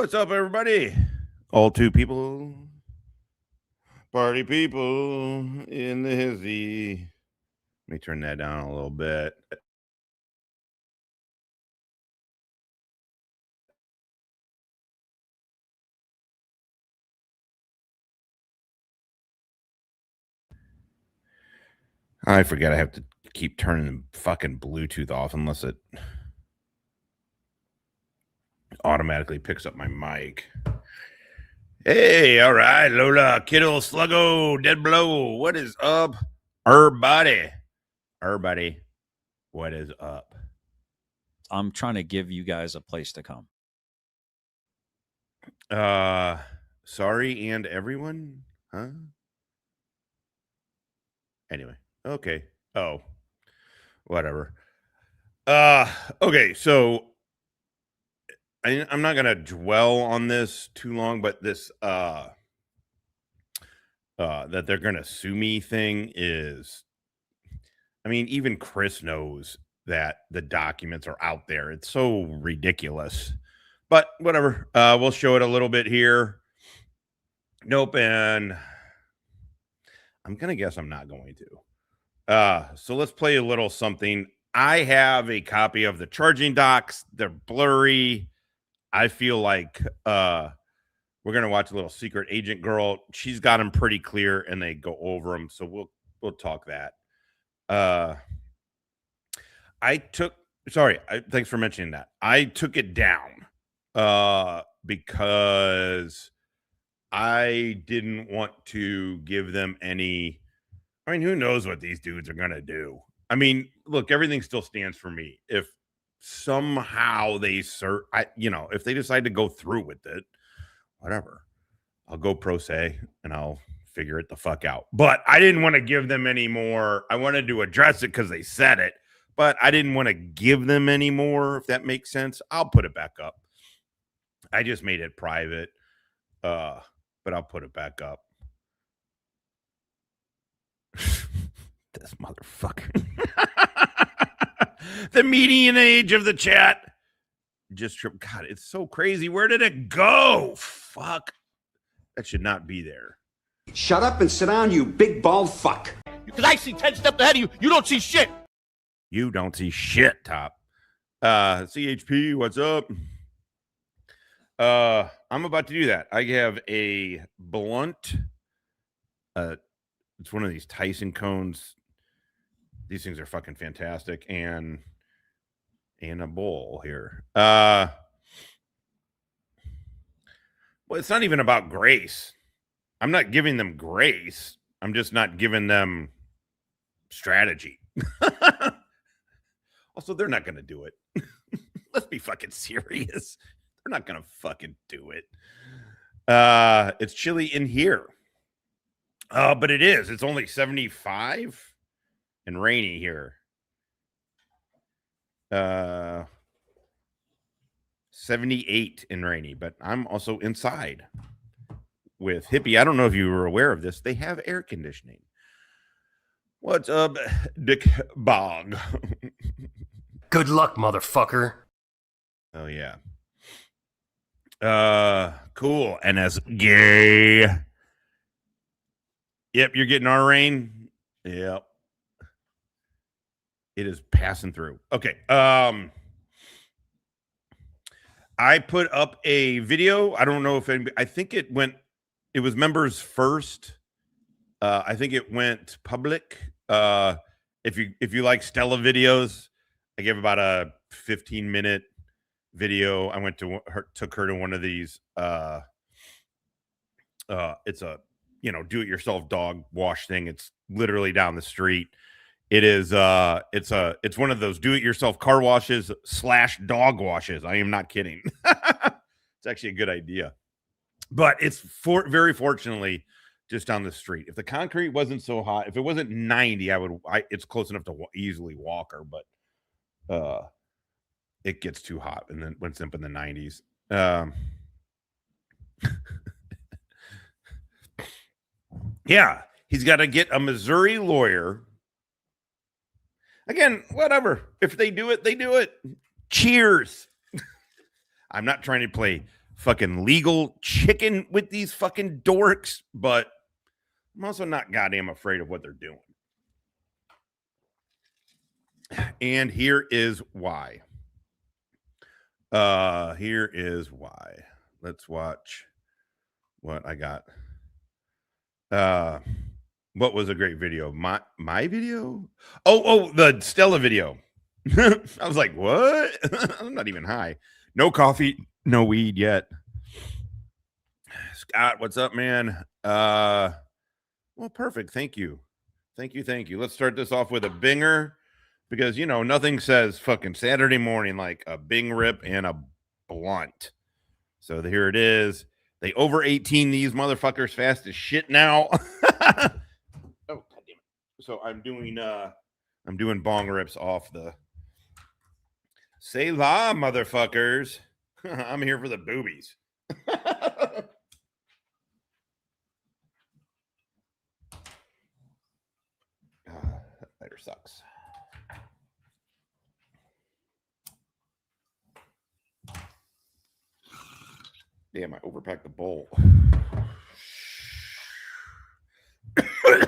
What's up, everybody? All two people, party people in the hizzy. Let me turn that down a little bit. I forget I have to keep turning the fucking Bluetooth off unless it automatically picks up my mic. Hey, all right, Lola, Kiddo, Sluggo, Dead Blow. What is up, everybody? Everybody, what is up? I'm trying to give you guys a place to come. Sorry and everyone? Huh? Anyway, okay. Oh, whatever. Okay, so I'm not gonna dwell on this too long, but this that they're gonna sue me thing is, I mean, even Chris knows that the documents are out there. It's so ridiculous. But whatever. We'll show it a little bit here. Nope, and I'm gonna guess I'm not going to. So let's play a little something. I have a copy of the charging docs. They're blurry. I feel like we're gonna watch a little Secret Agent Girl. She's got them pretty clear, and they go over them. So we'll talk that. Thanks for mentioning that. I took it down because I didn't want to give them any. I mean, who knows what these dudes are gonna do? I mean, look, everything still stands for me. If somehow they if they decide to go through with it, whatever, I'll go pro se and I'll figure it the fuck out. But I didn't want to give them any more. I wanted to address it because they said it, but I didn't want to give them any more, if that makes sense. I'll put it back up. I just made it private, but I'll put it back up. This motherfucker. The median age of the chat just tripped. God, it's so crazy. Where did it go? Fuck. That should not be there. Shut up and sit down, you big bald fuck. Because I see 10 steps ahead of you. You don't see shit. You don't see shit, Top. CHP, what's up? I'm about to do that. I have a blunt. It's one of these Tyson cones. These things are fucking fantastic. And a bowl here. Well, it's not even about grace. I'm not giving them grace. I'm just not giving them strategy. Also, they're not going to do it. Let's be fucking serious. They're not going to fucking do it. It's chilly in here. But it is. It's only 75 and rainy here. 78 and rainy, but I'm also inside with Hippie. I don't know if you were aware of this. They have air conditioning. What's up, Dick Bog? Good luck, motherfucker. Oh, yeah. Cool. And as gay. Yep, you're getting our rain. Yep. It is passing through. Okay. I put up a video. I don't know if anybody, I think it was members first. I think it went public. If you like Stella videos, I gave about a 15-minute video. I took her to one of these. It's a do-it-yourself dog wash thing. It's literally down the street. It is it's one of those do-it-yourself car washes / dog washes. I am not kidding. It's actually a good idea, but it's very fortunately just down the street. If the concrete wasn't so hot, if it wasn't 90, it's close enough to easily walk her, but it gets too hot and then when it's up in the 90s. Yeah, he's got to get a Missouri lawyer. Again, whatever. If they do it, they do it. Cheers. I'm not trying to play fucking legal chicken with these fucking dorks, but I'm also not goddamn afraid of what they're doing. And here is why. Here is why. Let's watch what I got. What was a great video? My video? Oh, the Stella video. I was like, what? I'm not even high. No coffee, no weed yet. Scott, what's up, man? Well, perfect. Thank you. Thank you. Let's start this off with a binger because, you know, nothing says fucking Saturday morning like a bing rip and a blunt. So here it is. They over 18 these motherfuckers fast as shit now. Oh, God damn it. So I'm doing bong rips off the Say la, motherfuckers. I'm here for the boobies. That lighter sucks. Damn, I overpacked the bowl. Hey,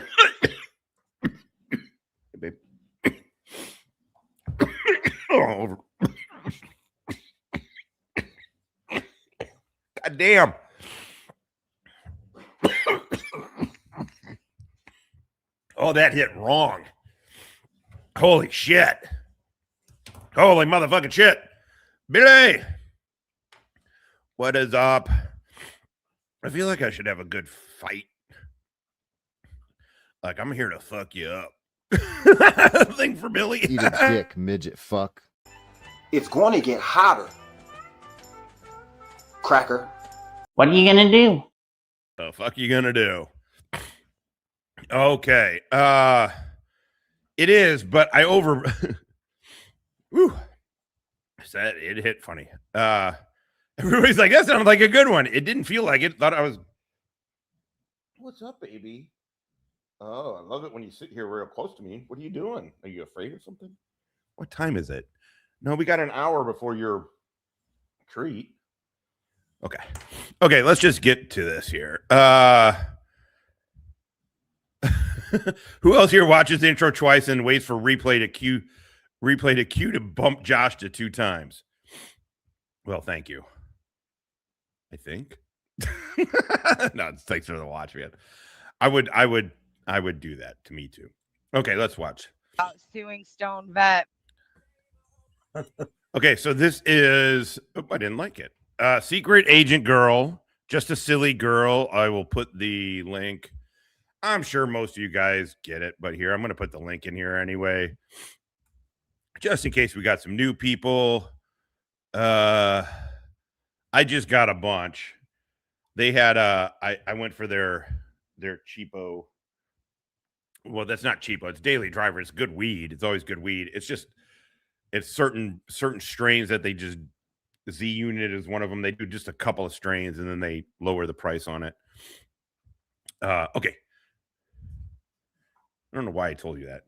babe. Oh, God damn. Oh, that hit wrong. Holy shit. Holy motherfucking shit. Billy. What is up? I feel like I should have a good fight. Like, I'm here to fuck you up. Thing for Billy. Eat a dick, midget fuck. It's going to get hotter. Cracker. What are you gonna do? The fuck you gonna do? Okay. It is, but I over Woo. Said it hit funny. Everybody's like, that sounded like a good one. It didn't feel like it. Thought I was. What's up, baby? Oh, I love it when you sit here real close to me. What are you doing? Are you afraid of something? What time is it? No, we got an hour before your treat. Okay, let's just get to this here. Who else here watches the intro twice and waits for replay to cue to bump Josh to 2 times? Well, thank you. I think. No, thanks for the watch, man. I would do that to me too. Okay, let's watch. Suing Stone Vet. Okay, so this is I didn't like it. Secret agent girl, just a silly girl. I will put the link. I'm sure most of you guys get it, but here I'm going to put the link in here anyway, just in case we got some new people. I just got a bunch. They had I went for their cheapo. Well, that's not cheapo. It's Daily Driver. It's good weed. It's always good weed. It's just certain strains that they just Z Unit is one of them. They do just a couple of strains and then they lower the price on it. Okay. I don't know why I told you that.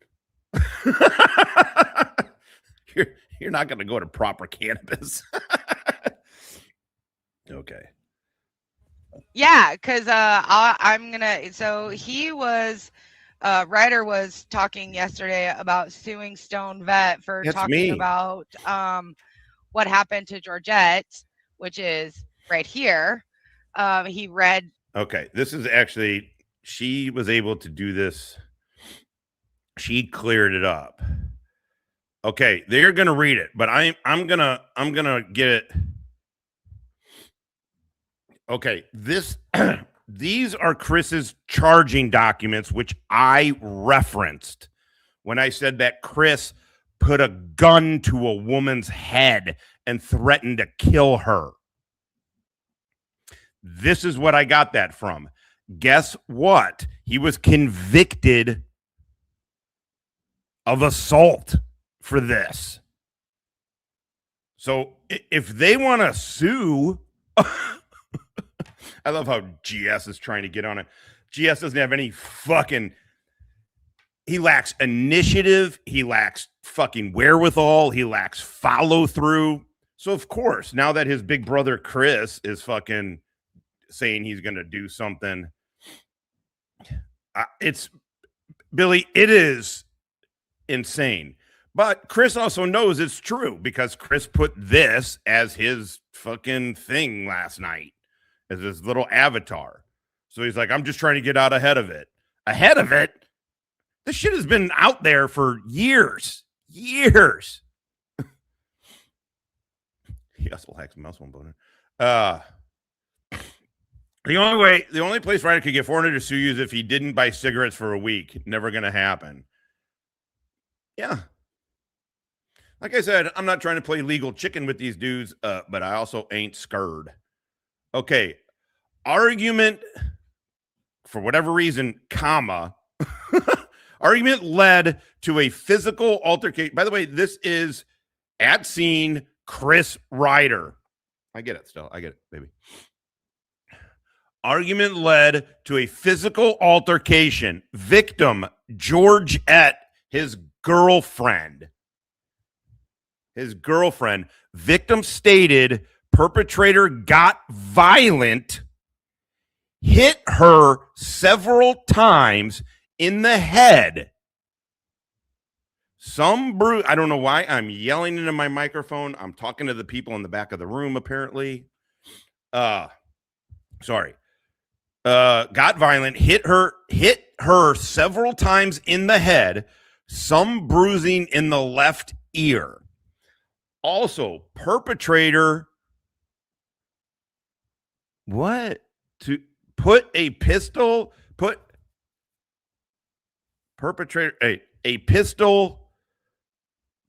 You're not going to go to proper cannabis. Okay. Yeah, because I'm gonna. So he was, Ryder was talking yesterday about suing Stone Vet for That's talking me. about what happened to Georgette, which is right here. He read. Okay, this is actually she was able to do this. She cleared it up. Okay, they're gonna read it, but I'm gonna get it. Okay, these are Chris's charging documents, which I referenced when I said that Chris put a gun to a woman's head and threatened to kill her. This is what I got that from. Guess what? He was convicted of assault for this. So if they want to sue, I love how GS is trying to get on it. GS doesn't have any fucking, he lacks initiative. He lacks fucking wherewithal. He lacks follow through. So of course, now that his big brother Chris is fucking saying he's going to do something, it's Billy, it is insane. But Chris also knows it's true because Chris put this as his fucking thing last night, as his little avatar. So he's like, I'm just trying to get out ahead of it. Ahead of it? This shit has been out there for years. Years. Yes, we'll hack some mouse one boner. The only place Ryder could get 400 to sue you is if he didn't buy cigarettes for a week. Never going to happen. Yeah. Like I said, I'm not trying to play legal chicken with these dudes, but I also ain't scared. Okay. Argument, for whatever reason, comma, argument led to a physical altercation. By the way, this is at scene Chris Ryder. I get it still. I get it, baby. Argument led to a physical altercation. Victim, Georgette, his girlfriend. His girlfriend. Victim stated perpetrator got violent, hit her several times in the head. I don't know why I'm yelling into my microphone. I'm talking to the people in the back of the room, apparently. Sorry. Got violent, hit her several times in the head, some bruising in the left ear. Also, perpetrator to put a pistol, a pistol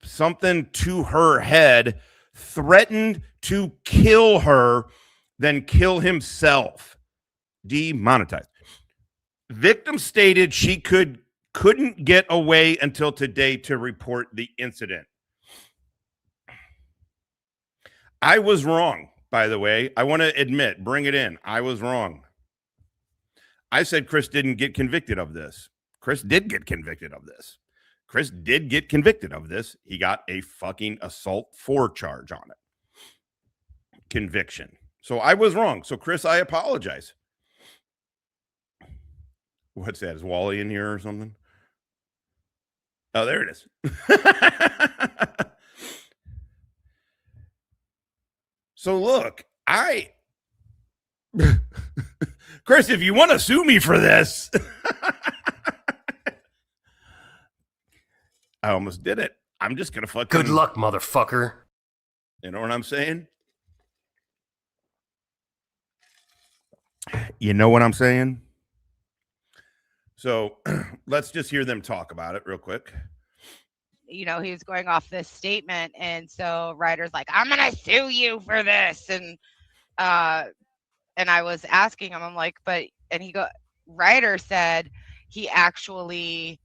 something to her head, threatened to kill her, then kill himself. Demonetized. Victim stated she couldn't get away until today to report the incident. I was wrong, by the way. I want to admit, bring it in. I was wrong. I said Chris didn't get convicted of this. Chris did get convicted of this. Chris did get convicted of this. He got a fucking assault 4 charge on it. Conviction. So I was wrong. So Chris, I apologize. What's that? Is Wally in here or something? Oh, there it is. So look, Chris, if you want to sue me for this, I almost did it. I'm just going to fucking... Good luck, motherfucker. You know what I'm saying? You know what I'm saying? So let's just hear them talk about it real quick. You know, he was going off this statement, and so Ryder's like, I'm gonna sue you for this, and I was asking him, I'm like, but, and Ryder said he actually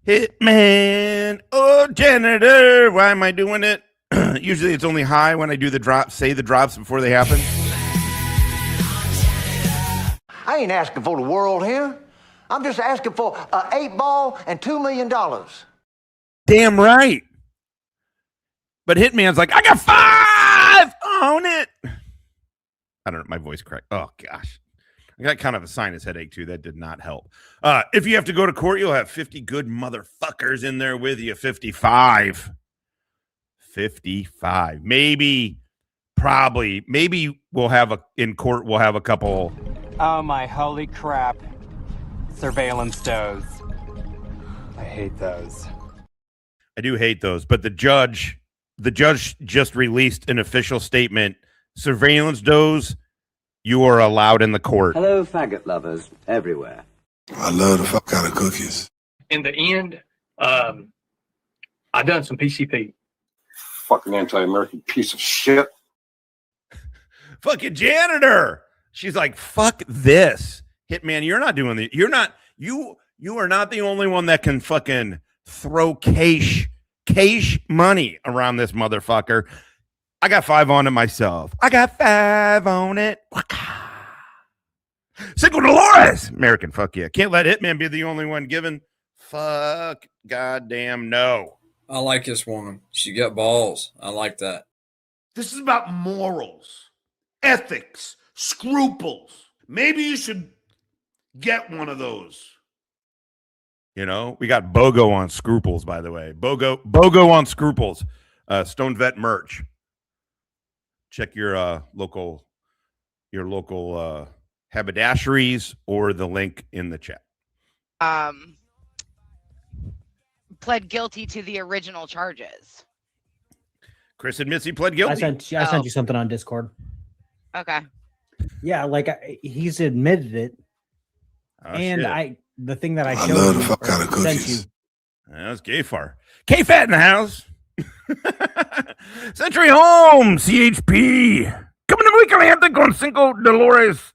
Hitman, oh janitor, why am I doing it? Usually it's only high when I do the drops, say the drops before they happen. I ain't asking for the world here. I'm just asking for an 8-ball and $2 million. Damn right. But Hitman's like, I got 5 on it. I don't know. My voice cracked. Oh, gosh. I got kind of a sinus headache, too. That did not help. If you have to go to court, you'll have 50 good motherfuckers in there with you. 55. 55. Maybe we'll have in court, we'll have a couple. Oh, my holy crap. Surveillance does. I hate those. I do hate those, but the judge just released an official statement. Surveillance does, you are allowed in the court. Hello, faggot lovers everywhere. I love the fuck out of cookies. In the end, I done some PCP. Fucking anti-American piece of shit. Fucking janitor. She's like, fuck this. Hitman, you're not doing the. You are not the only one that can fucking throw cash money around this motherfucker. I got 5 on it myself. I got 5 on it. Cinco Dolores. American, fuck yeah. Can't let Hitman be the only one giving. Fuck goddamn no. I like this woman. She got balls. I like that. This is about morals, ethics, scruples. Maybe you should get one of those. You know, we got BOGO on scruples, by the way. BOGO on scruples. Stone Vet merch. Check your local haberdasheries or the link in the chat. Pled guilty to the original charges. Chris admits he pled guilty. I sent you something on Discord. Okay. Yeah, like he's admitted it. Oh, and shit. the thing that I I showed love the you, fuck out of or sent cookies. you. That's K-Far. K-Fat in the house. Century Home, CHP. Coming to muy caliente con 5 Dolores.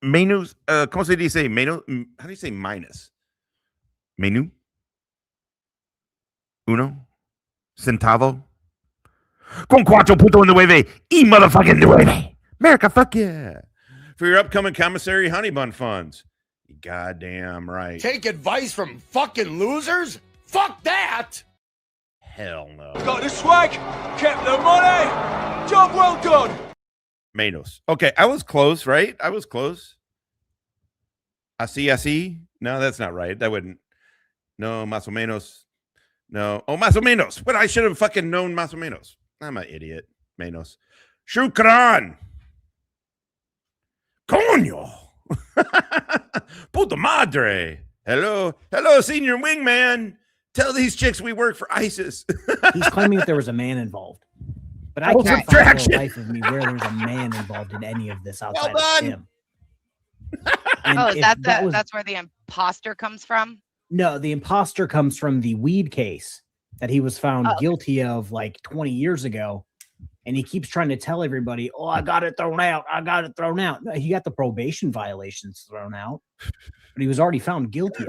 Menus. ¿Cómo se dice? Menú. How do you say minus? Menú. Uno. Centavo. Con 4.9 y motherfucking 9. America, fuck yeah. For your upcoming commissary honey bun funds. You goddamn right. Take advice from fucking losers? Fuck that! Hell no. Got the swag, kept the money. Job well done. Menos. Okay, I was close, right? I was close. Así. No, that's not right. That wouldn't. No, más o menos. No. Oh, más o menos. But I should have fucking known más o menos. I'm an idiot. Menos. Shukran. Coño. Puta madre. Hello, senior wingman. Tell these chicks we work for ISIS. He's claiming that there was a man involved, but I can't find for the life of me where there's a man involved in any of this outside of him. Oh, that's where the imposter comes from? No, the imposter comes from the weed case that he was found guilty of like 20 years ago. And he keeps trying to tell everybody, oh, I got it thrown out. I got it thrown out. No, he got the probation violations thrown out, but he was already found guilty.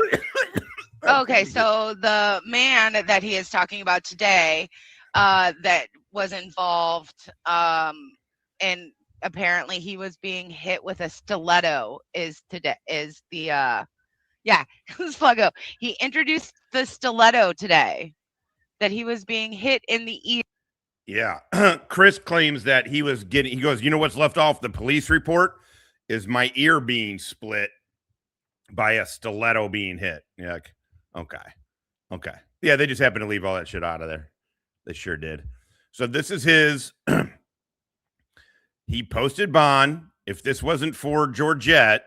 Okay, so the man that he is talking about today that was involved and apparently he was being hit with a stiletto is the Sluggo. He introduced the stiletto today, that he was being hit in the ear. Yeah. Chris claims that he goes, you know what's left off the police report is my ear being split by a stiletto being hit. Yeah. Okay. Yeah, they just happened to leave all that shit out of there. They sure did. So this is his. He posted bond. If this wasn't for Georgette,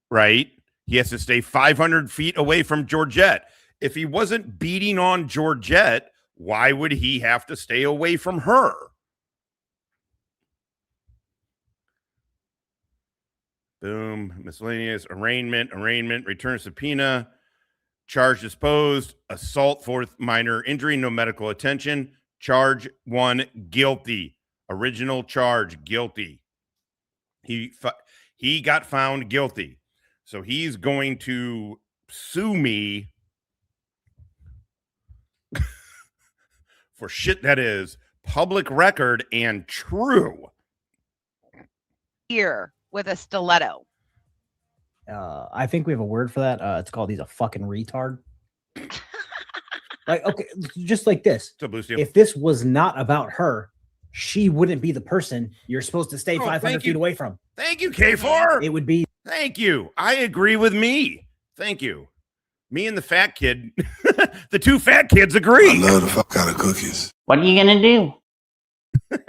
right, he has to stay 500 feet away from Georgette. If he wasn't beating on Georgette, why would he have to stay away from her? Boom. Miscellaneous. Arraignment. Return subpoena. Charge disposed. Assault, 4th minor injury. No medical attention. Charge 1, guilty. Original charge, guilty. He got found guilty. So he's going to sue me for shit that is public record and true. Ear with a stiletto. I think we have a word for that. It's called he's a fucking retard. Like, okay, just like this. If this was not about her, she wouldn't be the person you're supposed to stay 500 feet away from. Thank you, K4. It would be. Thank you. I agree with me. Thank you. Me and the fat kid, the two fat kids agree. I love the fuck out of cookies. What are you going to do?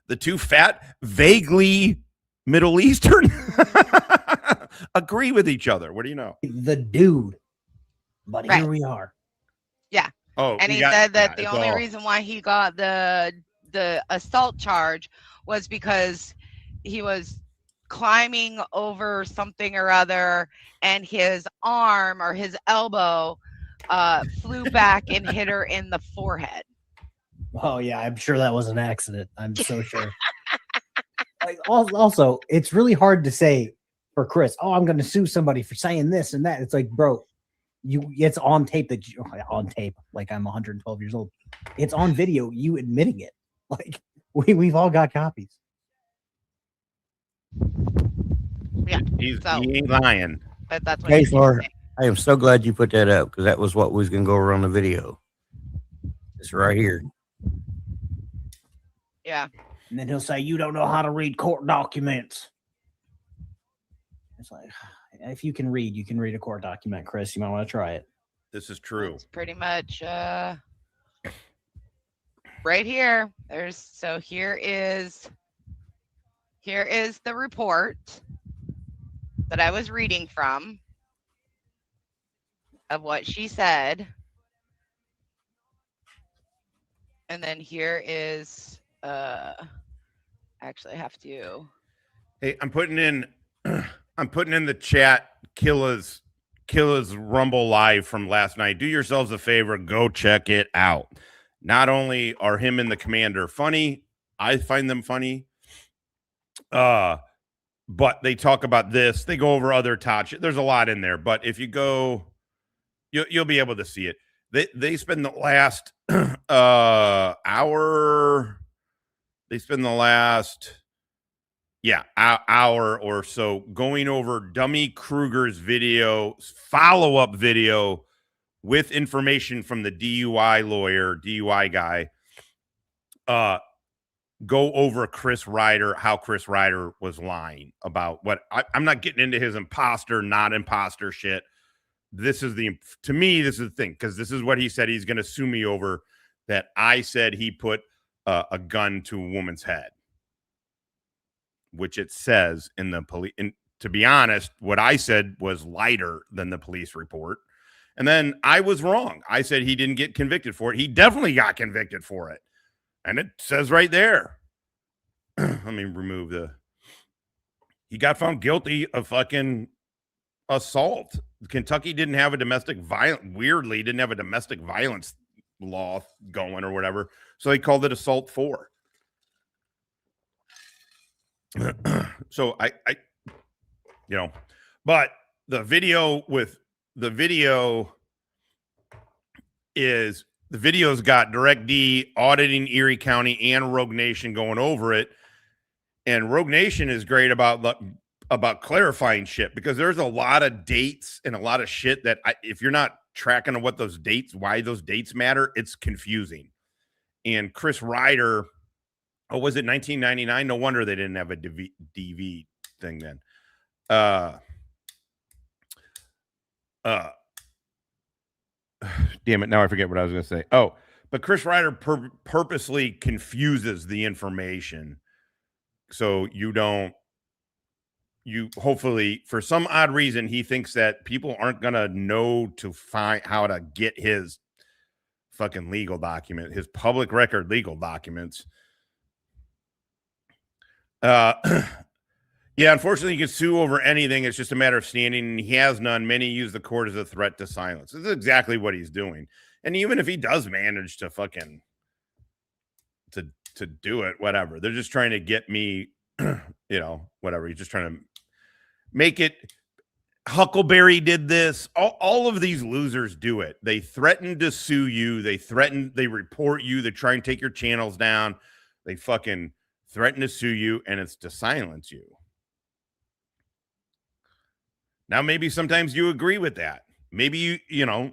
The two fat, vaguely Middle Eastern agree with each other. What do you know? The dude. But right. Here we are. Yeah. Oh, and he said that the only reason why he got the assault charge was because he was climbing over something or other and his arm or his elbow flew back and hit her in the forehead. Oh yeah, I'm sure that was an accident. I'm so sure. Like, also, it's really hard to say for Chris, oh, I'm going to sue somebody for saying this and that. It's like, bro, it's on tape that you on tape. Like I'm 112 years old. It's on video. You admitting it. Like we've all got copies. Yeah, he ain't lying. But that's what K4, I am so glad you put that up because that was what was going to go over on the video. It's right here. Yeah. And then he'll say, "You don't know how to read court documents." It's like, if you can read a court document, Chris. You might want to try it. This is true. It's pretty much right here. Here is the report that I was reading from of what she said. And then here is actually I have to. Hey, I'm putting in the chat Killa's Rumble Live from last night. Do yourselves a favor, go check it out. Not only are him and the commander funny, I find them funny. But they talk about this. They go over other topics. There's a lot in there, but if you go, you'll be able to see it. They spend the last hour. They spend the last hour or so going over Dummy Kruger's video, follow-up video with information from the DUI guy. Go over Chris Ryder, how Chris Ryder was lying about what I'm not getting into his imposter, not imposter shit. To me, this is the thing, because this is what he said he's going to sue me over, that I said he put a gun to a woman's head, which it says in the police. And to be honest, what I said was lighter than the police report. And then I was wrong. I said he didn't get convicted for it. He definitely got convicted for it. And it says right there. Let me remove he got found guilty of fucking assault. Kentucky didn't have a domestic violence law going or whatever. So they called it assault 4. So I but the video's got Direct D auditing Erie County and Rogue Nation going over it. And Rogue Nation is great about clarifying shit, because there's a lot of dates and a lot of shit that if you're not tracking on why those dates matter, it's confusing. And Chris Ryder, was it 1999? No wonder they didn't have a DV thing then. Damn it, now I forget what I was going to say. Oh, but Chris Ryder purposely confuses the information. So hopefully, for some odd reason, he thinks that people aren't going to know to find how to get his fucking legal document, his public record legal documents. Yeah, unfortunately, you can sue over anything. It's just a matter of standing. He has none. Many use the court as a threat to silence. This is exactly what he's doing. And even if he does manage to fucking to do it, whatever, they're just trying to get me, whatever. He's just trying to make it. Huckleberry did this. All of these losers do it. They threaten to sue you. They report you. They try and take your channels down. They fucking threaten to sue you, and it's to silence you. Now, maybe sometimes you agree with that. Maybe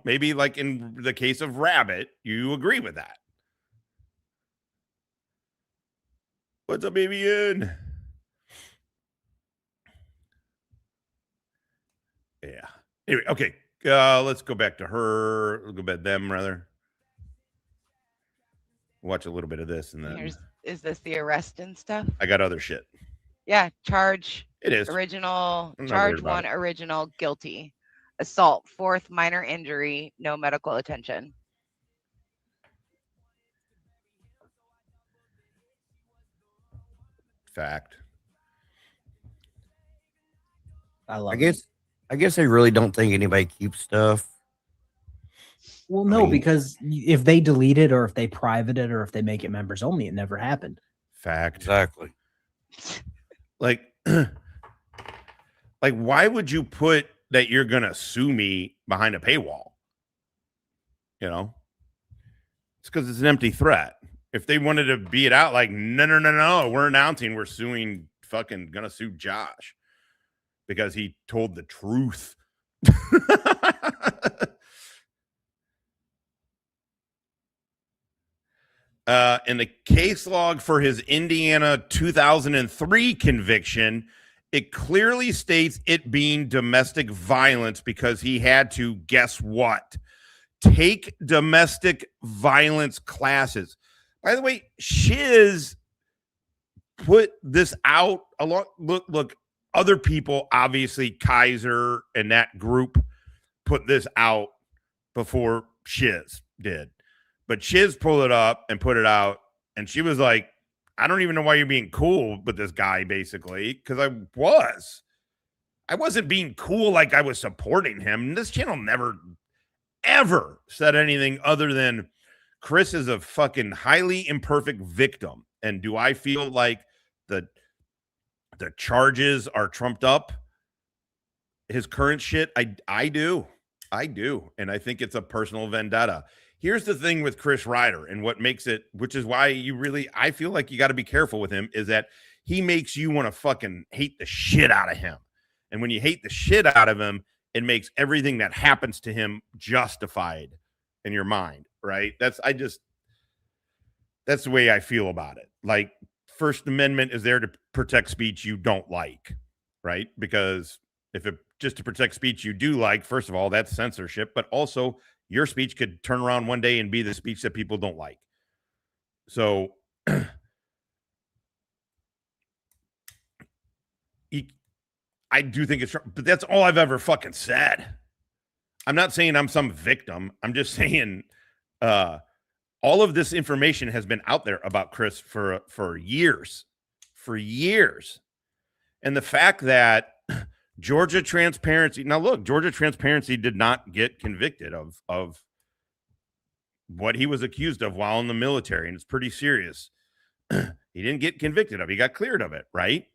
maybe like in the case of Rabbit, you agree with that. What's up, Avian? Yeah. Anyway, okay. Let's go back to her. We'll go back to them, rather. Watch a little bit of this, and then Is this the arrest and stuff? I got other shit. Yeah, charge. It is original. Charge 1, original, guilty. Assault, 4th, minor injury, no medical attention. Fact. I guess they really don't think anybody keeps stuff. Well, no, because if they delete it or if they private it or if they make it members only, it never happened. Fact. Exactly. Like, why would you put that you're going to sue me behind a paywall? It's because it's an empty threat. If they wanted to be it out, like, no, we're announcing we're suing, fucking gonna sue Josh because he told the truth In the case log for his Indiana 2003 conviction, it clearly states it being domestic violence because he had to, guess what? Take domestic violence classes. By the way, Shiz put this out along. Look, other people, obviously Kaiser and that group put this out before Shiz did. But Shiz pulled it up and put it out, and she was like, I don't even know why you're being cool with this guy, basically, because I wasn't being cool like I was supporting him. This channel never, ever said anything other than Chris is a fucking highly imperfect victim. And do I feel like the charges are trumped up? His current shit? I do. And I think it's a personal vendetta. Here's the thing with Chris Ryder and what makes it, which is why I feel like you got to be careful with him, is that he makes you want to fucking hate the shit out of him. And when you hate the shit out of him, it makes everything that happens to him justified in your mind, right? That's the way I feel about it. Like, First Amendment is there to protect speech you don't like, right? Because if it just to protect speech you do like, first of all, that's censorship, but also your speech could turn around one day and be the speech that people don't like. So I do think it's, but that's all I've ever fucking said. I'm not saying I'm some victim. I'm just saying all of this information has been out there about Chris for years. And the fact that Georgia Transparency, now look, Georgia Transparency did not get convicted of what he was accused of while in the military, and it's pretty serious. He didn't get convicted of, he got cleared of it, right?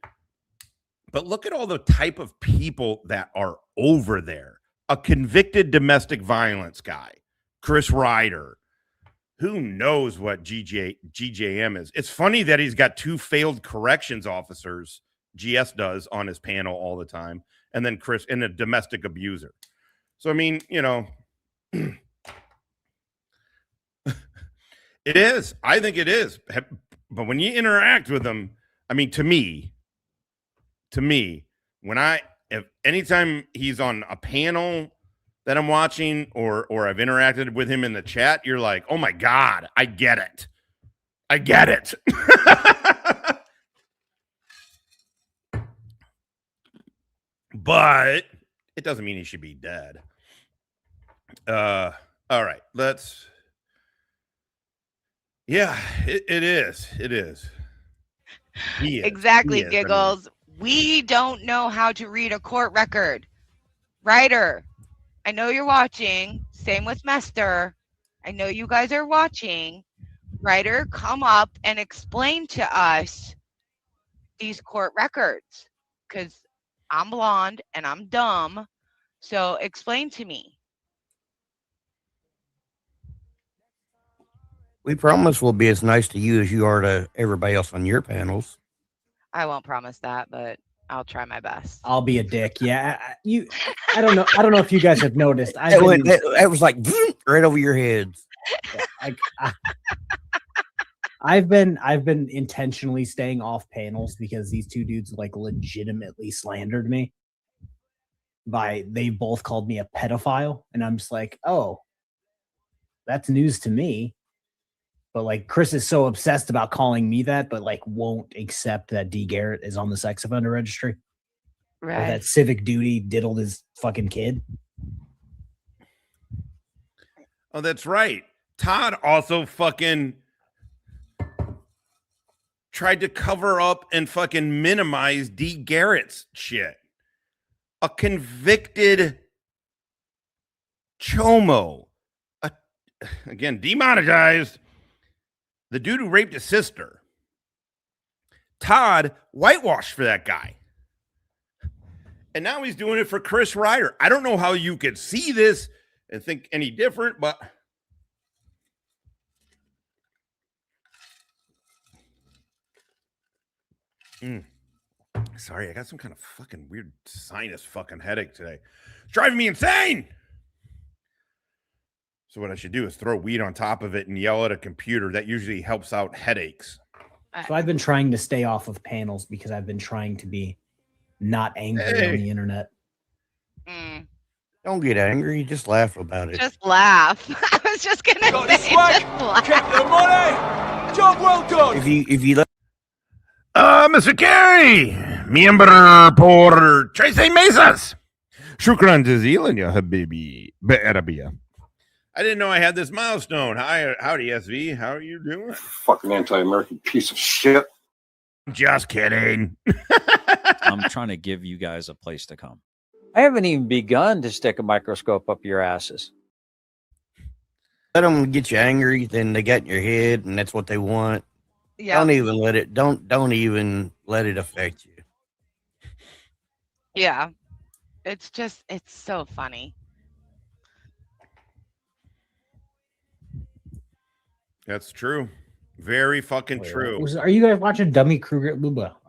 But look at all the type of people that are over there. A convicted domestic violence guy, Chris Ryder. Who knows what GJM is? It's funny that he's got 2 failed corrections officers, GS does, on his panel all the time, and then Chris and a domestic abuser. So, I mean, it is. I think it is. But when you interact with them, I mean, to me, if anytime he's on a panel that I'm watching or I've interacted with him in the chat, you're like, oh my God, I get it. But it doesn't mean he should be dead. All right, yeah, it is. Exactly, Giggles. We don't know how to read a court record. Ryder, I know you're watching. Same with Mester. I know you guys are watching. Ryder, come up and explain to us these court records, because I'm blonde and I'm dumb. So explain to me. We promise we'll be as nice to you as you are to everybody else on your panels. I won't promise that, but I'll try my best. I'll be a dick. Yeah, I don't know. I don't know if you guys have noticed. That was like right over your heads. Yeah, I've been intentionally staying off panels because these 2 dudes like legitimately slandered me. They both called me a pedophile, and I'm just like, oh, that's news to me. But like, Chris is so obsessed about calling me that, but like won't accept that D. Garrett is on the sex offender registry. Right. Or that civic duty diddled his fucking kid. Oh, that's right. Todd also fucking tried to cover up and fucking minimize D. Garrett's shit. A convicted chomo. Again, demonetized. The dude who raped his sister. Todd whitewashed for that guy. And now he's doing it for Chris Ryder. I don't know how you could see this and think any different, but Sorry, I got some kind of fucking weird sinus fucking headache today. It's driving me insane. So what I should do is throw weed on top of it and yell at a computer. That usually helps out headaches. So I've been trying to stay off of panels because I've been trying to be not angry on the internet. Don't get angry. Just laugh about it. Just laugh. I was just gonna say, just laugh. Job well done. If you let Mr. Carey, miembro por 13 mesas. Shukran jazilan ya habibi. Be'arabia. I didn't know I had this milestone. Hi, howdy, SV. How are you doing? Fucking anti-American piece of shit. Just kidding. I'm trying to give you guys a place to come. I haven't even begun to stick a microscope up your asses. let them get you angry, then they get in your head, and that's what they want. Yeah. Don't even let it. Don't even let it affect you. Yeah. It's so funny. That's true. Very fucking true. Are you guys watching Dummy Kruger?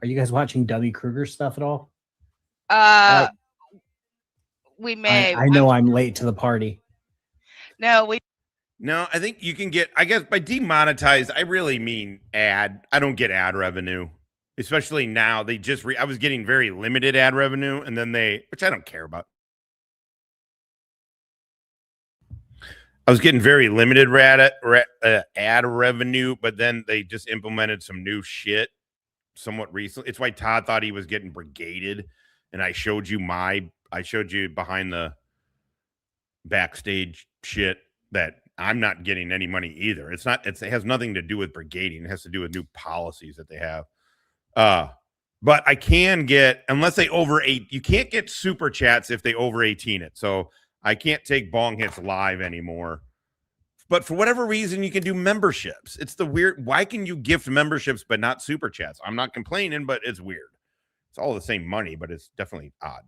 Are you guys watching Dummy Kruger stuff at all? We may. I know I'm late to the party. No, I think you can get, I guess by demonetized, I really mean ad. I don't get ad revenue, especially now. They just, I was getting very limited ad revenue, and then which I don't care about. I was getting very limited ad revenue, but then they just implemented some new shit somewhat recently. It's why Todd thought he was getting brigaded, and I showed you behind the backstage shit that I'm not getting any money either. It has nothing to do with brigading. It has to do with new policies that they have. But I can get, unless they you can't get super chats if they over 18 it. So I can't take bong hits live anymore. But for whatever reason, you can do memberships. It's the weird, why can you gift memberships but not super chats? I'm not complaining, but it's weird. It's all the same money, but it's definitely odd.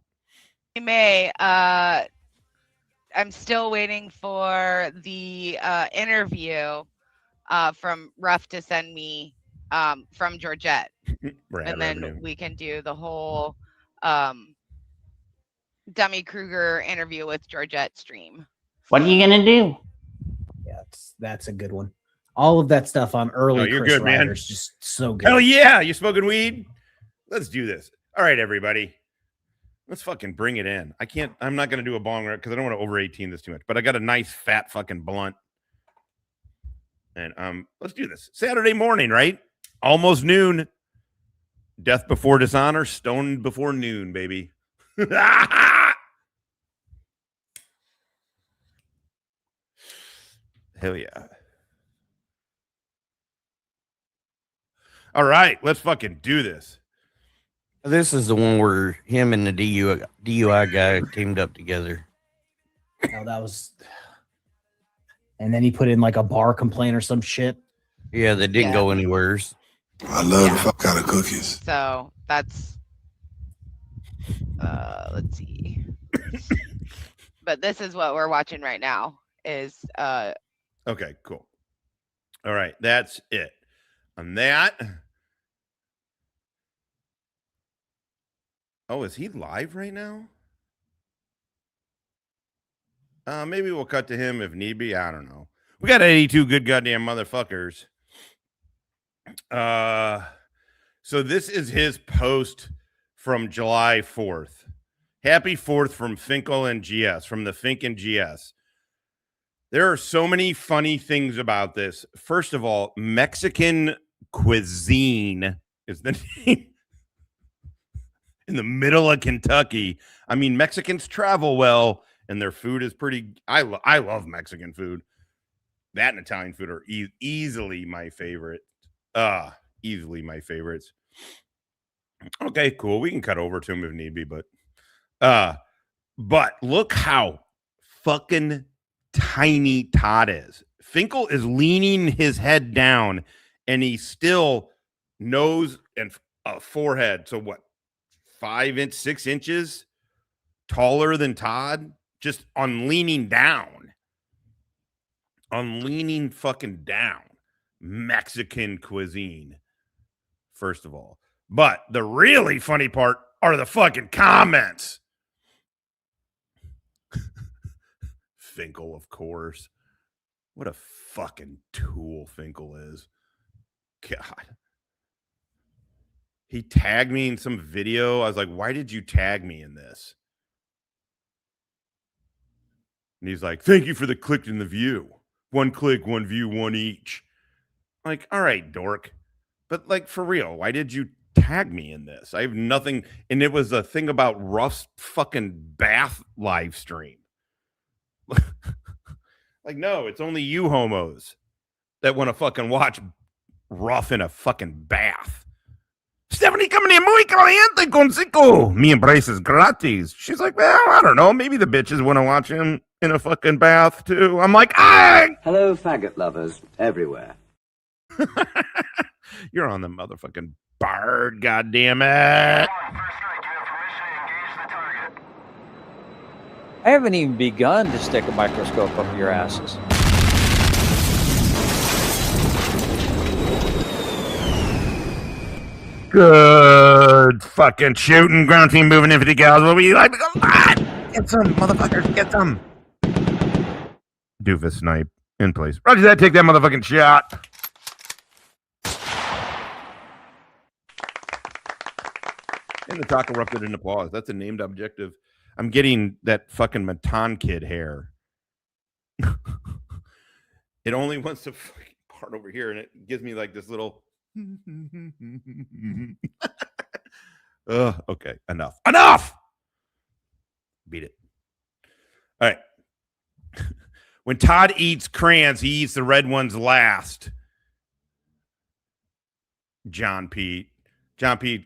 we may. I'm still waiting for the interview from Ruff to send me from Georgette. And then we can do the whole Dummy Kruger interview with Georgette stream. What are you gonna do? Yeah, that's a good one. All of that stuff on early you're Chris good, man. Ryder's just so good. Hell yeah, you smoking weed? Let's do this. All right, everybody. Let's fucking bring it in. I'm not going to do a bong rip because I don't want to over 18 this too much, but I got a nice fat fucking blunt. And let's do this. Saturday morning, right? Almost noon. Death before dishonor, stoned before noon, baby. Hell yeah. All right, let's fucking do this. This is the one where him and the DUI guy teamed up together. Oh, that was. And then he put in like a bar complaint or some shit. Yeah, that didn't go anywhere. I love the fuck out of cookies. So that's let's see. But this is what we're watching right now is okay, cool. All right, that's it. On that. Oh, is he live right now? Maybe we'll cut to him if need be. I don't know. We got 82 good goddamn motherfuckers. So this is his post from July 4th. Happy 4th from Finkel and GS, from the Fink and GS. There are so many funny things about this. First of all, Mexican cuisine is the name. In the middle of Kentucky. I mean, Mexicans travel well, and their food is pretty. I love Mexican food. That and Italian food are easily my favorite. Easily my favorites. Okay, cool. We can cut over to him if need be, but look how fucking tiny Todd is. Finkel is leaning his head down, and he still nose and forehead. So what? 6 inches taller than Todd, just on leaning down. On leaning fucking down. Mexican cuisine, first of all. But the really funny part are the fucking comments. Finkel, of course. What a fucking tool Finkel is. God. He tagged me in some video. I was like, why did you tag me in this? And he's like, thank you for the click and the view. 1 click, 1 view, 1 each. I'm like, all right, dork. But like, for real, why did you tag me in this? I have nothing. And it was a thing about Ruff's fucking bath live stream. Like, no, it's only you homos that want to fucking watch Ruff in a fucking bath. Stephanie coming in muy caliente con cinco. Me embraces gratis. She's like, well, I don't know. Maybe the bitches want to watch him in a fucking bath too. I'm like, hello, faggot lovers everywhere. You're on the motherfucking bird, goddammit. I haven't even begun to stick a microscope up your asses. Good fucking shooting. Ground team moving in 50 gals. What were you like? Get some, motherfuckers. Get some. Doofus snipe in place. Roger that. Take that motherfucking shot. And the talk erupted in applause. That's a named objective. I'm getting that fucking Matan kid hair. It only wants to part over here, and it gives me like this little. Okay, enough. Beat it. All right. When Todd eats crayons, he eats the red ones last. John Pete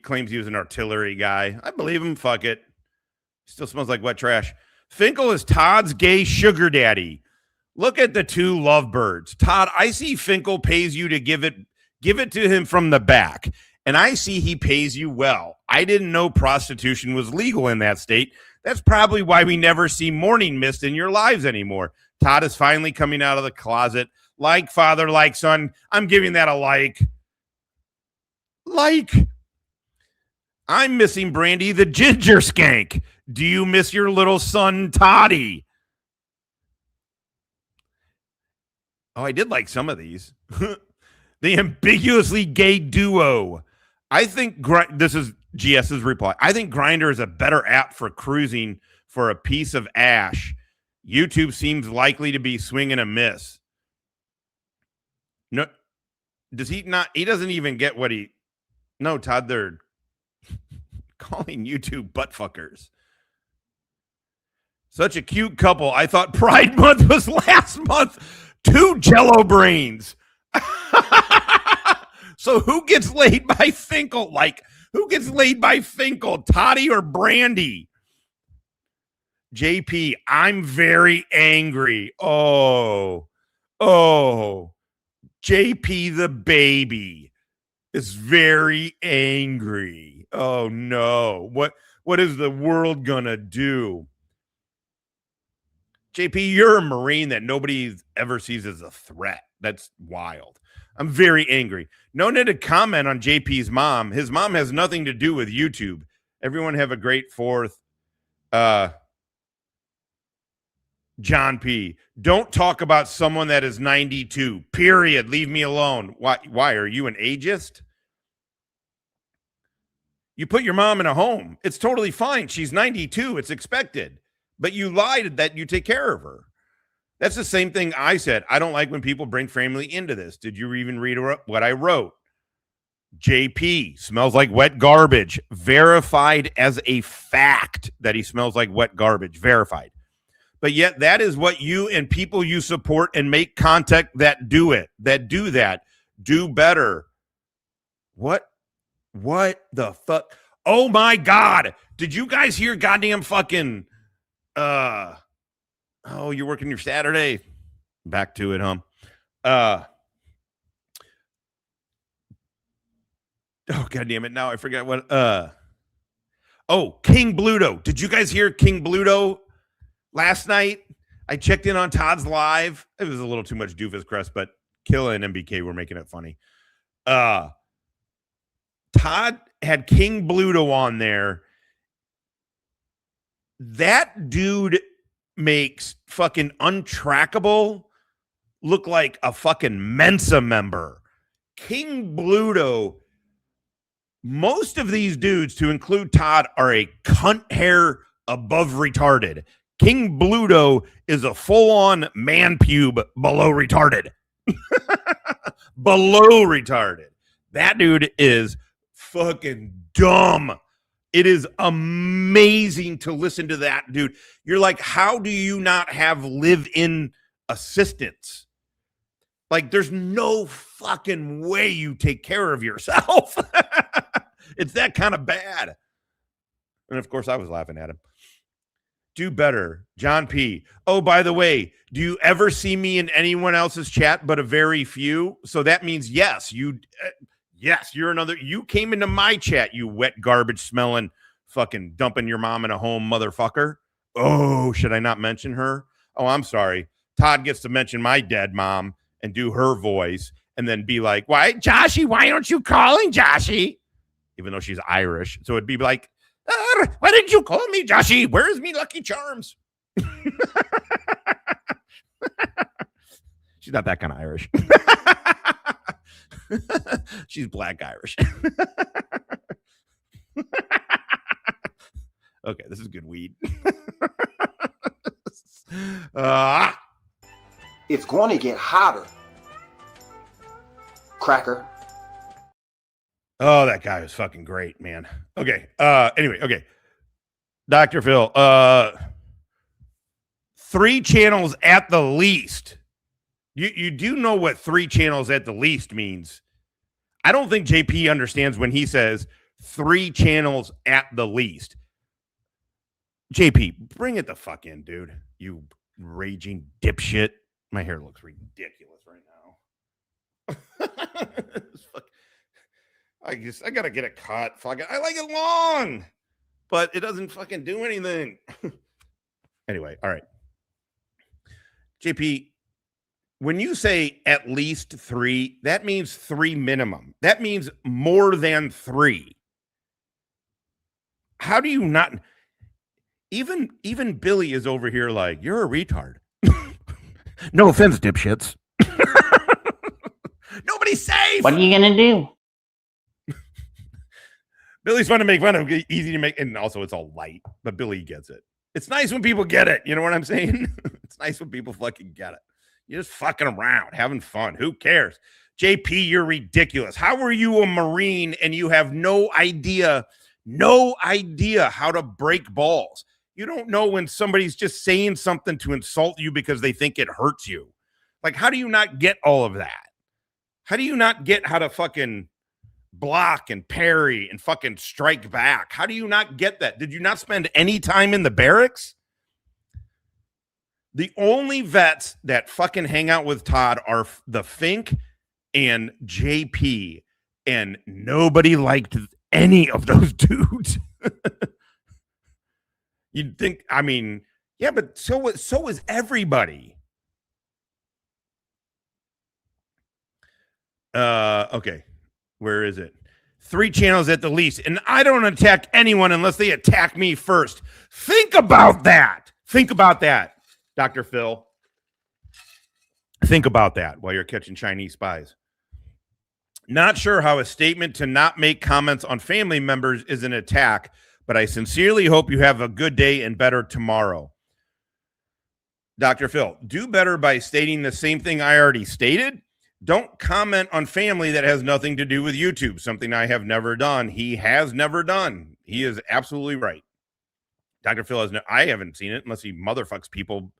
claims he was an artillery guy. I believe him. Fuck it. Still smells like wet trash. Finkel is Todd's gay sugar daddy. Look at the two lovebirds. Todd, I see Finkel pays you to give it to him from the back. And I see he pays you well. I didn't know prostitution was legal in that state. That's probably why we never see morning mist in your lives anymore. Todd is finally coming out of the closet. Like father, like son. I'm giving that a like. Like. I'm missing Brandy the ginger skank. Do you miss your little son, Toddy? Oh, I did like some of these. The ambiguously gay duo. I think this is GS's reply. I think Grindr is a better app for cruising for a piece of ash. YouTube seems likely to be swing and a miss. No, does he not? He doesn't even get what he. No, Todd, they're calling YouTube butt fuckers. Such a cute couple. I thought Pride Month was last month. 2 Jello brains. So who gets laid by Finkel? Like, who gets laid by Finkel? Toddy or Brandy? JP, I'm very angry. Oh. JP the baby is very angry. Oh no. What is the world gonna do? JP, you're a Marine that nobody ever sees as a threat. That's wild. I'm very angry. No need to comment on JP's mom. His mom has nothing to do with YouTube. Everyone have a great 4th. John P. Don't talk about someone that is 92. Period. Leave me alone. Why? Are you an ageist? You put your mom in a home. It's totally fine. She's 92. It's expected. But you lied that you take care of her. That's the same thing I said. I don't like when people bring family into this. Did you even read what I wrote? JP smells like wet garbage. Verified as a fact that he smells like wet garbage. Verified. But yet that is what you and people you support and make content that do it, that do that, do better. What the fuck? Oh my God. Did you guys hear goddamn fucking, oh, you're working your Saturday? Back to it, huh? Oh, goddamn it. Now I forgot what, oh, King Bluto. Did you guys hear King Bluto last night? I checked in on Todd's live. It was a little too much doofus crest, but Killa and MBK were making it funny. Todd had King Bluto on there. That dude makes fucking Untrackable look like a fucking Mensa member. King Bluto, most of these dudes, to include Todd, are a cunt hair above retarded. King Bluto is a full-on man pube below retarded. Below retarded. That dude is fucking dumb. It is amazing to listen to that dude. You're like, how do you not have live-in assistants? Like, there's no fucking way you take care of yourself. It's that kind of bad. And of course, I was laughing at him. Do better. John P. Oh, by the way, do you ever see me in anyone else's chat but a very few? So that means yes, yes, you're another. You came into my chat, you wet garbage smelling, fucking dumping your mom in a home motherfucker. Oh, should I not mention her? Oh, I'm sorry. Todd gets to mention my dead mom and do her voice and then be like, why, Joshy, why aren't you calling Joshy? Even though she's Irish. So it'd be like, why didn't you call me, Joshy? Where's me Lucky Charms? She's not that kind of Irish. She's black Irish. Okay, this is good weed. It's going to get hotter. Cracker. Oh, that guy was fucking great, man. Okay. Anyway, okay. Dr. Phil, 3 channels at the least. You do know what 3 channels at the least means. I don't think JP understands when he says 3 channels at the least. JP, bring it the fuck in, dude. You raging dipshit. My hair looks ridiculous right now. I gotta get it cut. Fuck it. I like it long, but it doesn't fucking do anything. Anyway, all right. JP, when you say at least 3, that means 3 minimum. That means more than 3. How do you not? Even Billy is over here like, you're a retard. No offense, dipshits. Nobody's safe. What are you gonna do? Billy's fun to make fun of, easy to make, and also it's all light, but Billy gets it. It's nice when people get it. You know what I'm saying? It's nice when people fucking get it. You're just fucking around, having fun. Who cares? JP, you're ridiculous. How are you a Marine and you have no idea how to break balls? You don't know when somebody's just saying something to insult you because they think it hurts you. Like, how do you not get all of that? How do you not get how to fucking block and parry and fucking strike back? How do you not get that? Did you not spend any time in the barracks? The only vets that fucking hang out with Todd are the Fink and JP, and nobody liked any of those dudes. You'd think, I mean, yeah, but so is everybody. Okay. Where is it? 3 channels at the least. And I don't attack anyone unless they attack me first. Think about that. Think about that, Dr. Phil. Think about that while you're catching Chinese spies. Not sure how a statement to not make comments on family members is an attack, but I sincerely hope you have a good day and better tomorrow. Dr. Phil, do better by stating the same thing I already stated. Don't comment on family that has nothing to do with YouTube, something I have never done. He has never done. He is absolutely right. Dr. Phil has I haven't seen it unless he motherfucks people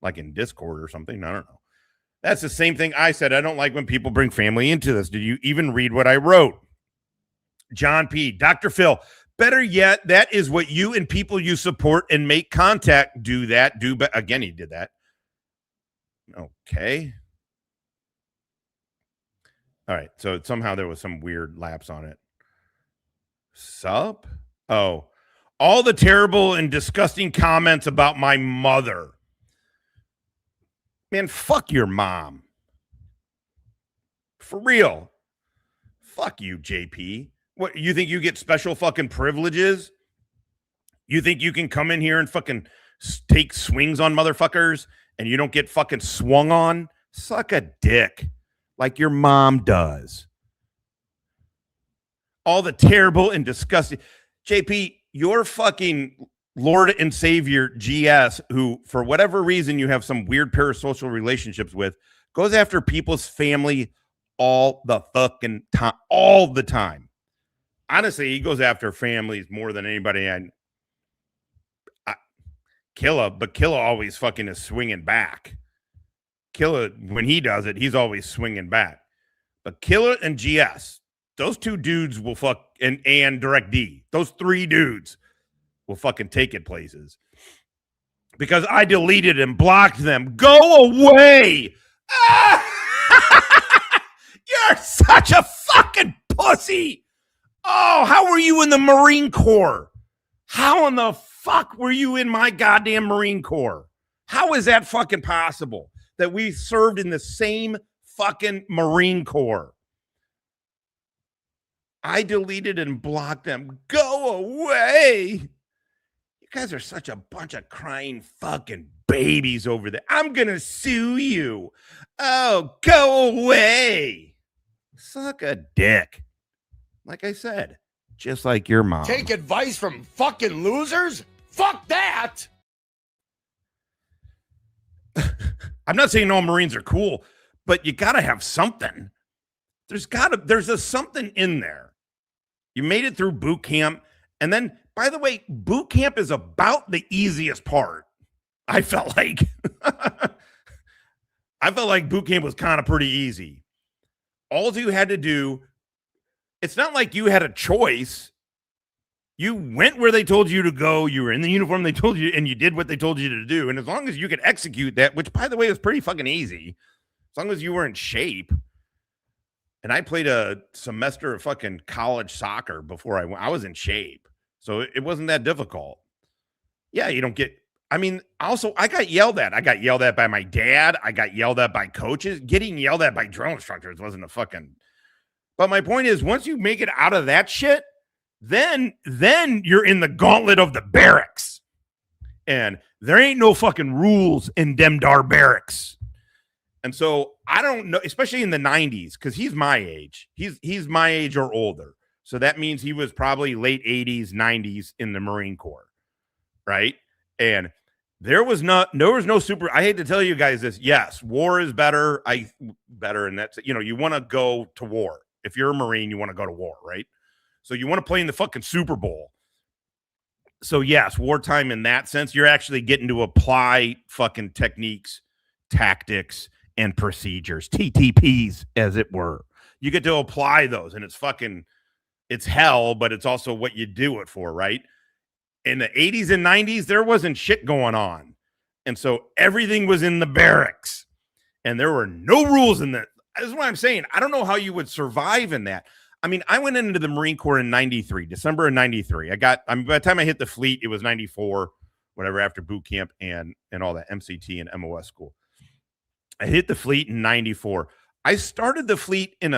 like in Discord or something. I don't know. That's the same thing I said. I don't like when people bring family into this. Did you even read what I wrote? John P. Dr. Phil, better yet, that is what you and people you support and make contact do that. Again, he did that. Okay. All right. So somehow there was some weird lapse on it. Sup? Oh, all the terrible and disgusting comments about my mother. Man, fuck your mom. For real. Fuck you, JP. What, you think you get special fucking privileges? You think you can come in here and fucking take swings on motherfuckers and you don't get fucking swung on? Suck a dick like your mom does. All the terrible and disgusting. JP, your fucking Lord and Savior GS, who for whatever reason you have some weird parasocial relationships with, goes after people's family all the fucking time. All the time. Honestly, he goes after families more than anybody. But Killa always fucking is swinging back. Killa, when he does it, he's always swinging back. But Killa and GS, those two dudes will fuck, and Direct D, those three dudes will fucking take it places. Because I deleted and blocked them. Go away! You're such a fucking pussy! Oh, how were you in the Marine Corps? How in the fuck were you in my goddamn Marine Corps? How is that fucking possible that we served in the same fucking Marine Corps? I deleted and blocked them. Go away. You guys are such a bunch of crying fucking babies over there. I'm going to sue you. Oh, go away. Suck a dick. Like I said, just like your mom. Take advice from fucking losers? Fuck that! I'm not saying all Marines are cool, but you got to have something. There's a something in there. You made it through boot camp. And then, by the way, boot camp is about the easiest part. I felt like boot camp was kind of pretty easy. All you had to do, it's not like you had a choice. You went where they told you to go. You were in the uniform they told you, and you did what they told you to do. And as long as you could execute that, which, by the way, is pretty fucking easy, as long as you were in shape. And I played a semester of fucking college soccer before I went. I was in shape. So it wasn't that difficult. Yeah, you don't get, I mean, also, I got yelled at. I got yelled at by my dad. I got yelled at by coaches. Getting yelled at by drill instructors wasn't a fucking, but my point is, once you make it out of that shit, then you're in the gauntlet of the barracks. And there ain't no fucking rules in Demdar barracks. And so I don't know, especially in the 90s, because he's my age. He's my age or older. So that means he was probably late 80s, 90s in the Marine Corps, right? And there was no super, I hate to tell you guys this. Yes, war is better. And that's, you want to go to war. If you're a Marine, you want to go to war, right? So you want to play in the fucking Super Bowl. So yes, wartime in that sense, you're actually getting to apply fucking techniques, tactics, and procedures, TTPs, as it were. You get to apply those, and it's hell, but it's also what you do it for, right? In the 80s and 90s, there wasn't shit going on. And so everything was in the barracks, and there were no rules in that. That's what I'm saying. I don't know how you would survive in that. I mean, I went into the Marine Corps in 93, December of 93. By the time I hit the fleet, it was 94, whatever, after boot camp and all that MCT and MOS school. I hit the fleet in 94. I started the fleet in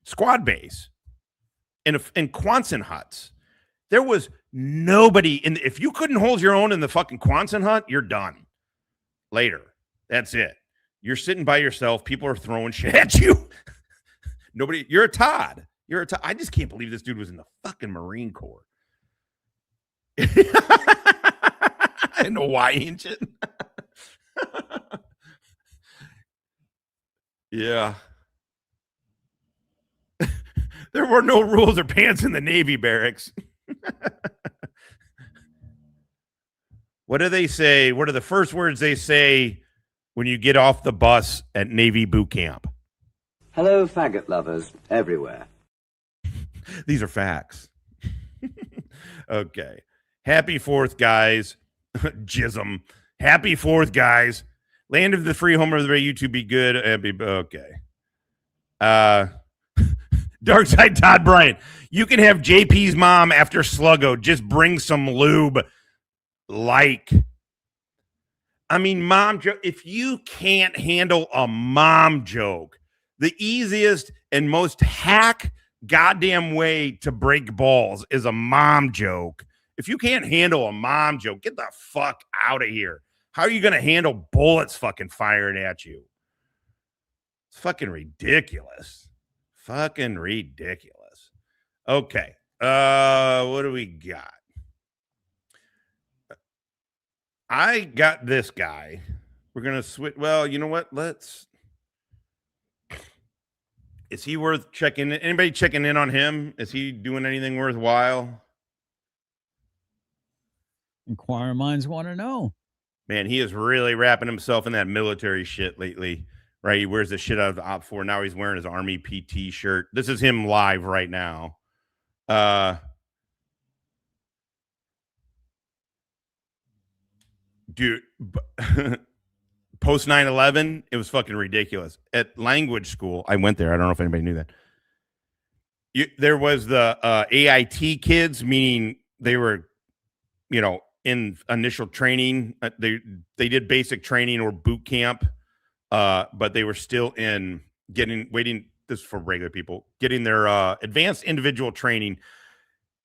squad base, in Quonset huts. There was nobody if you couldn't hold your own in the fucking Quonset hut, you're done. Later. That's it. You're sitting by yourself. People are throwing shit at you. Nobody, you're a Todd. I just can't believe this dude was in the fucking Marine Corps. In Hawaii and shit. Yeah. There were no rules or pants in the Navy barracks. What do they say? What are the first words they say when you get off the bus at Navy boot camp? Hello, faggot lovers everywhere. These are facts. Okay. Happy 4th, guys. Jism. Happy 4th, guys. Land of the free, home of the ray, YouTube be good. Okay. Dark Side Todd Bryant. You can have JP's mom after Sluggo. Just bring some lube. I mean, mom joke. If you can't handle a mom joke, the easiest and most hack goddamn way to break balls is a mom joke. If you can't handle a mom joke, get the fuck out of here. How are you going to handle bullets fucking fired at you? It's fucking ridiculous. Fucking ridiculous. Okay. What do we got? I got this guy. We're going to switch. Well, you know what? Is he worth checking? Anybody checking in on him? Is he doing anything worthwhile? Inquiring minds want to know. Man, he is really wrapping himself in that military shit lately, right? He wears the shit out of the Op 4. Now he's wearing his Army PT shirt. This is him live right now. Dude, post 9/11, it was fucking ridiculous. At language school, I went there. I don't know if anybody knew that. There was the AIT kids, meaning they were, in initial training. They did basic training or boot camp, but they were still waiting. This is for regular people, getting their advanced individual training.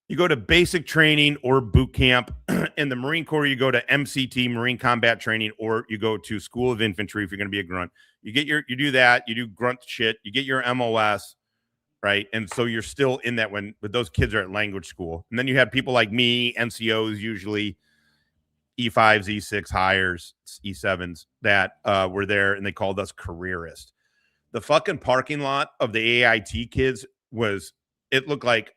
You go to basic training or boot camp. In the Marine Corps, you go to MCT, Marine Combat Training, or you go to School of Infantry if you're going to be a grunt. You do that. You do grunt shit. You get your MOS, right? And so you're still in that but those kids are at language school. And then you have people like me, NCOs, usually E5s, E6 hires, E7s that were there, and they called us careerists. The fucking parking lot of the AIT kids it looked like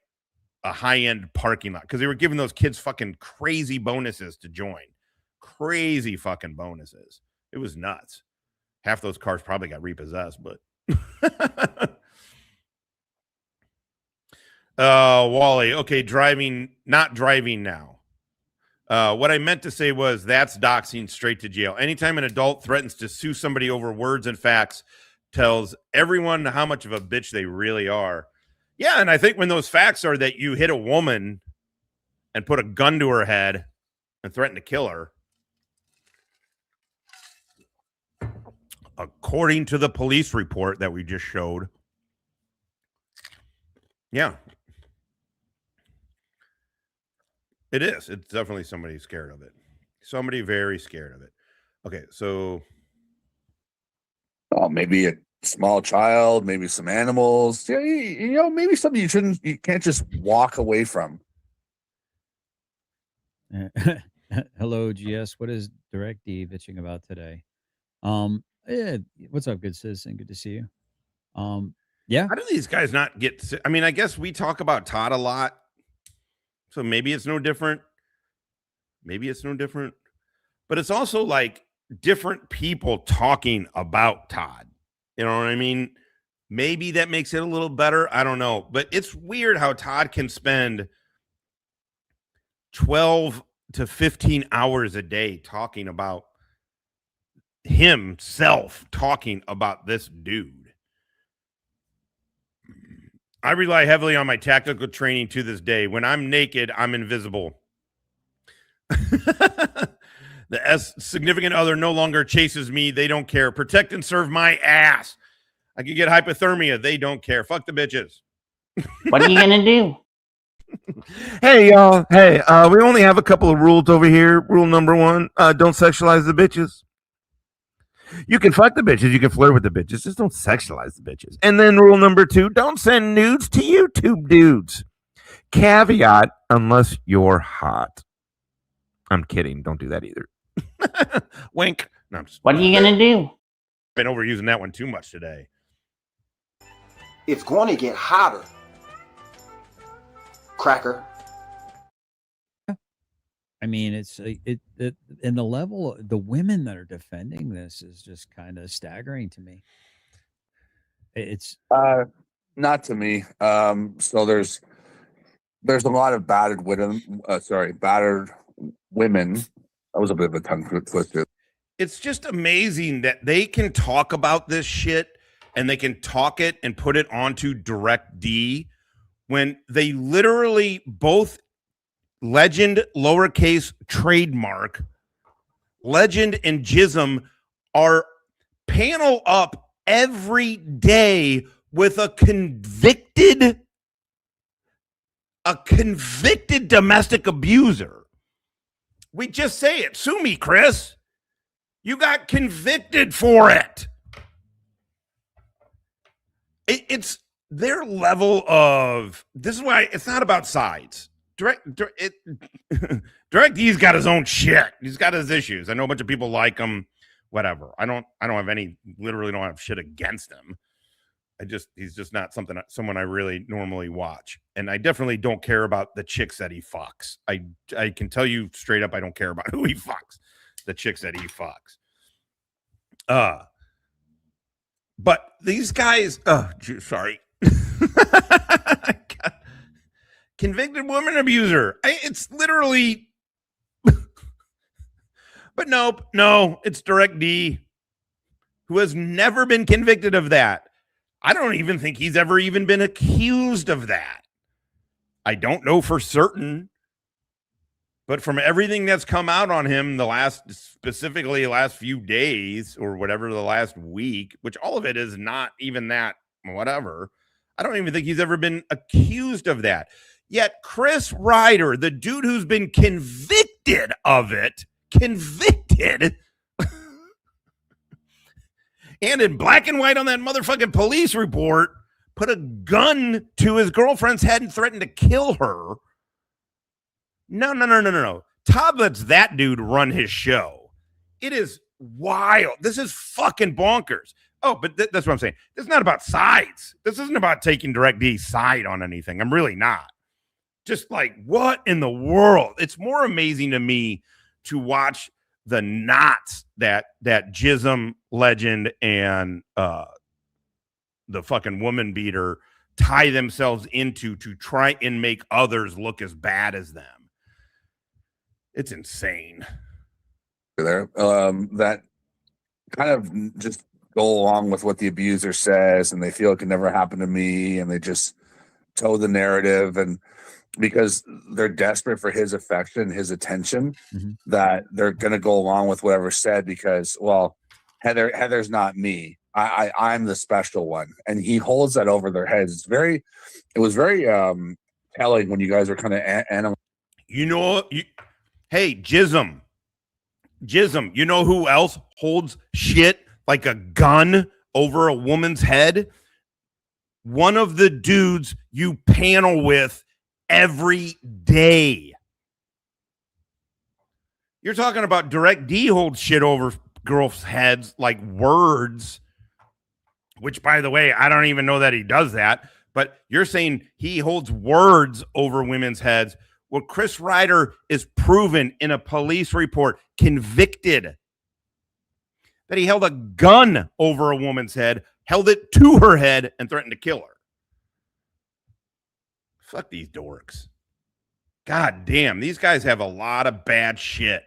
a high-end parking lot because they were giving those kids fucking crazy bonuses to join. Crazy fucking bonuses. It was nuts. Half those cars probably got repossessed, but Wally, okay, not driving now. What I meant to say was that's doxing straight to jail. Anytime an adult threatens to sue somebody over words and facts, tells everyone how much of a bitch they really are. Yeah, and I think when those facts are that you hit a woman and put a gun to her head and threaten to kill her, according to the police report that we just showed, yeah, it is. It's definitely somebody scared of it. Somebody very scared of it. Okay, so maybe a small child, maybe some animals. Yeah, maybe something you can't just walk away from. Hello, GS. What is Direct D bitching about today? Yeah, what's up, good citizen? Good to see you. Yeah. How do these guys not get? I mean, I guess we talk about Todd a lot, so maybe it's no different. But it's also like different people talking about Todd. You know what I mean? Maybe that makes it a little better. I don't know. But it's weird how Todd can spend 12 to 15 hours a day talking about himself, talking about this dude. I rely heavily on my tactical training to this day. When I'm naked, I'm invisible. The significant other no longer chases me. They don't care. Protect and serve my ass. I could get hypothermia. They don't care. Fuck the bitches. What are you going to do? Hey, y'all. Hey, we only have a couple of rules over here. Rule number 1, don't sexualize the bitches. You can fuck the bitches. You can flirt with the bitches. Just don't sexualize the bitches. And then rule number 2, don't send nudes to YouTube dudes. Caveat, unless you're hot. I'm kidding. Don't do that either. Wink. No, what are you going to do? Been overusing that one too much today. It's going to get hotter. Cracker. I mean, it's and the level, the women that are defending this is just kind of staggering to me. It's not to me. So there's a lot of battered women. Battered women. That was a bit of a tongue twister. It's just amazing that they can talk about this shit and they can talk it and put it onto Direct D when they literally both Legend lowercase trademark, Legend and Jism are panel up every day with a convicted a convicted domestic abuser. We just say it. Sue me, Chris. You got convicted for it. It's their level of, this is why it's not about sides. DirectD's got his own shit. He's got his issues. I know a bunch of people like him, whatever. I don't have any, literally don't have shit against him. He's just not someone I really normally watch. And I definitely don't care about the chicks that he fucks. I can tell you straight up, I don't care about who he fucks, the chicks that he fucks. But these guys, sorry. Convicted woman abuser. It's literally, but nope, no, it's DirectD, who has never been convicted of that. I don't even think he's ever even been accused of that. I don't know for certain, but from everything that's come out on him specifically the last few days or whatever, the last week, which all of it is not even that, whatever. I don't even think he's ever been accused of that. Yet Chris Ryder, the dude who's been convicted of it, and in black and white on that motherfucking police report, put a gun to his girlfriend's head and threatened to kill her. No. Todd lets that dude run his show. It is wild. This is fucking bonkers. Oh, but that's what I'm saying. This is not about sides. This isn't about taking DirectD's side on anything. I'm really not. Just like, what in the world? It's more amazing to me to watch the knots that Jism legend and the fucking woman beater tie themselves into to try and make others look as bad as them. It's insane. There, that kind of just go along with what the abuser says, and they feel it can never happen to me, and they just toe the narrative, and because they're desperate for his affection, his attention, that they're going to go along with whatever's said because, well, Heather's not me. I'm the special one, and he holds that over their heads. It was very telling when you guys were kind of analyzing. Hey, Jism, you know who else holds shit like a gun over a woman's head? One of the dudes you panel with every day. You're talking about DirectD holds shit over girls' heads like words, which, by the way, I don't even know that he does that, but you're saying he holds words over women's heads. Well, Chris Ryder is proven in a police report, convicted, that he held a gun over a woman's head, held it to her head, and threatened to kill her. Fuck these dorks. God damn, these guys have a lot of bad shit.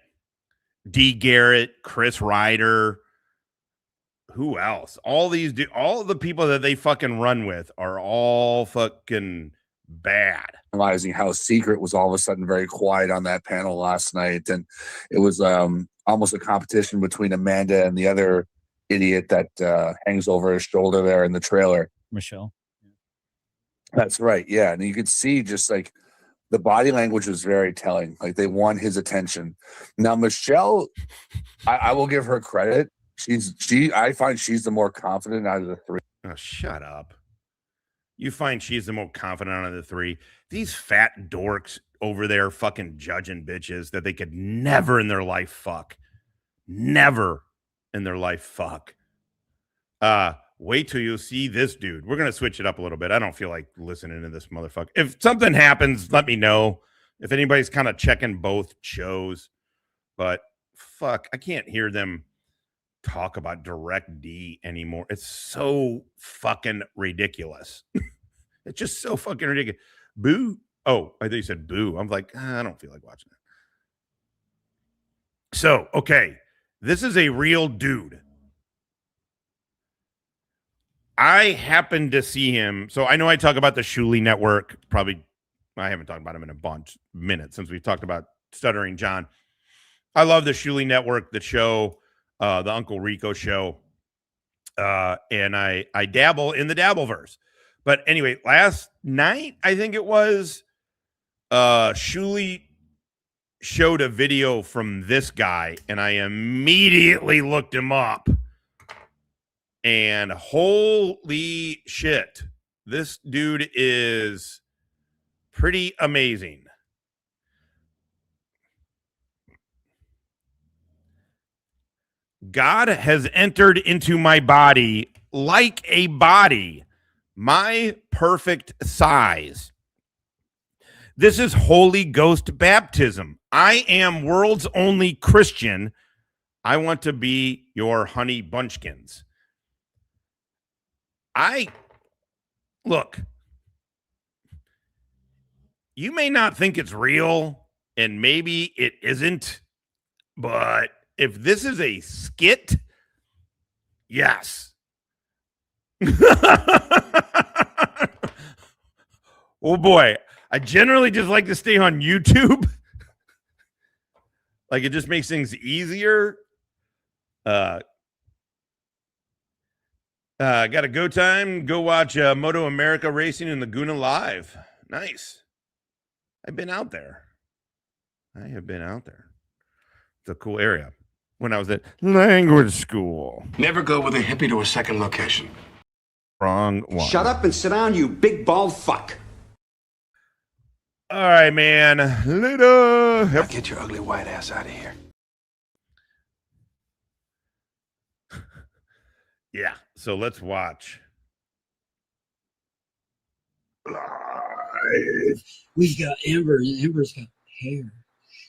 D. Garrett, Chris Ryder, who else? All the people that they fucking run with are all fucking bad. Realizing how Secret was all of a sudden very quiet on that panel last night, and it was almost a competition between Amanda and the other idiot that hangs over his shoulder there in the trailer, Michelle. That's right. Yeah. And you could see just like the body language was very telling. Like they want his attention. Now, Michelle, I will give her credit. I find she's the more confident out of the three. Oh, shut up. You find she's the more confident out of the three. These fat dorks over there fucking judging bitches that they could never in their life fuck. Never in their life fuck. Wait till you see this dude. We're going to switch it up a little bit. I don't feel like listening to this motherfucker. If something happens, let me know. If anybody's kind of checking both shows. But fuck, I can't hear them talk about DirectD anymore. It's so fucking ridiculous. It's just so fucking ridiculous. Boo. Oh, I thought you said boo. I'm like, I don't feel like watching that. So, okay. This is a real dude. I happened to see him. So I know I talk about the Shuli Network. Probably, I haven't talked about him in a minute since we've talked about Stuttering John. I love the Shuli Network, the show, the Uncle Rico show. And I dabble in the Dabbleverse. But anyway, last night, I think it was, Shuli showed a video from this guy, and I immediately looked him up. And holy shit, this dude is pretty amazing. God has entered into my body like a body, my perfect size. This is Holy Ghost baptism. I am world's only Christian. I want to be your honey bunchkins. Look, you may not think it's real, and maybe it isn't, but if this is a skit, yes. Oh boy, I generally just like to stay on YouTube. Like, it just makes things easier. Got a go time. Go watch Moto America Racing in Laguna Live. Nice. I've been out there. I have been out there. It's a cool area. When I was at language school. Never go with a hippie to a second location. Wrong one. Shut up and sit down, you big bald fuck. All right, man. Later. Now get your ugly white ass out of here. Yeah, so let's watch. We got Amber, and Amber's got hair.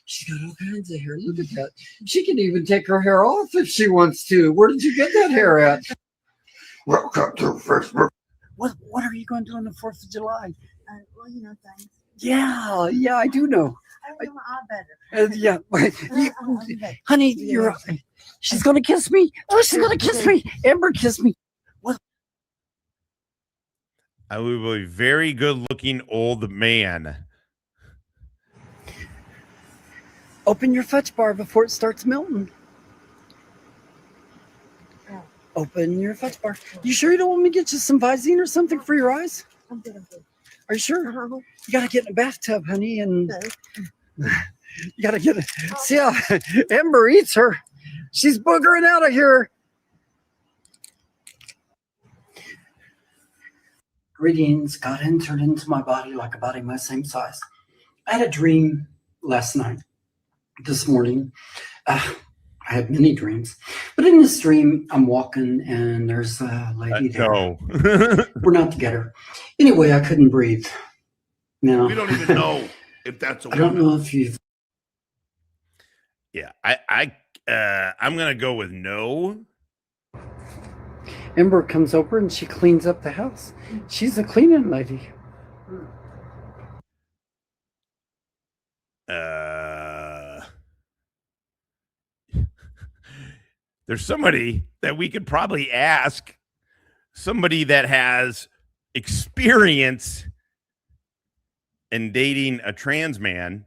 She's got all kinds of hair. Look at that. She can even take her hair off if she wants to. Where did you get that hair at? Welcome to Facebook. What are you going to do on the 4th of July? Well, you know things. Yeah, I do know. I know all better. Yeah, honey, she's going to kiss me. Oh, she's going to kiss me. Amber kissed me. What? I will be a very good looking old man. Open your fetch bar before it starts melting. Open your fetch bar. You sure you don't want me to get you some Visine or something for your eyes? I'm good. Are you sure? You gotta get in a bathtub, honey, and you gotta get it. See how Amber eats her. She's boogering out of here. Greetings. God entered into my body like a body my same size. I had a dream last night. This morning, I had many dreams, but in this dream, I'm walking and there's a lady there. No. We're not together. Anyway, I couldn't breathe. Now, We don't even know if that's a I don't know if you've. Yeah, I'm gonna go with no. Amber comes over and she cleans up the house. She's a cleaning lady. There's somebody that we could probably ask, somebody that has experience in dating a trans man.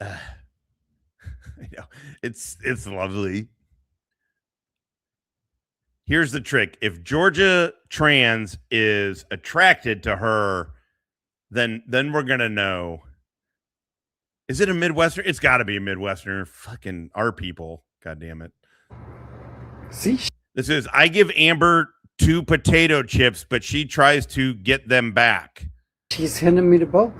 I know it's lovely. Here's the trick: if Georgia trans is attracted to her, then we're gonna know. Is it a Midwestern? It's got to be a Midwesterner. Fucking our people. God damn it. See? This is, I give Amber 2 potato chips, but she tries to get them back. She's handing me the bowl.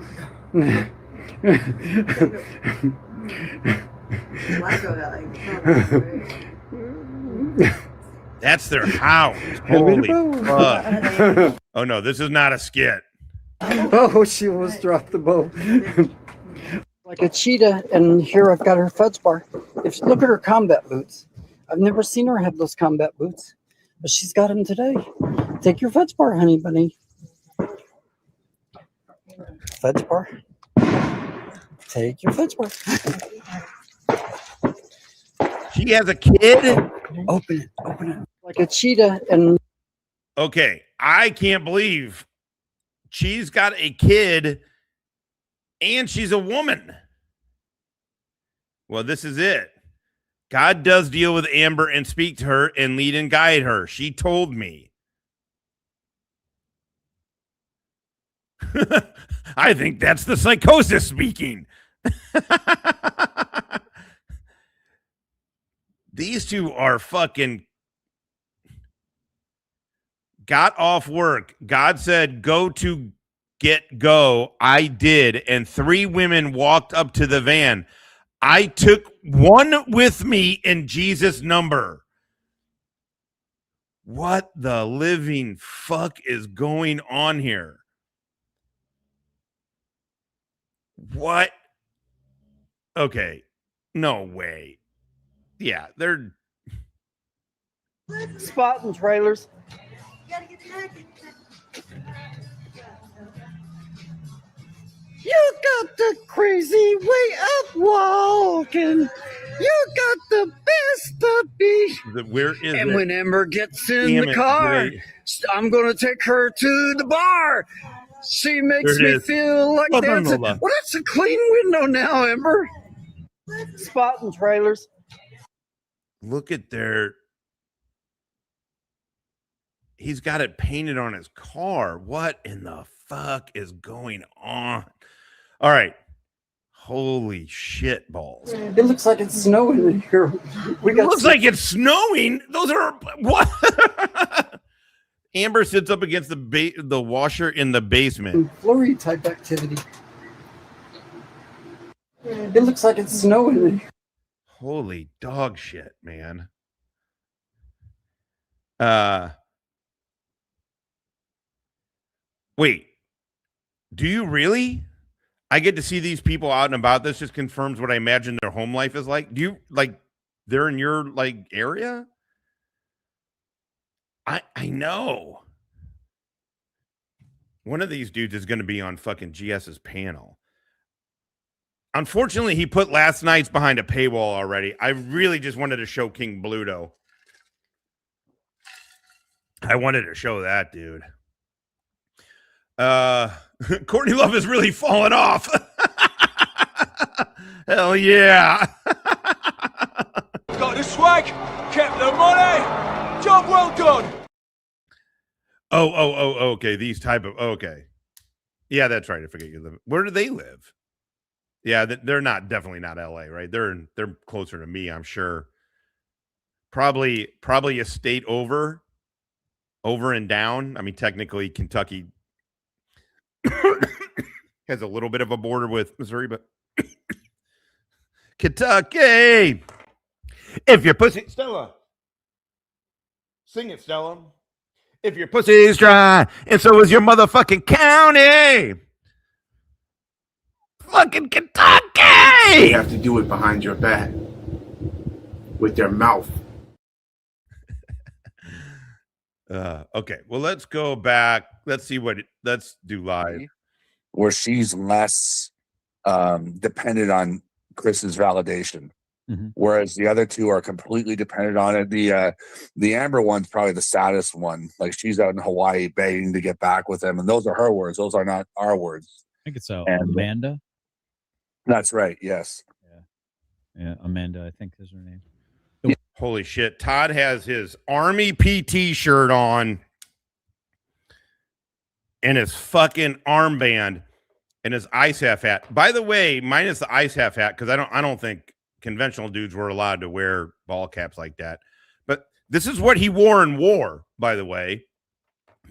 That's their house. Holy fuck. Oh, no, this is not a skit. Oh, she almost dropped the bowl. Like a cheetah, and here I've got her fudge bar. Look at her combat boots. I've never seen her have those combat boots, but she's got them today. Take your fudge bar, honey bunny. Fudge bar. Take your fudge bar. She has a kid? Open it. Like a cheetah, and okay, I can't believe she's got a kid and she's a woman. Well, this is it. God does deal with Amber and speak to her and lead and guide her. She told me. I think that's the psychosis speaking. These two are fucking got off work. God said, go to go. I did. And 3 women walked up to the van. I took one with me in Jesus' number. What the living fuck is going on here? What? Okay. No way. Yeah, they're Spotting trailers. You got the crazy way of walking. You got the best of me. Where is And it? when Amber gets in Damn the it, car, Ray. I'm going to take her to the bar. She makes There it me is. feel like Well, dancing. Nola. Well, that's a clean window now, Amber. Spotting trailers. Look at their. He's got it painted on his car. What in the fuck is going on? All right. Holy shit balls. It looks like it's snowing in here. It looks like it's snowing. Those are what? Amber sits up against the washer in the basement. Flurry type activity. It looks like it's snowing in here. Holy dog shit, man. Wait. Do you really? I get to see these people out and about. This just confirms what I imagine their home life is like. Do you like they're in your like area? I know. One of these dudes is going to be on fucking GS's panel. Unfortunately, he put last night's behind a paywall already. I really just wanted to show King Bluto. I wanted to show that dude. Courtney Love is really falling off. Hell yeah. Got the swag, kept the money. Job well done. Oh, okay. These type of, okay. Yeah, that's right. I forget you live. Where do they live? Yeah, they're definitely not LA, right? They're closer to me, I'm sure. Probably a state over and down. I mean, technically Kentucky has a little bit of a border with Missouri, but Kentucky. If your pussy, Stella, sing it, Stella. If your pussy's dry, and so is your motherfucking county. Fucking Kentucky. You have to do it behind your back with their mouth. Okay, well, let's go back. Let's see let's do live. Where she's less dependent on Chris's validation. Mm-hmm. Whereas the other two are completely dependent on it. The Amber one's probably the saddest one. Like she's out in Hawaii begging to get back with him, and those are her words. Those are not our words. I think it's Amanda. That's right. Yes. Yeah, Amanda. I think is her name. Holy shit! Todd has his Army PT shirt on, and his fucking armband, and his ice half hat. By the way, minus the ice half hat because I don't think conventional dudes were allowed to wear ball caps like that. But this is what he wore in war, by the way.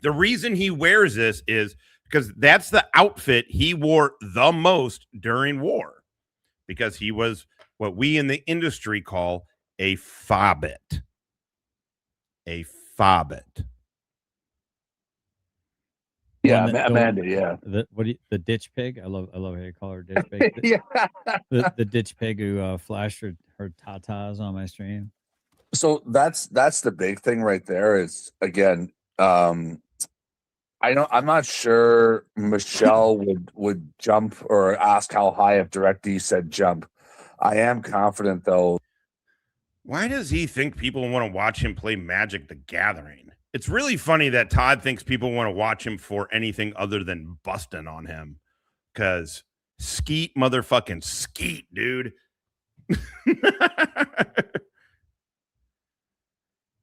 The reason he wears this is because that's the outfit he wore the most during war, because he was what we in the industry call a fobbit. A fobbit. Yeah, Amanda. Yeah. The ditch pig? I love how you call her ditch pig. Yeah. The ditch pig who flashed her tatas on my stream. So that's the big thing right there. Is again, I'm not sure Michelle would jump or ask how high if DirectD said jump. I am confident though. Why does he think people want to watch him play Magic the Gathering? It's really funny that Todd thinks people want to watch him for anything other than busting on him. Because skeet, motherfucking skeet, dude.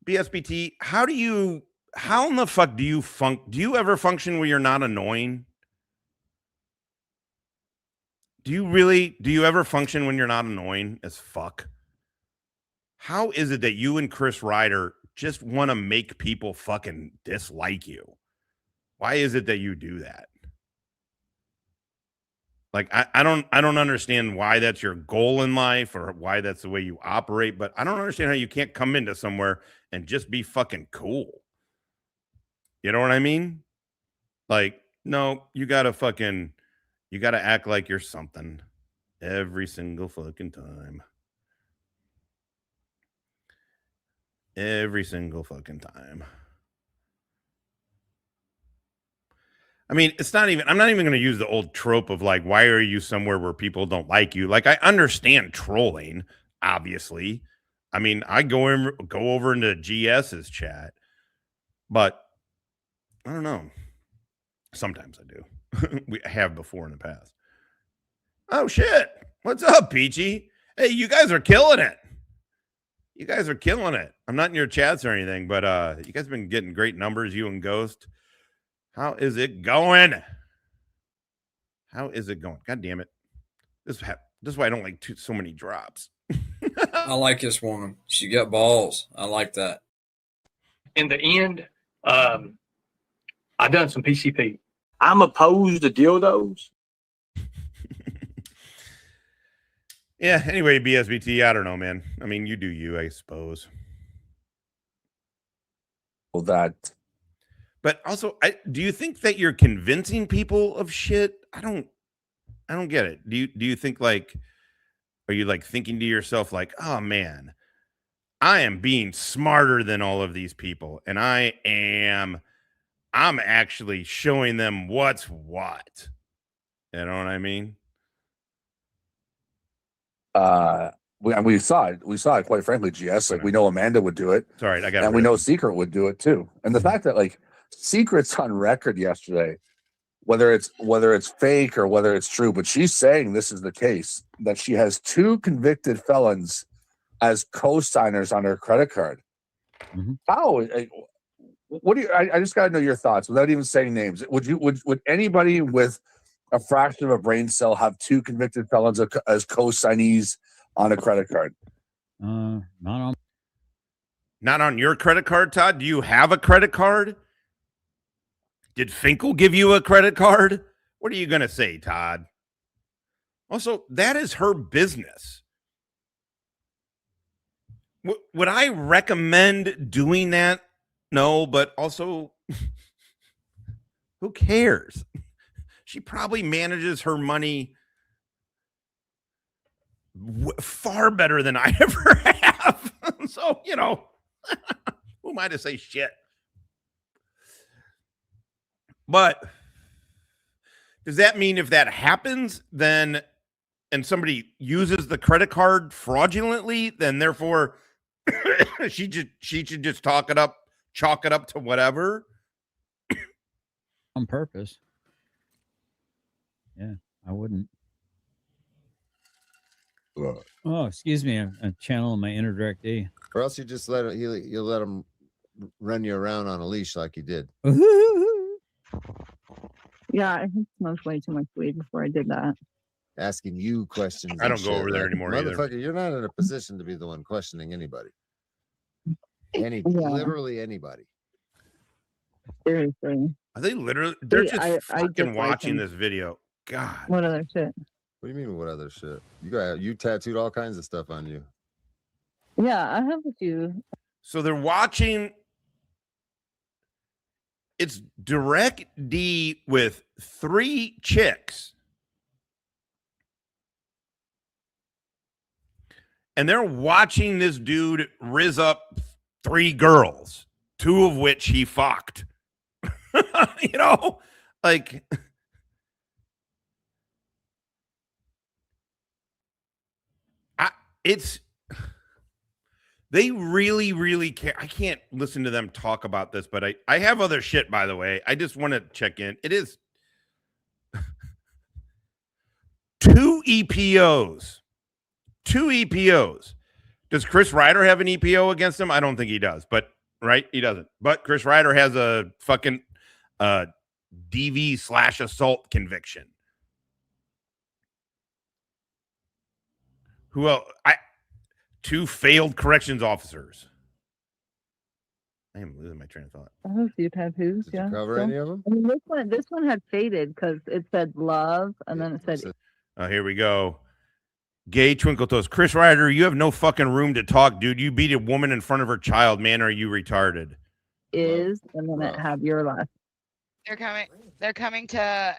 BSBT, how in the fuck do you ever function where you're not annoying? Do you ever function when you're not annoying as fuck? How is it that you and Chris Ryder just want to make people fucking dislike you? Why is it that you do that? Like, I don't understand why that's your goal in life or why that's the way you operate, but I don't understand how you can't come into somewhere and just be fucking cool. You know what I mean? Like, no, you gotta act like you're something every single fucking time. Every single fucking time. I mean, I'm not even going to use the old trope of like, why are you somewhere where people don't like you? Like, I understand trolling, obviously. I mean, I go over into GS's chat, but I don't know. Sometimes I do. We have before in the past. Oh shit. What's up, Peachy? Hey, you guys are killing it. You guys are killing it. I'm not in your chats or anything, but you guys have been getting great numbers, you and Ghost. How is it going? How is it going? God damn it. This is why I don't like so many drops. I like this woman. She got balls. I like that. In the end, I done some PCP. I'm opposed to dildos. Yeah, anyway, BSBT, I don't know, man. I mean, you do you, I suppose. Well, that. But also, do you think that you're convincing people of shit? I don't get it. Do you think like, are you like thinking to yourself like, oh man, I am being smarter than all of these people, and I'm actually showing them what's what. You know what I mean? We saw it. We saw it, quite frankly, GS. Like, we know Amanda would do it. Sorry, I got it. And we know Secret would do it too. And the fact that like Secret's on record yesterday, whether it's fake or whether it's true, but she's saying this is the case, that she has 2 convicted felons as co-signers on her credit card. Mm-hmm. How? What do you? I just got to know your thoughts without even saying names. Would anybody with a fraction of a brain cell have 2 convicted felons as co-signees on a credit card? Not on your credit card, Todd. Do you have a credit card? Did Finkel give you a credit card? What are you going to say, Todd? Also, that is her business. Would I recommend doing that? No, but also, who cares? She probably manages her money far better than I ever have. So, you know, who am I to say shit? But does that mean if that happens, then, and somebody uses the credit card fraudulently, then therefore she should just chalk it up to whatever? On purpose. Yeah, I wouldn't. Oh, excuse me. I'm channeling my inner direct D. Or else you just let you'll let him run you around on a leash like he did. Yeah, I think I smoked way too much weed before I did that. Asking you questions. I don't go over there anymore either. Motherfucker, you're not in a position to be the one questioning anybody. Literally anybody. Seriously. Are they literally? They're See, just I fucking just watching like this video. God. What other shit? What do you mean what other shit? You tattooed all kinds of stuff on you. Yeah, I have a few. So they're watching. It's direct D with 3 chicks. And they're watching this dude rizz up 3 girls, 2 of which he fucked. You know, like, they really, really care. I can't listen to them talk about this, but I have other shit, by the way. I just want to check in. It is 2 EPOs. 2 EPOs. Does Chris Ryder have an EPO against him? I don't think he does, but right? He doesn't. But Chris Ryder has a fucking DV/assault conviction. Who else? 2 failed corrections officers. I am losing my train of thought. I have a few tattoos. Did Yeah. you cover so- any of them? I mean, this one had faded because it said love, and then it said Oh, here we go. Gay Twinkle Toes. Chris Ryder, you have no fucking room to talk, dude. You beat a woman in front of her child. Man, are you retarded? is, and then it had your last. They're coming to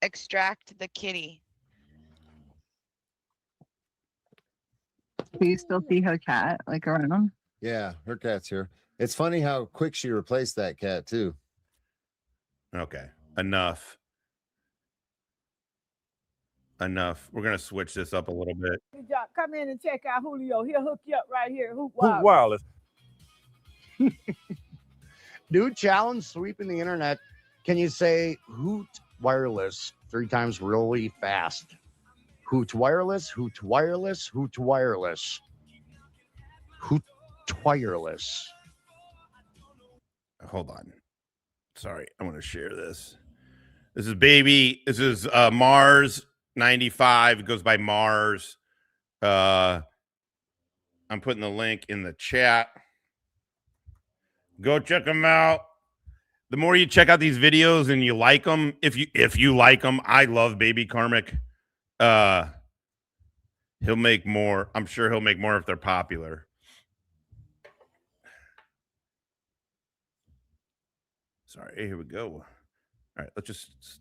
extract the kitty. Do you still see her cat like around? Yeah, her cat's here. It's funny how quick she replaced that cat too. Okay, enough. We're gonna switch this up a little bit. Come in and check out Julio. He'll hook you up right here. Hoop Hoop Wireless. Dude challenge sweeping the internet. Can you say Hoot Wireless 3 times really fast? Hoot Wireless, Hoot Wireless, Hoot Wireless. Hoot Wireless. Hold on. Sorry, I want to share this. This is Mars 95. It goes by Mars. I'm putting the link in the chat. Go check them out. The more you check out these videos and you like them, if you like them, I love Baby Karmic. He'll make more. I'm sure he'll make more if they're popular. Sorry, here we go. All right, let's just.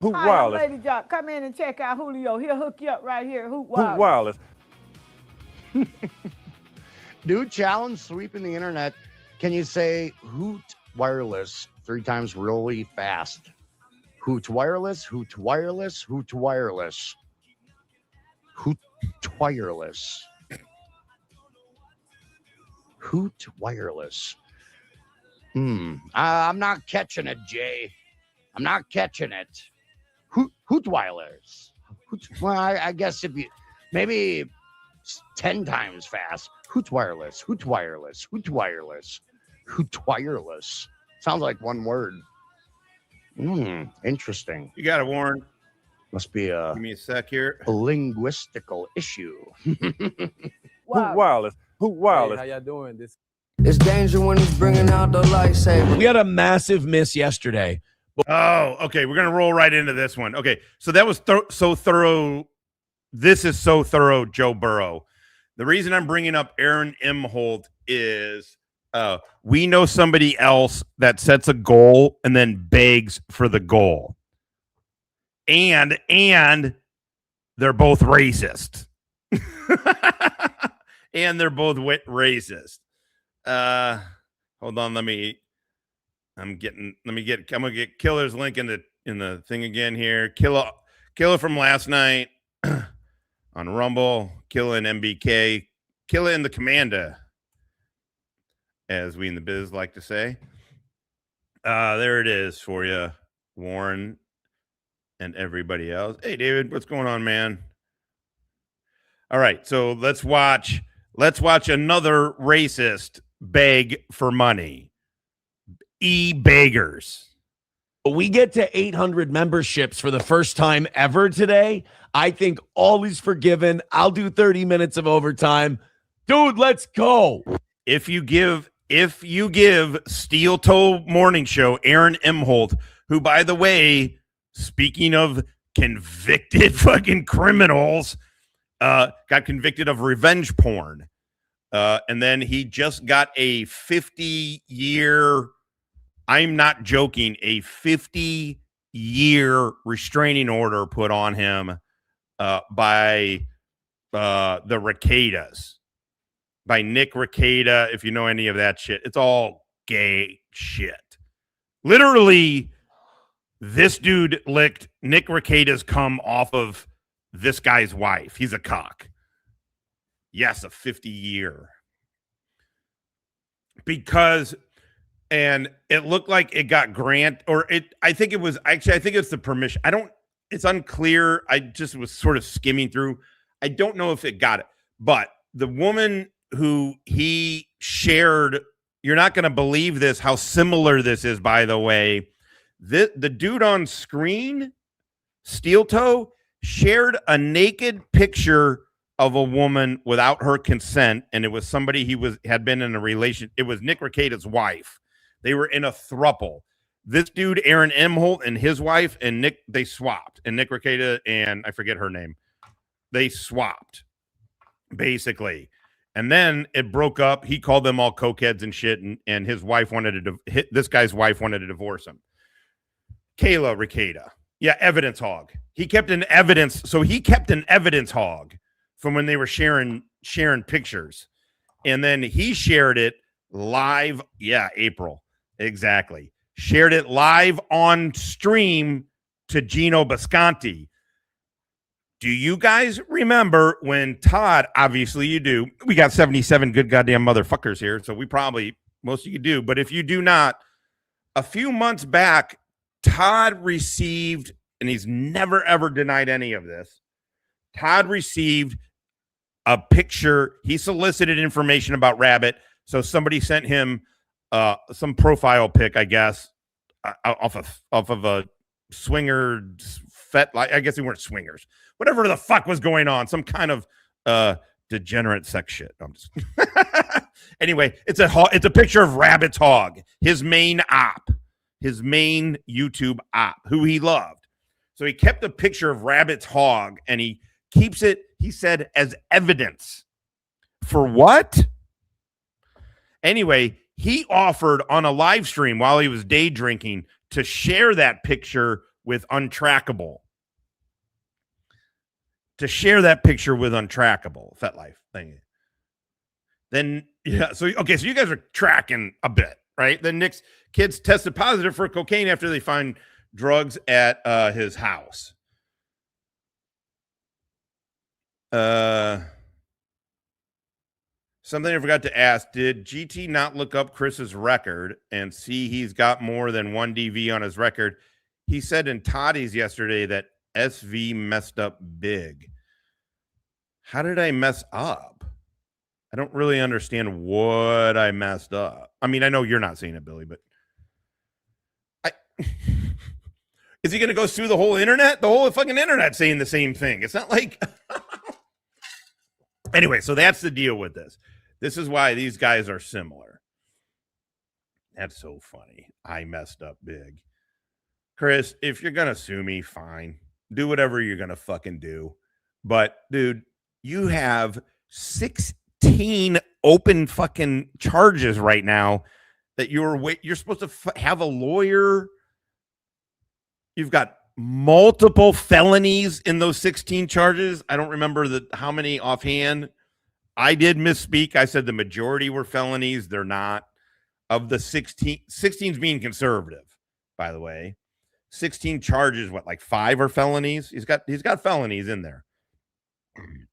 Hoop Hi, Wireless. Lady Jock. Come in and check out Julio. He'll hook you up right here. Hoop Hoop Wireless. Dude challenge sweeping the internet. Can you say Hoot Wireless 3 times really fast? Hoot Wireless, Hoot Wireless, Hoot Wireless. Hoot Wireless. Hoot Wireless. I'm not catching it, Jay. I'm not catching it. Hoot Wireless. Well, I guess if you maybe 10 times fast. Hoot Wireless. Hoot Wireless. Hoot Wireless. Hoot Wireless. Sounds like one word. Interesting. You got it, Warren. Must be Give me a sec here. a linguistical issue. Hoop Wireless. Hoop Wireless. Hey, how y'all doing? It's danger when he's bringing out the lightsaber. We had a massive miss yesterday. Oh, okay. We're gonna roll right into this one. Okay, so that was so thorough. This is so thorough, Joe Burrow. The reason I'm bringing up Aaron Imholt is we know somebody else that sets a goal and then begs for the goal, and they're both racist, and they're both racist. Hold on, I'm gonna get Killer's link in the thing again here. Killer from last night on Rumble, Killer and MBK, Killer and the Commander, as we in the biz like to say. There it is for you, Warren and everybody else. Hey David, what's going on, man? All right, so let's watch another racist beg for money. E-beggars. We get to 800 memberships for the first time ever today. I think all is forgiven. I'll do 30 minutes of overtime. Dude, let's go. If you give Steel Toe Morning Show, Aaron Imholt, who, by the way, speaking of convicted fucking criminals, got convicted of revenge porn. And then he just got a 50-year, I'm not joking, a 50-year restraining order put on him by the Recadas, by Nick Recaida. If you know any of that shit, it's all gay shit. Literally, this dude licked Nick Recada's cum off of this guy's wife. He's a cock. Yes, a 50-year. Because, and it looked like it got I think it's the permission. It's unclear. I just was sort of skimming through. I don't know if it got it, but the woman who he shared, you're not going to believe this, how similar this is, by the way. The dude on screen, Steel Toe, shared a naked picture of a woman without her consent, and it was somebody had been in a relation. It was Nick Rekieta's wife. They were in a throuple. This dude, Aaron Emholt, and his wife, and Nick, they swapped. And Nick Rekieta and I forget her name, they swapped, basically. And then it broke up. He called them all cokeheads and shit, and his wife this guy's wife wanted to divorce him. Kayla Rekieta. Yeah, evidence hog. He kept an evidence hog from when they were sharing pictures. And then he shared it live. Yeah, April. Exactly. Shared it live on stream to Gino Bisconti. Do you guys remember when Todd, obviously you do, we got 77 good goddamn motherfuckers here, so most of you do, but if you do not, a few months back, Todd received, and he's never ever denied any of this, Todd received a picture. He solicited information about Rabbit, so somebody sent him some profile pic, I guess, off of a swinger I guess they weren't swingers. Whatever the fuck was going on, some kind of degenerate sex shit. I'm just anyway. It's a picture of Rabbit's hog, his main YouTube op, who he loved. So he kept a picture of Rabbit's hog, and he keeps it. He said as evidence for what? Anyway, he offered on a live stream while he was day drinking to share that picture with Untrackable. FetLife thing. Then, yeah, so you guys are tracking a bit, right? Then Nick's kids tested positive for cocaine after they find drugs at his house. Something I forgot to ask, did GT not look up Chris's record and see he's got more than one DV on his record? He said in Toddy's yesterday that SV messed up big. How did I mess up? I don't really understand what I messed up. I mean, I know you're not seeing it, Billy, but is he going to go sue the whole internet? The whole fucking internet saying the same thing. It's not like... Anyway, so that's the deal with this. This is why these guys are similar. That's so funny. I messed up big. Chris, if you're going to sue me, fine. Do whatever you're going to fucking do. But, dude, you have 16 open fucking charges right now that you're supposed to have a lawyer. You've got multiple felonies in those 16 charges. I don't remember how many offhand. I did misspeak. I said the majority were felonies. They're not. Of the 16's being conservative, by the way. 16 charges, what, like 5 are felonies? He's got felonies in there.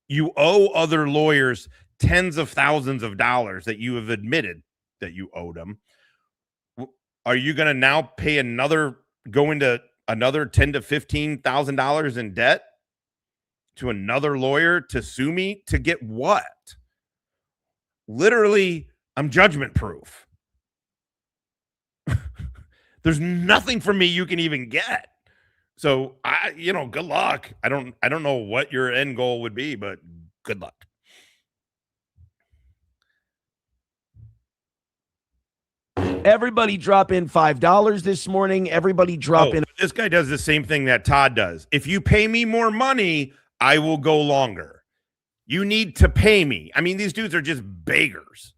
You owe other lawyers tens of thousands of dollars that you have admitted that you owed them. Are you going to now go into another $10,000 to $15,000 in debt to another lawyer to sue me to get what? Literally, I'm judgment proof. There's nothing from me you can even get. So good luck. I don't know what your end goal would be, but good luck. Everybody drop in $5 this morning. Everybody drop in. This guy does the same thing that Todd does. If you pay me more money, I will go longer. You need to pay me. I mean, these dudes are just beggars.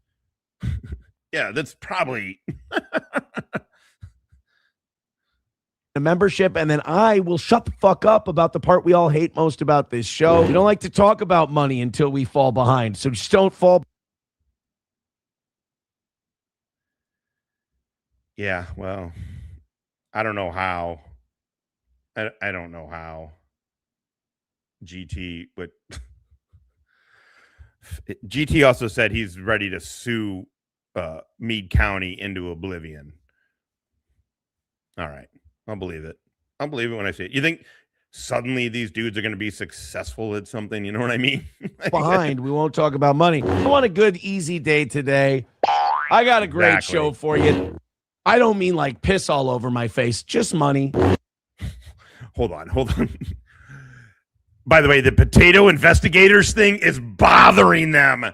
Yeah, that's probably a membership, and then I will shut the fuck up about the part we all hate most about this show. We don't like to talk about money until we fall behind, so just don't fall. Yeah, well, I don't know how. I don't know how GT, but GT also said he's ready to sue Meade County into oblivion. All right. I'll believe it. I'll believe it when I see it. You think suddenly these dudes are going to be successful at something? You know what I mean? Behind, we won't talk about money. I want a good, easy day today. I got a great show for you. I don't mean like piss all over my face, just money. Hold on. By the way, the potato investigators thing is bothering them.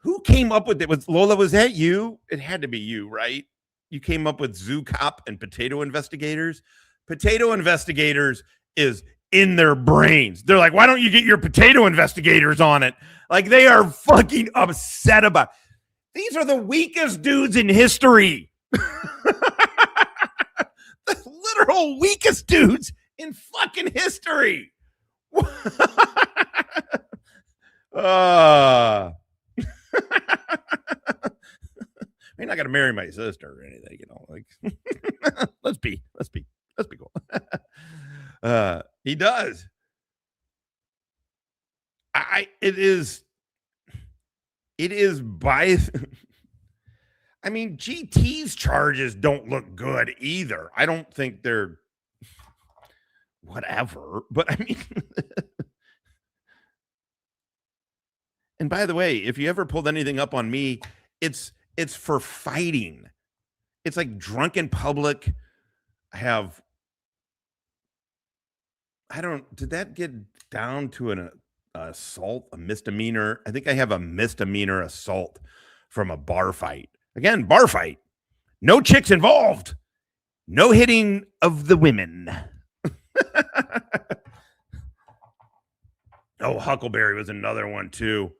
Who came up with it? Lola, was that you? It had to be you, right? You came up with Zoo Cop and potato investigators. Potato investigators is in their brains. They're like, why don't you get your potato investigators on it? Like, they are fucking upset about it. These are the weakest dudes in history. The literal weakest dudes in fucking history. You're not gonna marry my sister or anything, like let's be cool. He does. It is biased. I mean, GT's charges don't look good either. I don't think they're whatever, but I mean, and by the way, if you ever pulled anything up on me, it's for fighting. It's like drunk in public. Did that get down to an assault, a misdemeanor? I think I have a misdemeanor assault from a bar fight. Again, bar fight. No chicks involved. No hitting of the women. Oh, Huckleberry was another one too.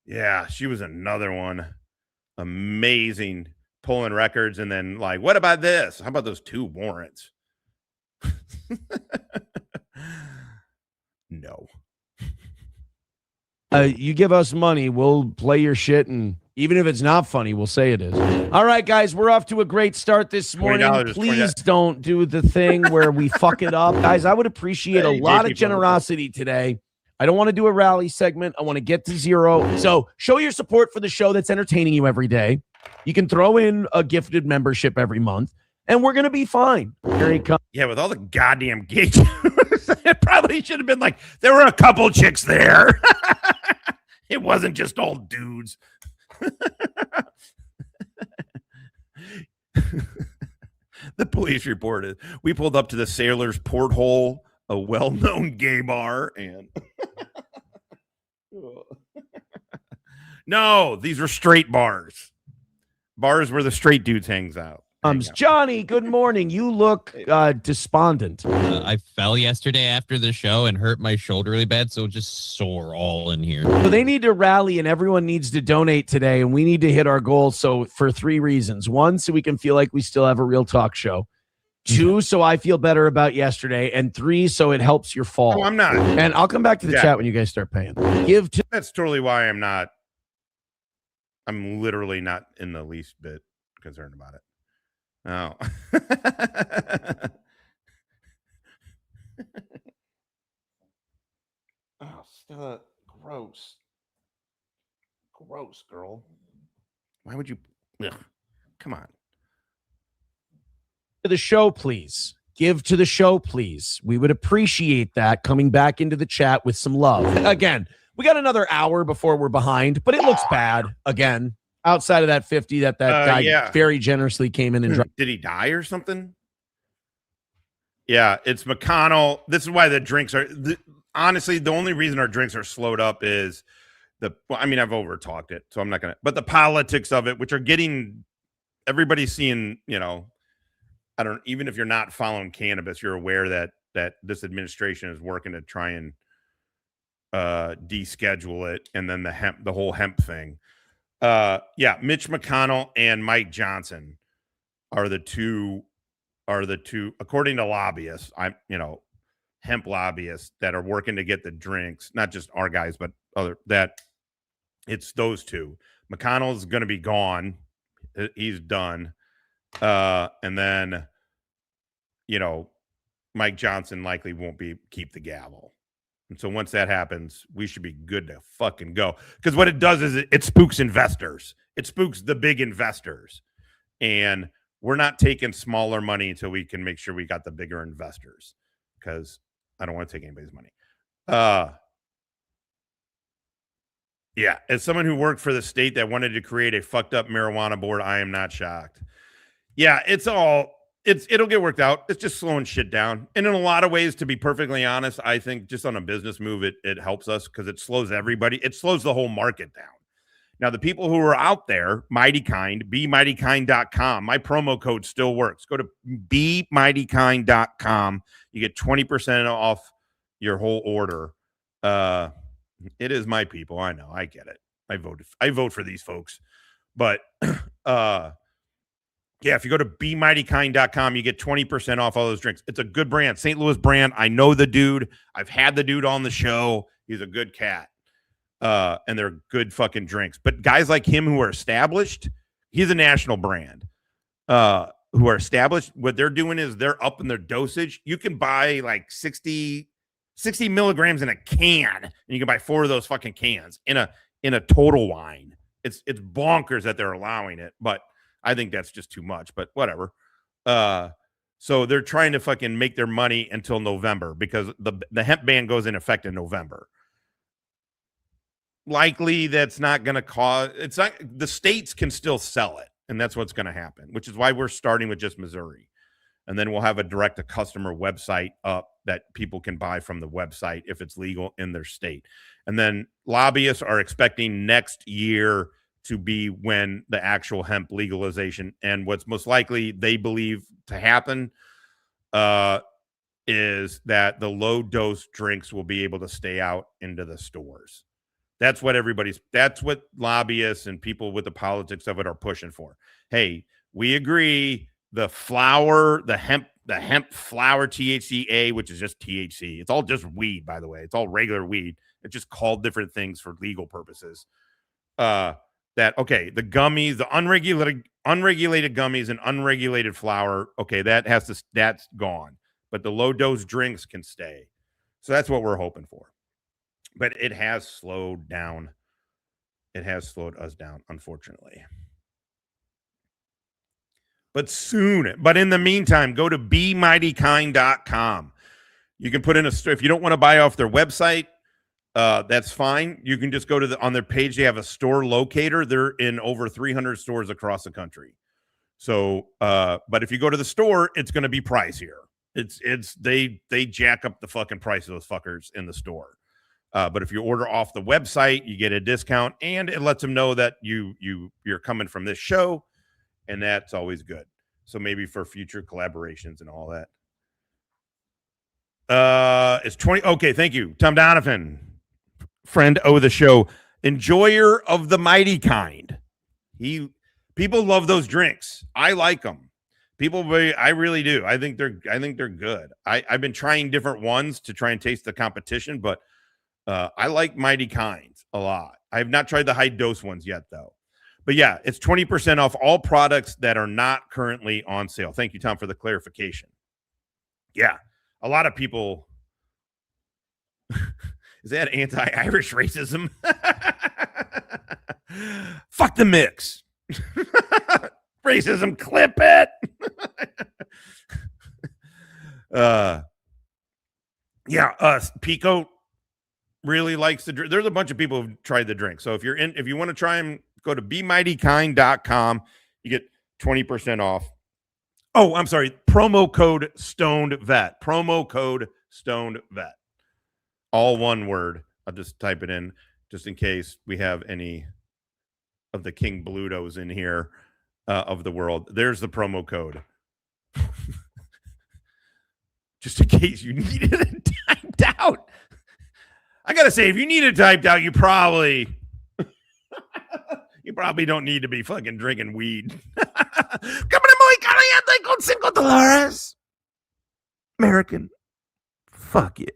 Yeah, she was another one. Amazing, pulling records, and then like, what about this? How about those 2 warrants? No. You give us money, we'll play your shit, and even if it's not funny, we'll say it is. All right, guys, we're off to a great start this morning. Please don't do the thing where we fuck it up. Guys, I would appreciate a lot of generosity today. I don't want to do a rally segment. I want to get to 0. So show your support for the show that's entertaining you every day. You can throw in a gifted membership every month, and we're going to be fine. Here he comes. Yeah, with all the goddamn gigs, it probably should have been like, there were a couple chicks there. It wasn't just all dudes. The police reported we pulled up to the Sailor's Porthole, a well-known gay bar, and no, these are straight bars where the straight dudes hangs out. Johnny, good morning. You look despondent. I fell yesterday after the show and hurt my shoulder really bad, so just sore all in here. So they need to rally, and everyone needs to donate today, and we need to hit our goal. So for 3 reasons: 1, so we can feel like we still have a real talk show; 2, so I feel better about yesterday; and 3, so it helps your fall. Oh, I'm not. And I'll come back to the chat when you guys start paying. That's totally why I'm not. I'm literally not in the least bit concerned about it. Oh. Oh, Stella, gross. Gross, girl. Why would you? Ugh. Come on. To the show, please. Give to the show, please. We would appreciate that, coming back into the chat with some love. Again, we got another hour before we're behind, but it looks bad. Again, outside of that 50 that guy very generously came in and dropped. Did he die or something? Yeah, it's McConnell. This is why the drinks are honestly the only reason our drinks are slowed up is I've over talked it, so I'm not gonna, but the politics of it, which are getting everybody's seeing, even if you're not following cannabis, you're aware that this administration is working to try and deschedule it, and then the whole hemp thing. Mitch McConnell and Mike Johnson are the two, according to lobbyists, hemp lobbyists that are working to get the drinks, not just our guys, but it's those two. McConnell's going to be gone. He's done. And then, Mike Johnson likely won't keep the gavel. And so once that happens, we should be good to fucking go. Because what it does is it spooks investors. It spooks the big investors. And we're not taking smaller money until we can make sure we got the bigger investors. Because I don't want to take anybody's money. Yeah, as someone who worked for the state that wanted to create a fucked up marijuana board, I am not shocked. Yeah, it's all it'll get worked out. It's just slowing shit down. And in a lot of ways, to be perfectly honest, I think just on a business move, it helps us because it slows everybody. It slows the whole market down. Now, the people who are out there, Mighty Kind, BeMightyKind.com, my promo code still works. Go to BeMightyKind.com. You get 20% off your whole order. It is my people. I know. I get it. I vote for these folks. But yeah, if you go to BeMightyKind.com, you get 20% off all those drinks. It's a good brand. St. Louis brand. I know the dude. I've had the dude on the show. He's a good cat. And they're good fucking drinks. But guys like him who are established, he's a national brand. Who are established, what they're doing is they're upping their dosage. You can buy like 60 milligrams in a can, and you can buy 4 of those fucking cans in a total wine. It's bonkers that they're allowing it, but I think that's just too much, but whatever. So they're trying to fucking make their money until November because the hemp ban goes in effect in November. Likely that's not going to cause, it's not, the states can still sell it, and that's what's going to happen, which is why we're starting with just Missouri. And then we'll have a direct to customer website up that people can buy from the website if it's legal in their state. And then lobbyists are expecting next year to be when the actual hemp legalization, and what's most likely they believe to happen is that the low dose drinks will be able to stay out into the stores. That's what lobbyists and people with the politics of it are pushing for. Hey, we agree the hemp flower THCA, which is just THC. It's all just weed, by the way. It's all regular weed. It's just called different things for legal purposes. The gummies, the unregulated gummies and unregulated flower, okay, that's gone. But the low dose drinks can stay. So that's what we're hoping for. But it has slowed down. It has slowed us down, unfortunately. But in the meantime, go to BeMightyKind.com. You can put in if you don't want to buy off their website, that's fine. You can just go to on their page. They have a store locator. They're in over 300 stores across the country. So, but if you go to the store, it's going to be pricier. They jack up the fucking price of those fuckers in the store. But if you order off the website, you get a discount, and it lets them know that you're coming from this show, and that's always good. So maybe for future collaborations and all that. It's 20. Okay, thank you, Tom Donovan, friend of the show, enjoyer of the Mighty Kind. People love those drinks. I like them. I really do. I think they're good. I've been trying different ones to try and taste the competition, but I like Mighty Kinds a lot. I have not tried the high dose ones yet, though. But yeah, it's 20% off all products that are not currently on sale. Thank you, Tom, for the clarification. Yeah, a lot of people. Is that anti-Irish racism? Fuck the mix. Racism, clip it. Pico really likes the drink. There's a bunch of people who've tried the drink. So if you want to try them, go to BeMightyKind.com. You get 20% off. Oh, I'm sorry. Promo code Stoned Vet. Promo code Stoned Vet. All one word. I'll just type it in just in case we have any of the King Blutos in here of the world. There's the promo code. Just in case you needed it typed out. I gotta say, if you need it typed out, you probably don't need to be fucking drinking weed. American. Fuck yeah.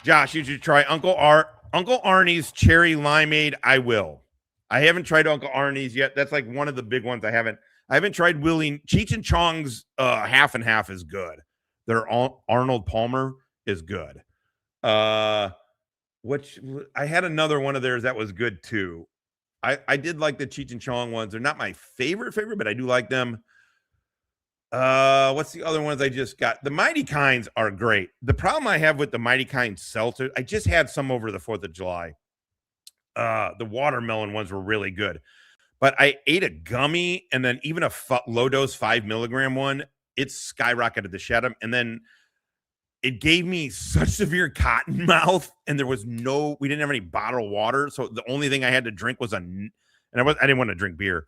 Josh, you should try Uncle Arnie's cherry limeade. I will. I haven't tried Uncle Arnie's yet. That's like one of the big ones I haven't tried. Cheech and Chong's half and half is good. Their Arnold Palmer is good. Which I had another one of theirs that was good too. I did like the Cheech and Chong ones. They're not my favorite, but I do like them. What's the other ones I just got? The Mighty Kinds are great. The problem I have with the Mighty Kind seltzer, I just had some over the 4th of July. The watermelon ones were really good, but I ate a gummy and then even a low dose 5 milligram one. it skyrocketed the shit out of him. And then it gave me such severe cotton mouth, and we didn't have any bottled water. So the only thing I had to drink was I didn't want to drink beer.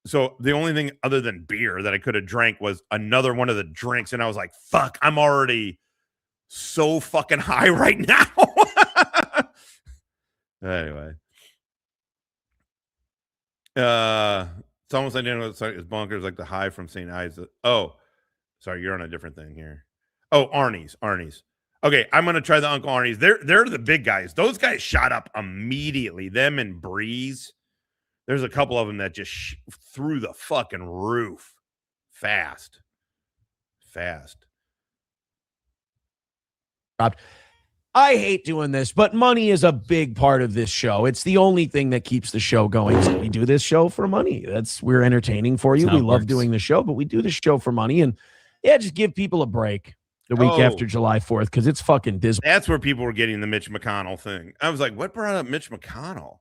So the only thing other than beer that I could have drank was another one of the drinks. And I was like, fuck, I'm already so fucking high right now. Anyway. It's almost identical. It's bonkers, like the high from St. Ives. Oh, sorry, you're on a different thing here. Oh, Arnie's. Okay, I'm gonna try the Uncle Arnie's. They're the big guys. Those guys shot up immediately. Them and Breeze. There's a couple of them that just through the fucking roof. Fast. I hate doing this, but money is a big part of this show. It's the only thing that keeps the show going. So we do this show for money. We're entertaining for you. We love doing the show, but we do the show for money. And yeah, just give people a break the week after July 4th because it's fucking dismal. That's where people were getting the Mitch McConnell thing. I was like, what brought up Mitch McConnell?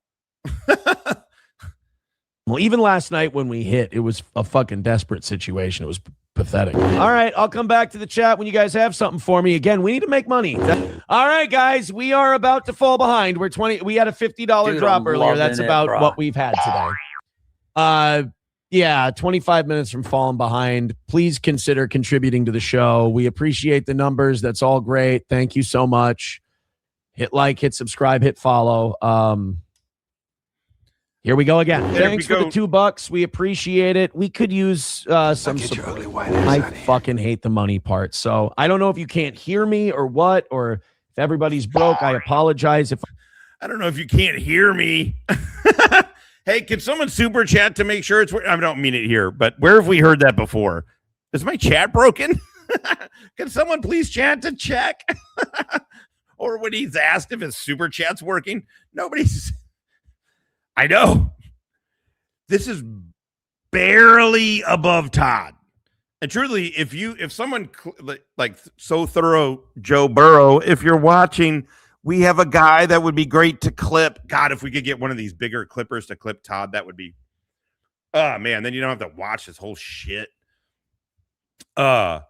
Well, even last night when we hit, it was a fucking desperate situation. It was pathetic. All right, I'll come back to the chat when you guys have something for me. Again, we need to make money. All right, guys, we are about to fall behind. We had a $50 drop earlier. That's about what we've had today. Yeah, 25 minutes from falling behind. Please consider contributing to the show. We appreciate the numbers. That's all great. Thank you so much. Hit like, hit subscribe, hit follow. Here we go again. Thanks for the $2. We appreciate it. We could use some support. I fucking hate the money part. So I don't know if you can't hear me or what, or if everybody's broke. I apologize. I don't know if you can't hear me. Hey, can someone super chat to make sure it's? I don't mean it here, but where have we heard that before? Is my chat broken? Can someone please chat to check? Or when he's asked if his super chat's working, nobody's. I know. This is barely above Todd. And truly, if someone like so thorough Joe Burrow, if you're watching, we have a guy that would be great to clip. God, if we could get one of these bigger clippers to clip Todd, that would be, oh man, then you don't have to watch this whole shit. If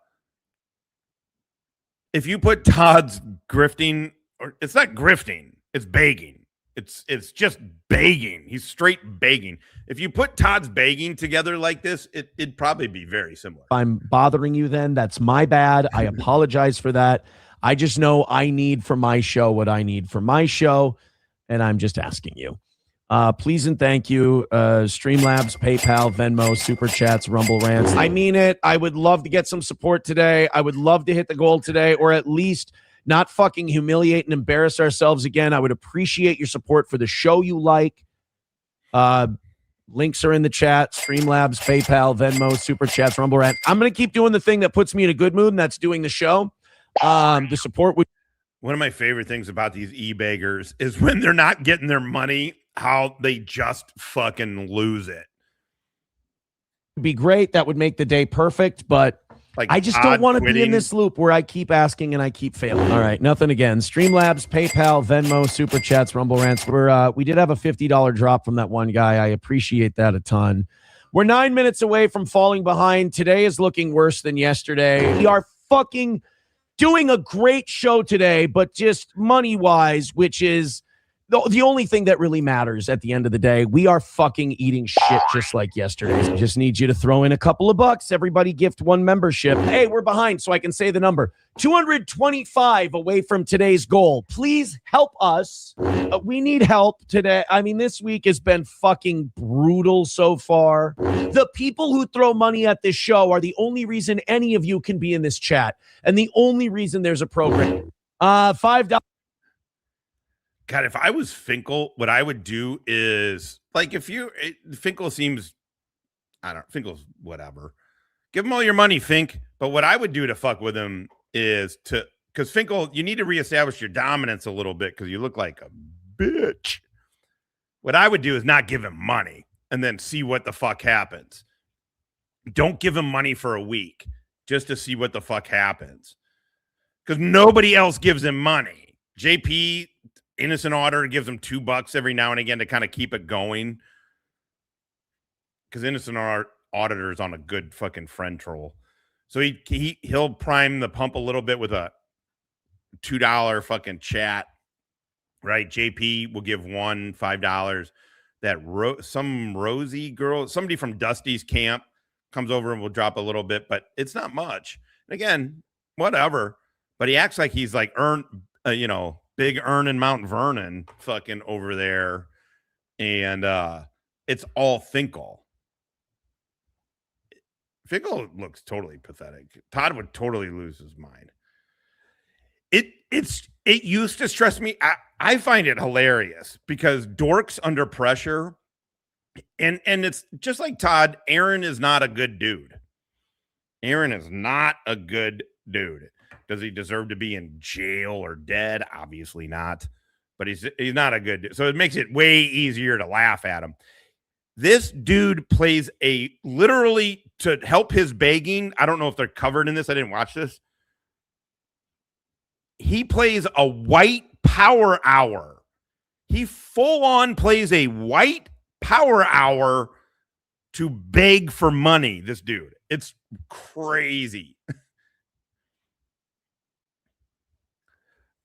you put Todd's grifting, or it's not grifting, it's begging. It's just begging. He's straight begging. If you put Todd's begging together like this, it'd probably be very similar. If I'm bothering you then, that's my bad. I apologize for that. I just know I need for my show what I need for my show, and I'm just asking you. Please and thank you. Streamlabs, PayPal, Venmo, Super Chats, Rumble Rants. I mean it. I would love to get some support today. I would love to hit the goal today, or at least not fucking humiliate and embarrass ourselves again. I would appreciate your support for the show you like. Links are in the chat. Streamlabs, PayPal, Venmo, Super Chats, Rumble Rant. I'm going to keep doing the thing that puts me in a good mood, and that's doing the show. The support. One of my favorite things about these e-beggars is when they're not getting their money, how they just fucking lose it. Be great. That would make the day perfect, but I just don't want to be in this loop where I keep asking and I keep failing. All right, nothing again. Streamlabs, PayPal, Venmo, Super Chats, Rumble Rants. We did have a $50 drop from that one guy. I appreciate that a ton. We're 9 minutes away from falling behind. Today is looking worse than yesterday. We are fucking doing a great show today, but just money-wise, which is the only thing that really matters at the end of the day. We are fucking eating shit just like yesterday. So just need you to throw in a couple of bucks. Everybody gift one membership. Hey, we're behind, so I can say the number. 225 away from today's goal. Please help us. We need help today. I mean, this week has been fucking brutal so far. The people who throw money at this show are the only reason any of you can be in this chat, and the only reason there's a program. $5. God, if I was Finkel, what I would do is, like, Finkel seems, Finkel's whatever. Give him all your money, Fink. But what I would do to fuck with him is because Finkel, you need to reestablish your dominance a little bit because you look like a bitch. What I would do is not give him money and then see what the fuck happens. Don't give him money for a week just to see what the fuck happens. Because nobody else gives him money. JP, Innocent Auditor, gives him $2 every now and again to kind of keep it going. Because Innocent Auditor is on a good fucking friend troll. So he'll prime the pump a little bit with a $2 fucking chat, right? JP will give $5. That some Rosie girl, somebody from Dusty's camp comes over and will drop a little bit, but it's not much. And again, whatever. But he acts like he's like big Ern in Mount Vernon fucking over there. And it's all Finkel. Finkel looks totally pathetic. Todd would totally lose his mind. It used to stress me. I find it hilarious because dorks under pressure, and it's just like Todd. Aaron is not a good dude. Aaron is not a good dude. Does he deserve to be in jail or dead? Obviously not. But he's not a good dude. So it makes it way easier to laugh at him. This dude plays literally to help his begging. I don't know if they're covered in this. I didn't watch this. He plays a white power hour. He full on plays a white power hour to beg for money. This dude. It's crazy.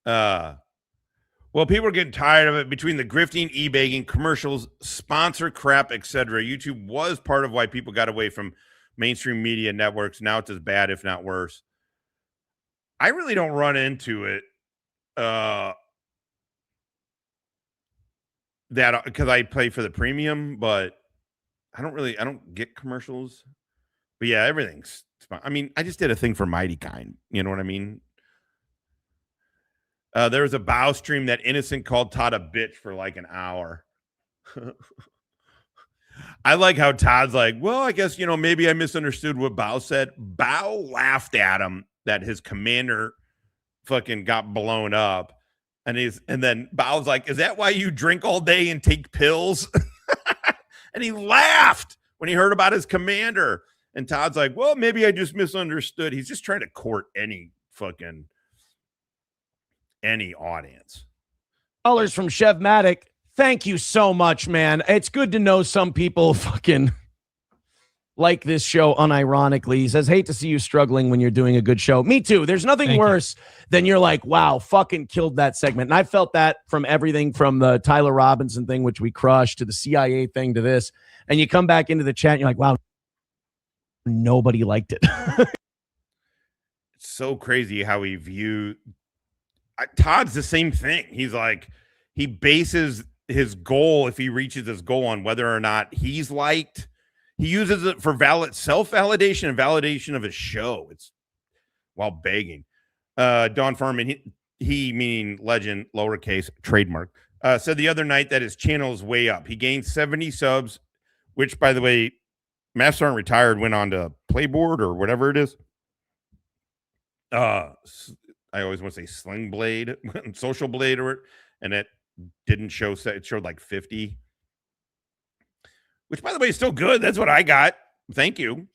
Well, people are getting tired of it. Between the grifting, e-begging, commercials, sponsor crap, etc. YouTube was part of why people got away from mainstream media networks. Now it's as bad, if not worse. I really don't run into it that because I pay for the premium, but I don't get commercials. But yeah, everything's fine. I mean, I just did a thing for Mighty Kind. You know what I mean? There was a Bow stream that Innocent called Todd a bitch for like an hour. I like how Todd's like, well, I guess, maybe I misunderstood what Bow said. Bow laughed at him that his commander fucking got blown up. And then Bow's like, is that why you drink all day and take pills? And he laughed when he heard about his commander. And Todd's like, well, maybe I just misunderstood. He's just trying to court any audience. Dollars from Chevmatic. Thank you so much, man. It's good to know some people fucking like this show unironically. He says, hate to see you struggling when you're doing a good show. Me too. There's nothing worse than you're like, wow, fucking killed that segment. And I felt that from everything from the Tyler Robinson thing, which we crushed, to the CIA thing, to this. And you come back into the chat and you're like, wow, nobody liked it. It's so crazy how he viewed Todd's the same thing. He's like, he bases his goal, if he reaches his goal, on whether or not he's liked. He uses it for self-validation and validation of his show. It's while begging. Don Furman, he meaning legend, lowercase, trademark, said the other night that his channel is way up. He gained 70 subs, which, by the way, Master Sergeant Retired went on to Playboard or whatever it is. I always want to say Sling Blade, Social Blade, and it didn't show. It showed like 50, which, by the way, is still good. That's what I got. Thank you.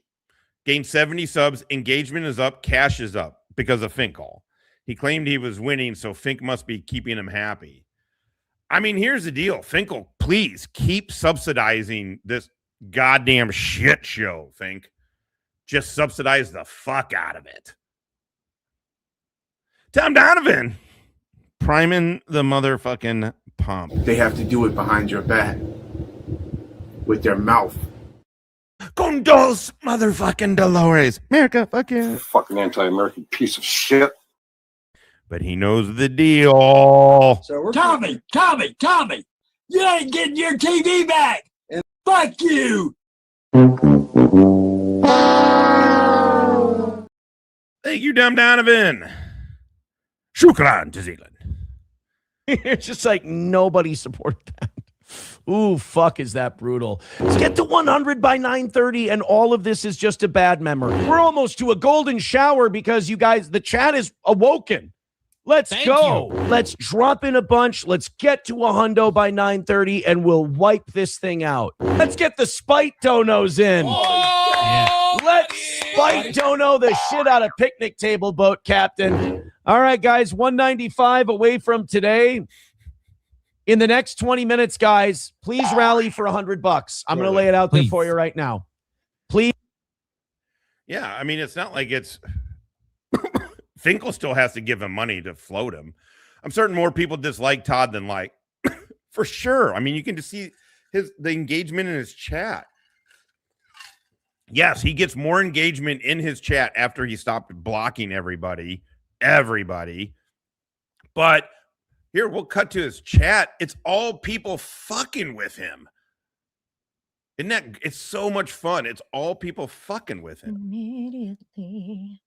Gained 70 subs. Engagement is up. Cash is up because of Finkel. He claimed he was winning, so Fink must be keeping him happy. I mean, here's the deal. Finkel, please keep subsidizing this goddamn shit show, Fink. Just subsidize the fuck out of it. Tom Donovan, priming the motherfucking pump. They have to do it behind your back with their mouth. Con dos motherfucking Dolores. America, fuck yeah. Fucking anti-American piece of shit. But he knows the deal. So Tommy, you ain't getting your TV back. And fuck you. Thank you, Tom Donovan. Shukran jazilan. It's just like nobody supported that. Ooh, fuck, is that brutal. Let's get to 100 by 9:30, and all of this is just a bad memory. We're almost to a golden shower because you guys, the chat is awoken. Let's go. Let's drop in a bunch. Let's get to a hundo by 9:30, and we'll wipe this thing out. Let's get the spite donos in. Let's spite dono the shit out of picnic table boat captain. All right, guys, 195 away from today. In the next 20 minutes, guys, please rally for $100. I'm going to lay it out there for you right now. Please. Yeah, I mean, it's not like it's Finkel still has to give him money to float him. I'm certain more people dislike Todd than like, for sure. I mean, you can just see the engagement in his chat. Yes, he gets more engagement in his chat after he stopped blocking everybody. But here, we'll cut to his chat. It's all people fucking with him. Isn't that? It's so much fun. It's all people fucking with him. Immediately.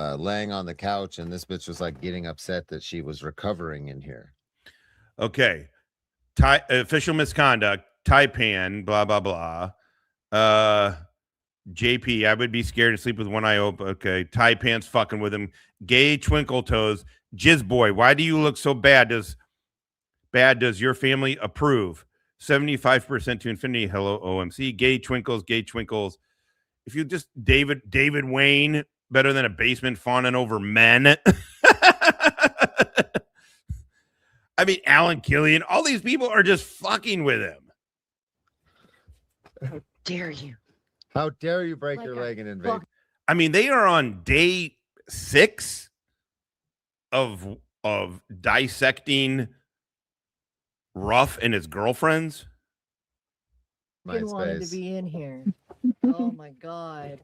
Laying on the couch, and this bitch was like getting upset that she was recovering in here. Okay. Official misconduct, Taipan, blah, blah, blah. JP, I would be scared to sleep with one eye open. Okay. Taipan's fucking with him. Gay Twinkle Toes. Jizz Boy, why do you look so bad? Does your family approve? 75% to infinity. Hello, OMC. Gay Twinkles. If you just David Wayne, better than a basement fawning over men. I mean, Alan Killian, all these people are just fucking with him. How dare you? How dare you break your leg and invade? I mean, they are on day 6 of dissecting Ruff and his girlfriends. I wanted to be in here. Oh my God.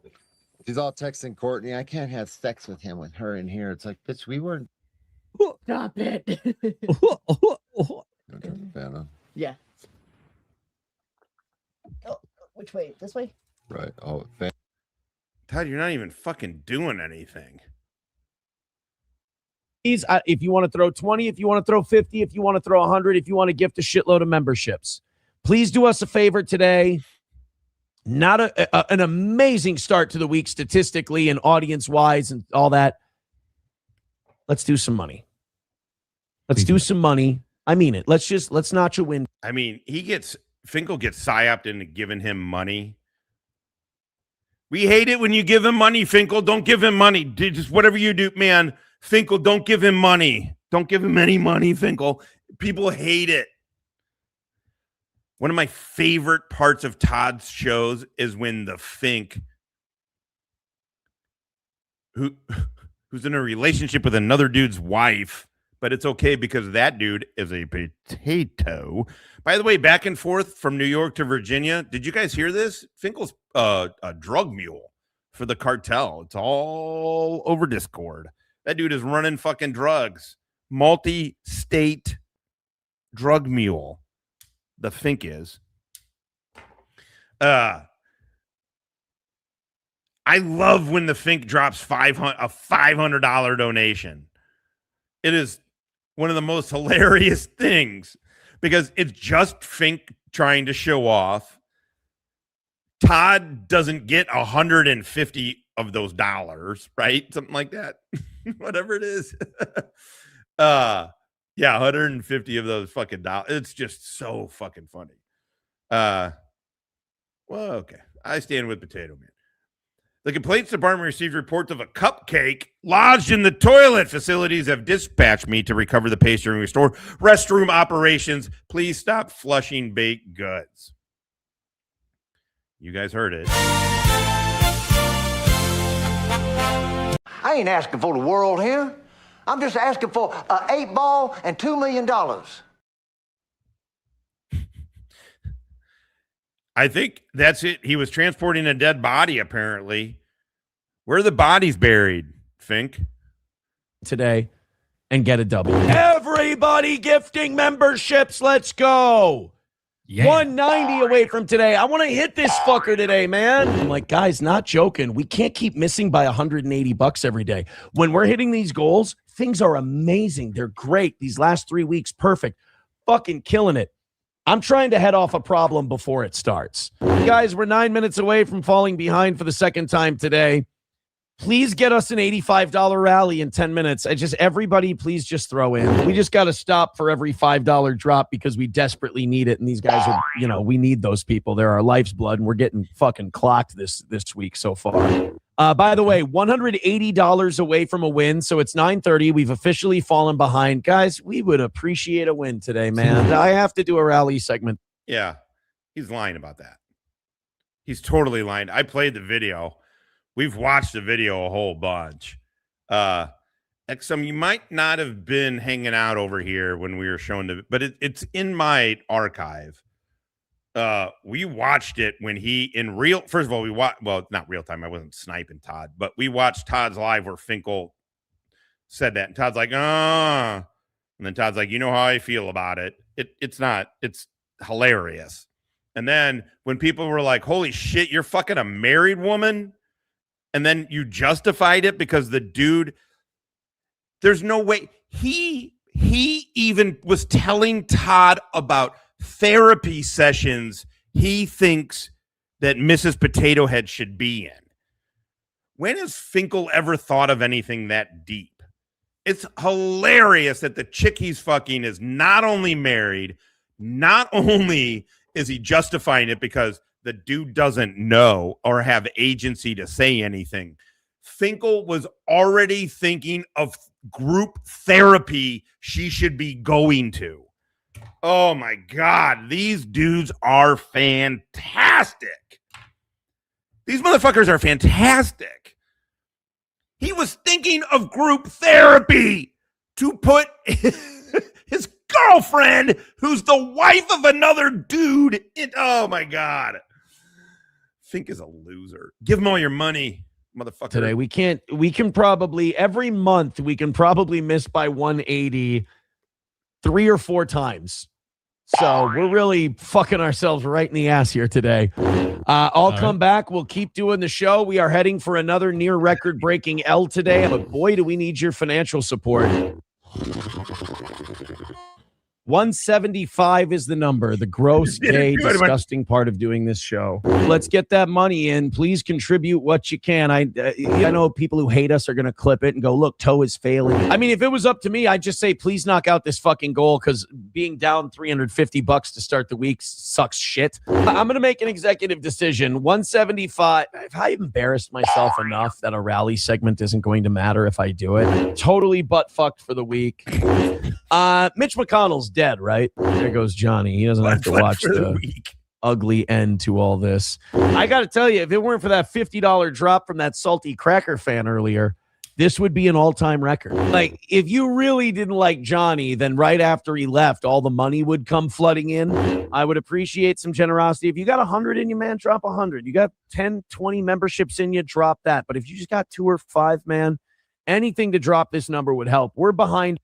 She's all texting Courtney. I can't have sex with him with her in here. It's like, bitch, we weren't. Stop it. Yeah. Oh, which way? This way? Right. Oh, Todd, you're not even fucking doing anything. If you want to throw 20, if you want to throw 50, if you want to throw 100, if you want to gift a shitload of memberships, please do us a favor today. Not an amazing start to the week statistically and audience-wise and all that. Let's do some money. Let's do some money. I mean it. Let's notch a win. I mean, Finkel gets psyoped into giving him money. We hate it when you give him money, Finkel. Don't give him money. Just whatever you do, man. Finkel, don't give him money. Don't give him any money, Finkel. People hate it. One of my favorite parts of Todd's shows is when the Fink, who's in a relationship with another dude's wife, but it's okay because that dude is a potato. By the way, back and forth from New York to Virginia. Did you guys hear this? Finkel's a drug mule for the cartel. It's all over Discord. That dude is running fucking drugs. Multi-state drug mule. The Fink is. I love when the Fink drops a $500 donation. It is one of the most hilarious things because it's just Fink trying to show off. Todd doesn't get 150 of those dollars, right? Something like that. Whatever it is. Yeah, 150 of those fucking dollars. It's just so fucking funny. Well, okay. I stand with Potato Man. The complaints department received reports of a cupcake lodged in the toilet. Facilities have dispatched me to recover the pastry and restore restroom operations. Please stop flushing baked goods. You guys heard it. I ain't asking for the world here. I'm just asking for an 8-ball and $2 million. I think that's it. He was transporting a dead body, apparently. Where are the bodies buried, Fink? Today and get a W. Everybody gifting memberships. Let's go. Yeah. 190 away from today. I want to hit this fucker today, man. I'm like, guys, not joking. We can't keep missing by $180 every day. When we're hitting these goals, things are amazing. They're great. These last 3 weeks, perfect. Fucking killing it. I'm trying to head off a problem before it starts. Guys, we're 9 minutes away from falling behind for the second time today. Please get us an $85 rally in 10 minutes. Everybody, please just throw in. We just got to stop for every $5 drop because we desperately need it. And these guys are, we need those people. They're our life's blood, and we're getting fucking clocked this week so far. By the way, $180 away from a win. So it's 9:30. We've officially fallen behind. Guys, we would appreciate a win today, man. I have to do a rally segment. Yeah, he's lying about that. He's totally lying. I played the video. We've watched the video a whole bunch. XM, you might not have been hanging out over here when we were showing the, but it's in my archive. We watched it when he in real. First of all, we watched. Well, not real time. I wasn't sniping Todd, but we watched Todd's live where Finkel said that, and Todd's like, and then Todd's like, you know how I feel about it. It's not. It's hilarious. And then when people were like, holy shit, you're fucking a married woman, and then you justified it because the dude. There's no way he even was telling Todd about therapy sessions he thinks that Mrs. Potato Head should be in. When has Finkel ever thought of anything that deep? It's hilarious that the chick he's fucking is not only married, not only is he justifying it because the dude doesn't know or have agency to say anything. Finkel was already thinking of group therapy she should be going to. Oh my God, these dudes are fantastic. These motherfuckers are fantastic. He was thinking of group therapy to put his girlfriend, who's the wife of another dude, in. Oh my God. Fink is a loser. Give him all your money, motherfucker. Today we can probably every month we can probably miss by 180 3 or 4 times. So we're really fucking ourselves right in the ass here today. I'll come back. We'll keep doing the show. We are heading for another near record breaking L today, but boy, do we need your financial support. 175 is the number, the gross, gay, disgusting part of doing this show. Let's get that money in. Please contribute what you can. I know people who hate us are going to clip it and go, look, Toe is failing. I mean, if it was up to me, I'd just say, please knock out this fucking goal because being down $350 to start the week sucks shit. I'm going to make an executive decision. 175. Have I embarrassed myself enough that a rally segment isn't going to matter if I do it? Totally butt fucked for the week. Mitch McConnell's dead, right? There goes Johnny. He doesn't have to watch the ugly end to all this. I got to tell you, if it weren't for that $50 drop from that salty cracker fan earlier, this would be an all-time record. Like, if you really didn't like Johnny, then right after he left, all the money would come flooding in. I would appreciate some generosity. If you got 100 in you, man, drop 100. You got 10, 20 memberships in you, drop that. But if you just got 2 or 5, man, anything to drop this number would help. We're behind.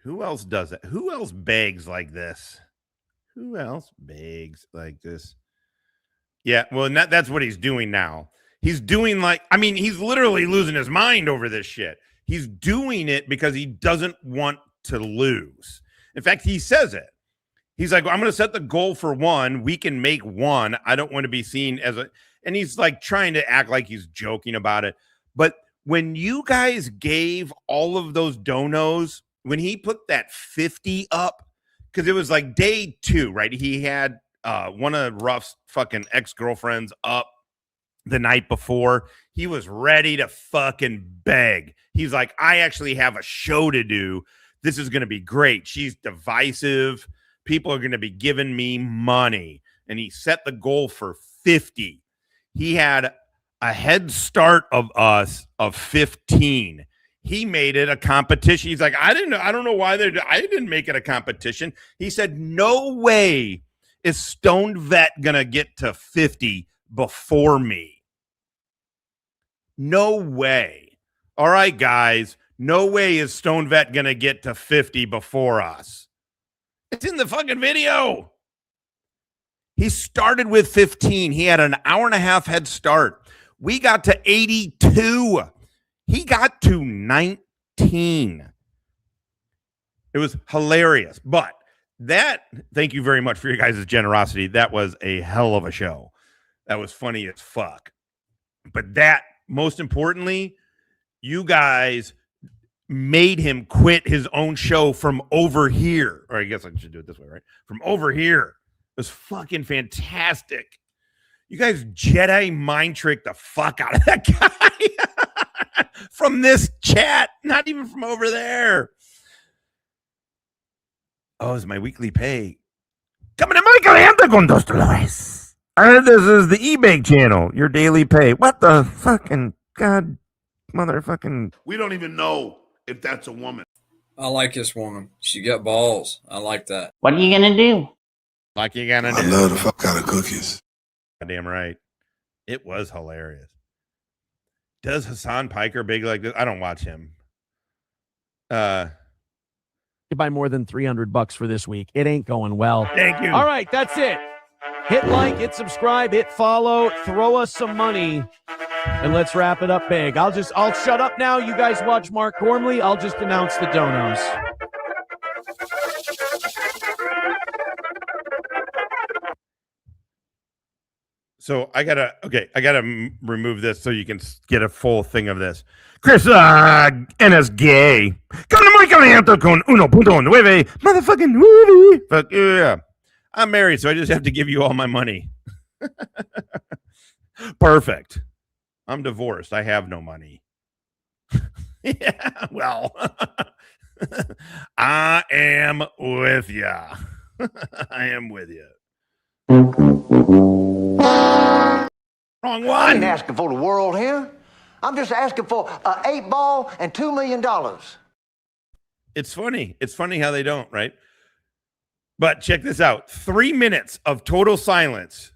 Who else does it? Who else begs like this? Who else begs like this? Yeah, well, that's what he's doing now. He's doing he's literally losing his mind over this shit. He's doing it because he doesn't want to lose. In fact, he says it. He's like, I'm going to set the goal for 1. We can make 1. I don't want to be seen as a... And he's like trying to act like he's joking about it. But when you guys gave all of those donos... When he put that 50 up, because it was like day 2, right? He had one of Ruff's fucking ex-girlfriends up the night before. He was ready to fucking beg. He's like, I actually have a show to do. This is going to be great. She's divisive. People are going to be giving me money. And he set the goal for 50. He had a head start of us of 15. He made it a competition. He's like, I don't know why I didn't make it a competition. He said, no way is Stoned Vet going to get to 50 before me. No way. All right, guys. No way is Stoned Vet going to get to 50 before us. It's in the fucking video. He started with 15. He had an hour and a half head start. We got to 82. He got to 19. It was hilarious. But thank you very much for your guys' generosity. That was a hell of a show. That was funny as fuck. But most importantly, you guys made him quit his own show from over here. Or I guess I should do it this way, right? From over here. It was fucking fantastic. You guys Jedi mind trick the fuck out of that guy. From this chat, not even from over there. Oh, it's my weekly pay. Coming to Michael Anda con $2. I heard this is the e-beggar channel. Your daily pay. What the fucking god, motherfucking. We don't even know if that's a woman. I like this woman. She got balls. I like that. What are you gonna do? Like you gonna do? I love the fuck out of cookies. Goddamn right. It was hilarious. Does Hassan Piker big like this? I don't watch him. You buy more than $300 for this week. It ain't going well. Thank you. All right, that's it. Hit like, hit subscribe, hit follow, throw us some money, and let's wrap it up big. I'll shut up now. You guys watch Mark Gormley. I'll just announce the donos. So I gotta remove this so you can get a full thing of this. Chris eres gay. Con muy caliente con 1.9. Motherfucking movie. Fuck yeah. I'm married, so I just have to give you all my money. Perfect. I'm divorced. I have no money. Yeah, well, I am with ya. I am with you. Wrong one. I ain't asking for the world here. I'm just asking for an 8-ball and $2 million. It's funny. It's funny how they don't, right? But check this out. 3 minutes of total silence.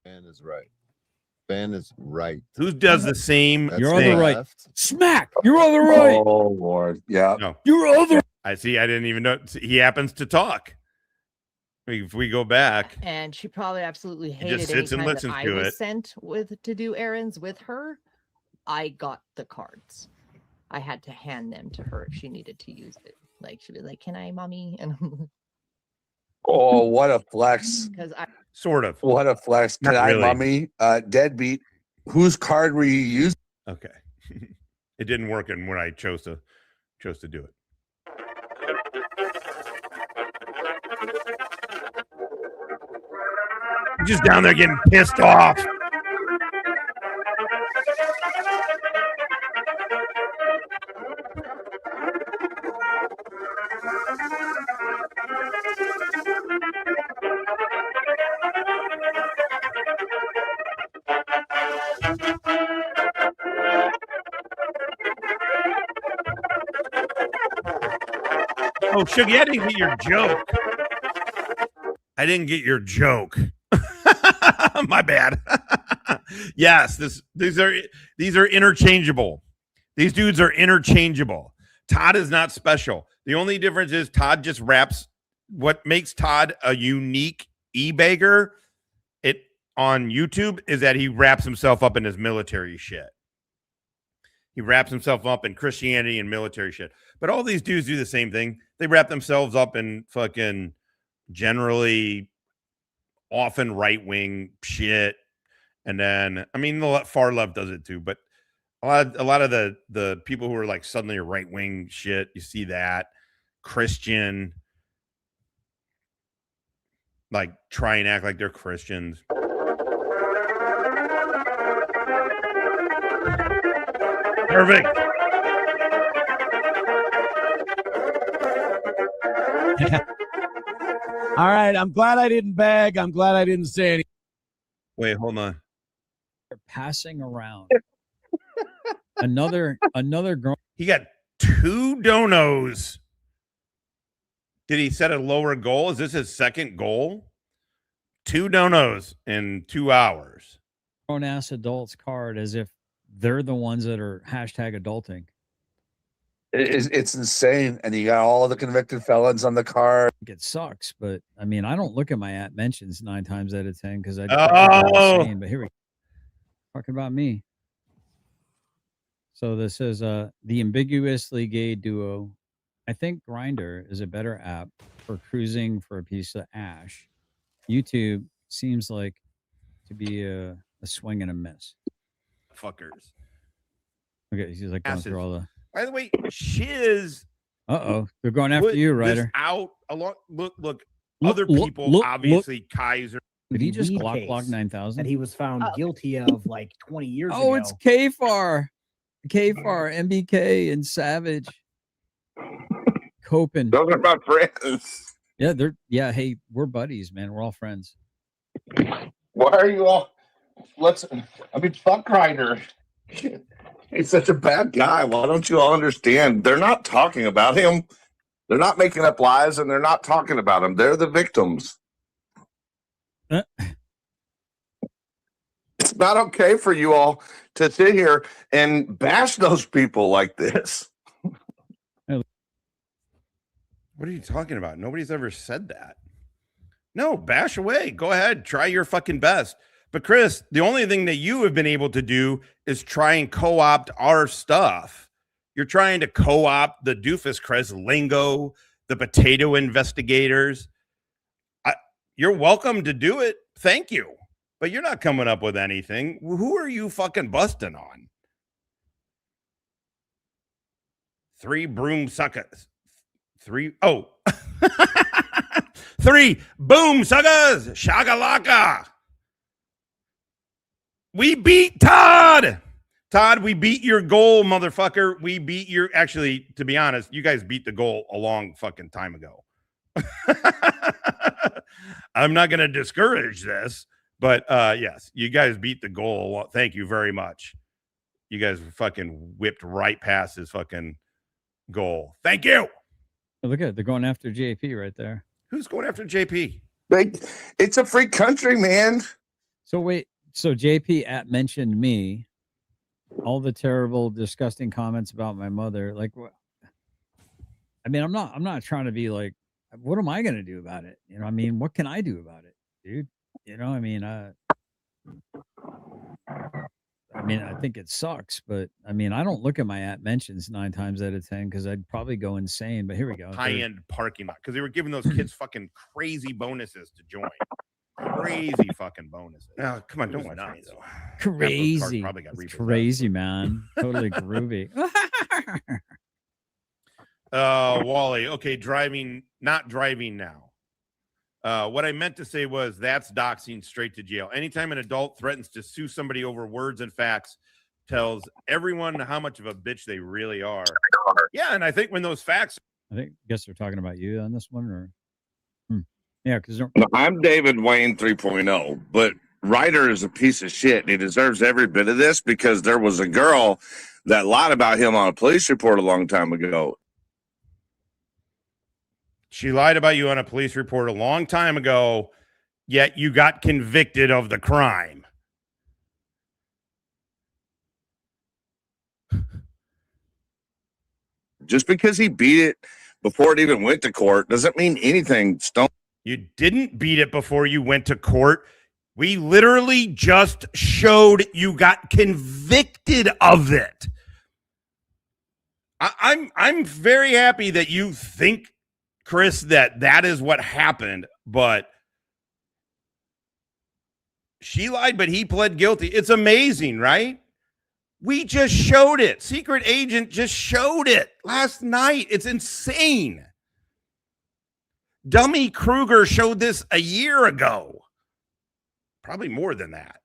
Ben is right. Ben is right. Who does the same? You're on the right. Smack. You're on the right. Oh Lord, yeah. No. You're on the. I see. I didn't even know. He happens to talk. If we go back, And she probably absolutely He hated just sits and anytime listens that I to was it. sent to do errands with her. I got the cards. I had to hand them to her if she needed to use it. Like she'd be like, "Can I, mommy?" And I'm Oh, what a flex! because I sort of. What a flex! Not Can I, really. mommy? Deadbeat. Whose card were you using? Okay. It didn't work, and when I chose to do it. Just down there getting pissed off. Oh, Sugar, I didn't get your joke. I didn't get your joke. My bad. Yes, these are interchangeable. These dudes are interchangeable. Todd is not special. The only difference is Todd just raps. What makes Todd a unique e-beggar on YouTube is that he wraps himself up in his military shit. He wraps himself up in Christianity and military shit. But all these dudes do the same thing. They wrap themselves up in fucking generally often right-wing shit. And then, I mean, the far left does it too, but a lot of the people who are like suddenly right-wing shit, you see that. Christian, like try and act like they're Christians. Perfect. All right, I'm glad I didn't beg. I'm glad I didn't say anything. Wait, hold on. Passing around. another girl. He got 2 donos. Did he set a lower goal? Is this his second goal? 2 donos in 2 hours. Grown ass adults card as if they're the ones that are hashtag adulting. It's insane, and you got all the convicted felons on the card. It sucks, but I mean, I don't look at my at mentions 9 times out of 10 because I Oh. but here we go. Talking about me. So this is the ambiguously gay duo. I think Grindr is a better app for cruising for a piece of ash. YouTube seems like to be a swing and a miss. Fuckers. Okay, he's like going through all the. By the way, Shiz. They're going after you, Ryder. Out along. Look. Look, Other look, people, look, obviously, Kaiser. Did he just weed Glock case 9000? that he was found guilty of like 20 years ago. Oh, it's KFAR, MBK, and Savage. Coping. Those are my friends. Yeah, hey, we're buddies, man. We're all friends. Why are you all? Fuck Ryder. He's such a bad guy. Why don't you all understand? They're not talking about him. They're not making up lies, and they're not talking about him. They're the victims. It's not okay for you all to sit here and bash those people like this. What are you talking about? Nobody's ever said that. No, bash away. Go ahead. Try your fucking best. But Chris, the only thing that you have been able to do is try and co-opt our stuff. You're trying to co-opt the Doofus Chris lingo, the potato investigators. You're welcome to do it. Thank you. But you're not coming up with anything. Who are you fucking busting on? 3 broom suckers. 3 boom suckers. Shakalaka. We beat Todd. Todd, we beat your goal, motherfucker. We beat your, actually, to be honest, you guys beat the goal a long fucking time ago. I'm not going to discourage this, but yes, you guys beat the goal. Thank you very much. You guys fucking whipped right past his fucking goal. Thank you. Oh, look at it. They're going after JP right there. Who's going after JP? It's a free country, man. So wait, so JP mentioned me, all the terrible, disgusting comments about my mother. Like, what? I mean, I'm not trying to be like, what am I going to do about it? You know, I mean, what can I do about it, dude? You know, I mean, I think it sucks, but I mean, I don't look at my mentions 9 times out of 10 because I'd probably go insane. But here we go. High-end parking lot, because they were giving those kids fucking crazy bonuses to join. Crazy fucking bonuses. Oh, come on, don't watch me though. Crazy. Probably got it's crazy, man. Totally groovy. Wally. Okay, not driving now. What I meant to say was that's doxing straight to jail. Anytime an adult threatens to sue somebody over words and facts, tells everyone how much of a bitch they really are. Yeah, and I think when those facts, guess they're talking about you on this one, or yeah, because I'm David Wayne 3.0, but Ryder is a piece of shit, and he deserves every bit of this because there was a girl that lied about him on a police report a long time ago. She lied about you on a police report a long time ago, yet you got convicted of the crime. Just because he beat it before it even went to court doesn't mean anything. You didn't beat it before you went to court. We literally just showed you got convicted of it. I'm very happy that you think, Chris, that is what happened, but she lied, but he pled guilty. It's amazing, right? We just showed it. Secret agent just showed it last night. It's insane. Dummy Kruger showed this a year ago. Probably more than that.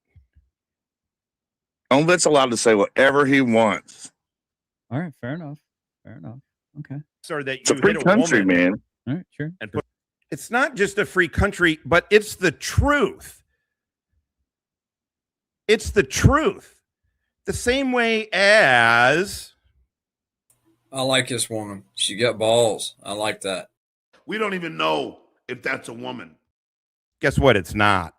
Only's allowed to say whatever he wants. All right, fair enough. Okay. Sorry that it's a free country, man. All right, sure. And it's not just a free country, but it's the truth. It's the truth. The same way as I like this woman. She got balls. I like that. We don't even know if that's a woman. Guess what? It's not.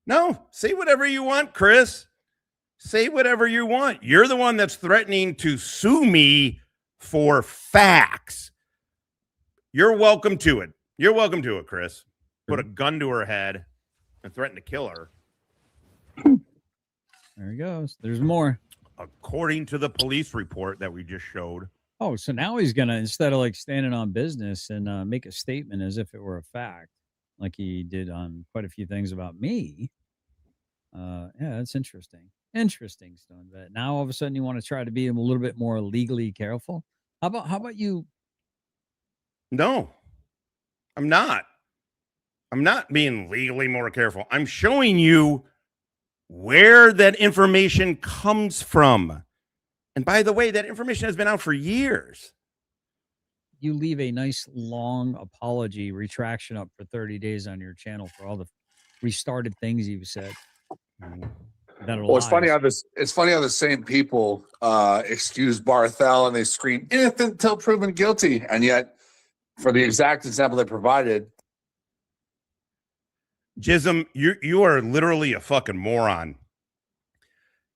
No, say whatever you want, Chris. Say whatever you want. You're the one that's threatening to sue me for facts. You're welcome to it. You're welcome to it, Chris. Put a gun to her head and threaten to kill her. There he goes. There's more. According to the police report that we just showed. Oh, so now he's going to, instead of like standing on business and make a statement as if it were a fact, like he did on quite a few things about me. Yeah, that's interesting. Interesting, Stone. But now all of a sudden you want to try to be a little bit more legally careful. How about you? No, I'm not. I'm not being legally more careful. I'm showing you where that information comes from. And by the way, that information has been out for years. you leave a nice long apology retraction up for 30 days on your channel for all the restarted things you've said that are Well, it's funny lies. how the same people excuse Barthel and they scream innocent until proven guilty, and yet for the exact example they provided, Jism, you are literally a fucking moron.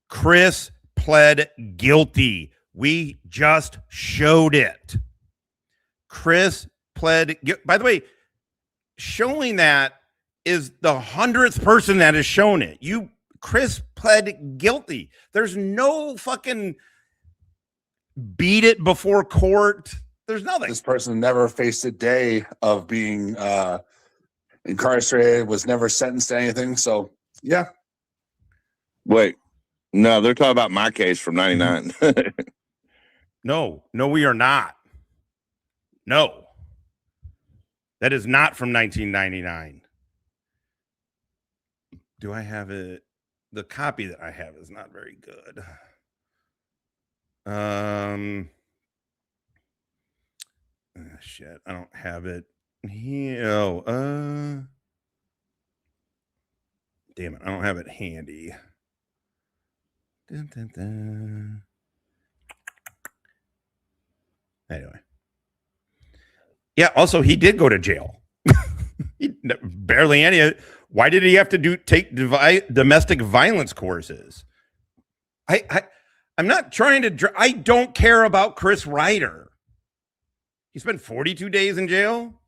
Chris pled guilty. We just showed it. Chris pled. By the way, showing that is the 100th person that has shown it. Chris pled guilty. There's no fucking beat it before court. There's nothing. this person never faced a day of being incarcerated, was never sentenced to anything. So, yeah. Wait, no, they're talking about my case from '99. No, we are not. No, that is not from 1999. Do I have it? The copy that I have is not very good. Shit, I don't have it here. Damn it, I don't have it handy. Dun, dun, dun. Anyway. Yeah, also he did go to jail. Barely any. Why did he have to take domestic violence courses? I'm not trying to. I don't care about Chris Ryder. He spent 42 days in jail.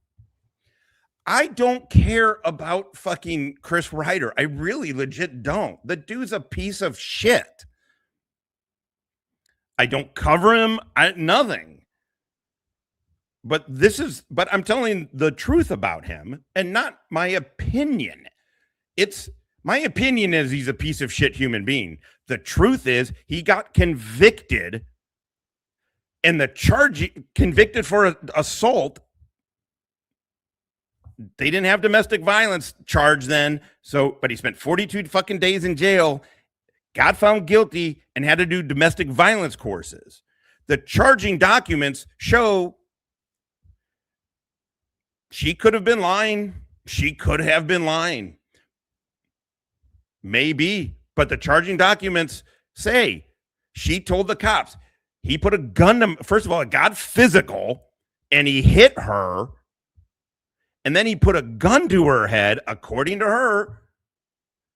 I don't care about fucking Chris Ryder. I really legit don't. The dude's a piece of shit. I don't cover him. Nothing. But I'm telling the truth about him and not my opinion. My opinion is he's a piece of shit human being. The truth is he got convicted and convicted for assault. They didn't have domestic violence charge then. But he spent 42 fucking days in jail, got found guilty, and had to do domestic violence courses. The charging documents show she could have been lying. She could have been lying. Maybe. But the charging documents say she told the cops. He put a gun to, first of all, it got physical and he hit her. And then he put a gun to her head, according to her,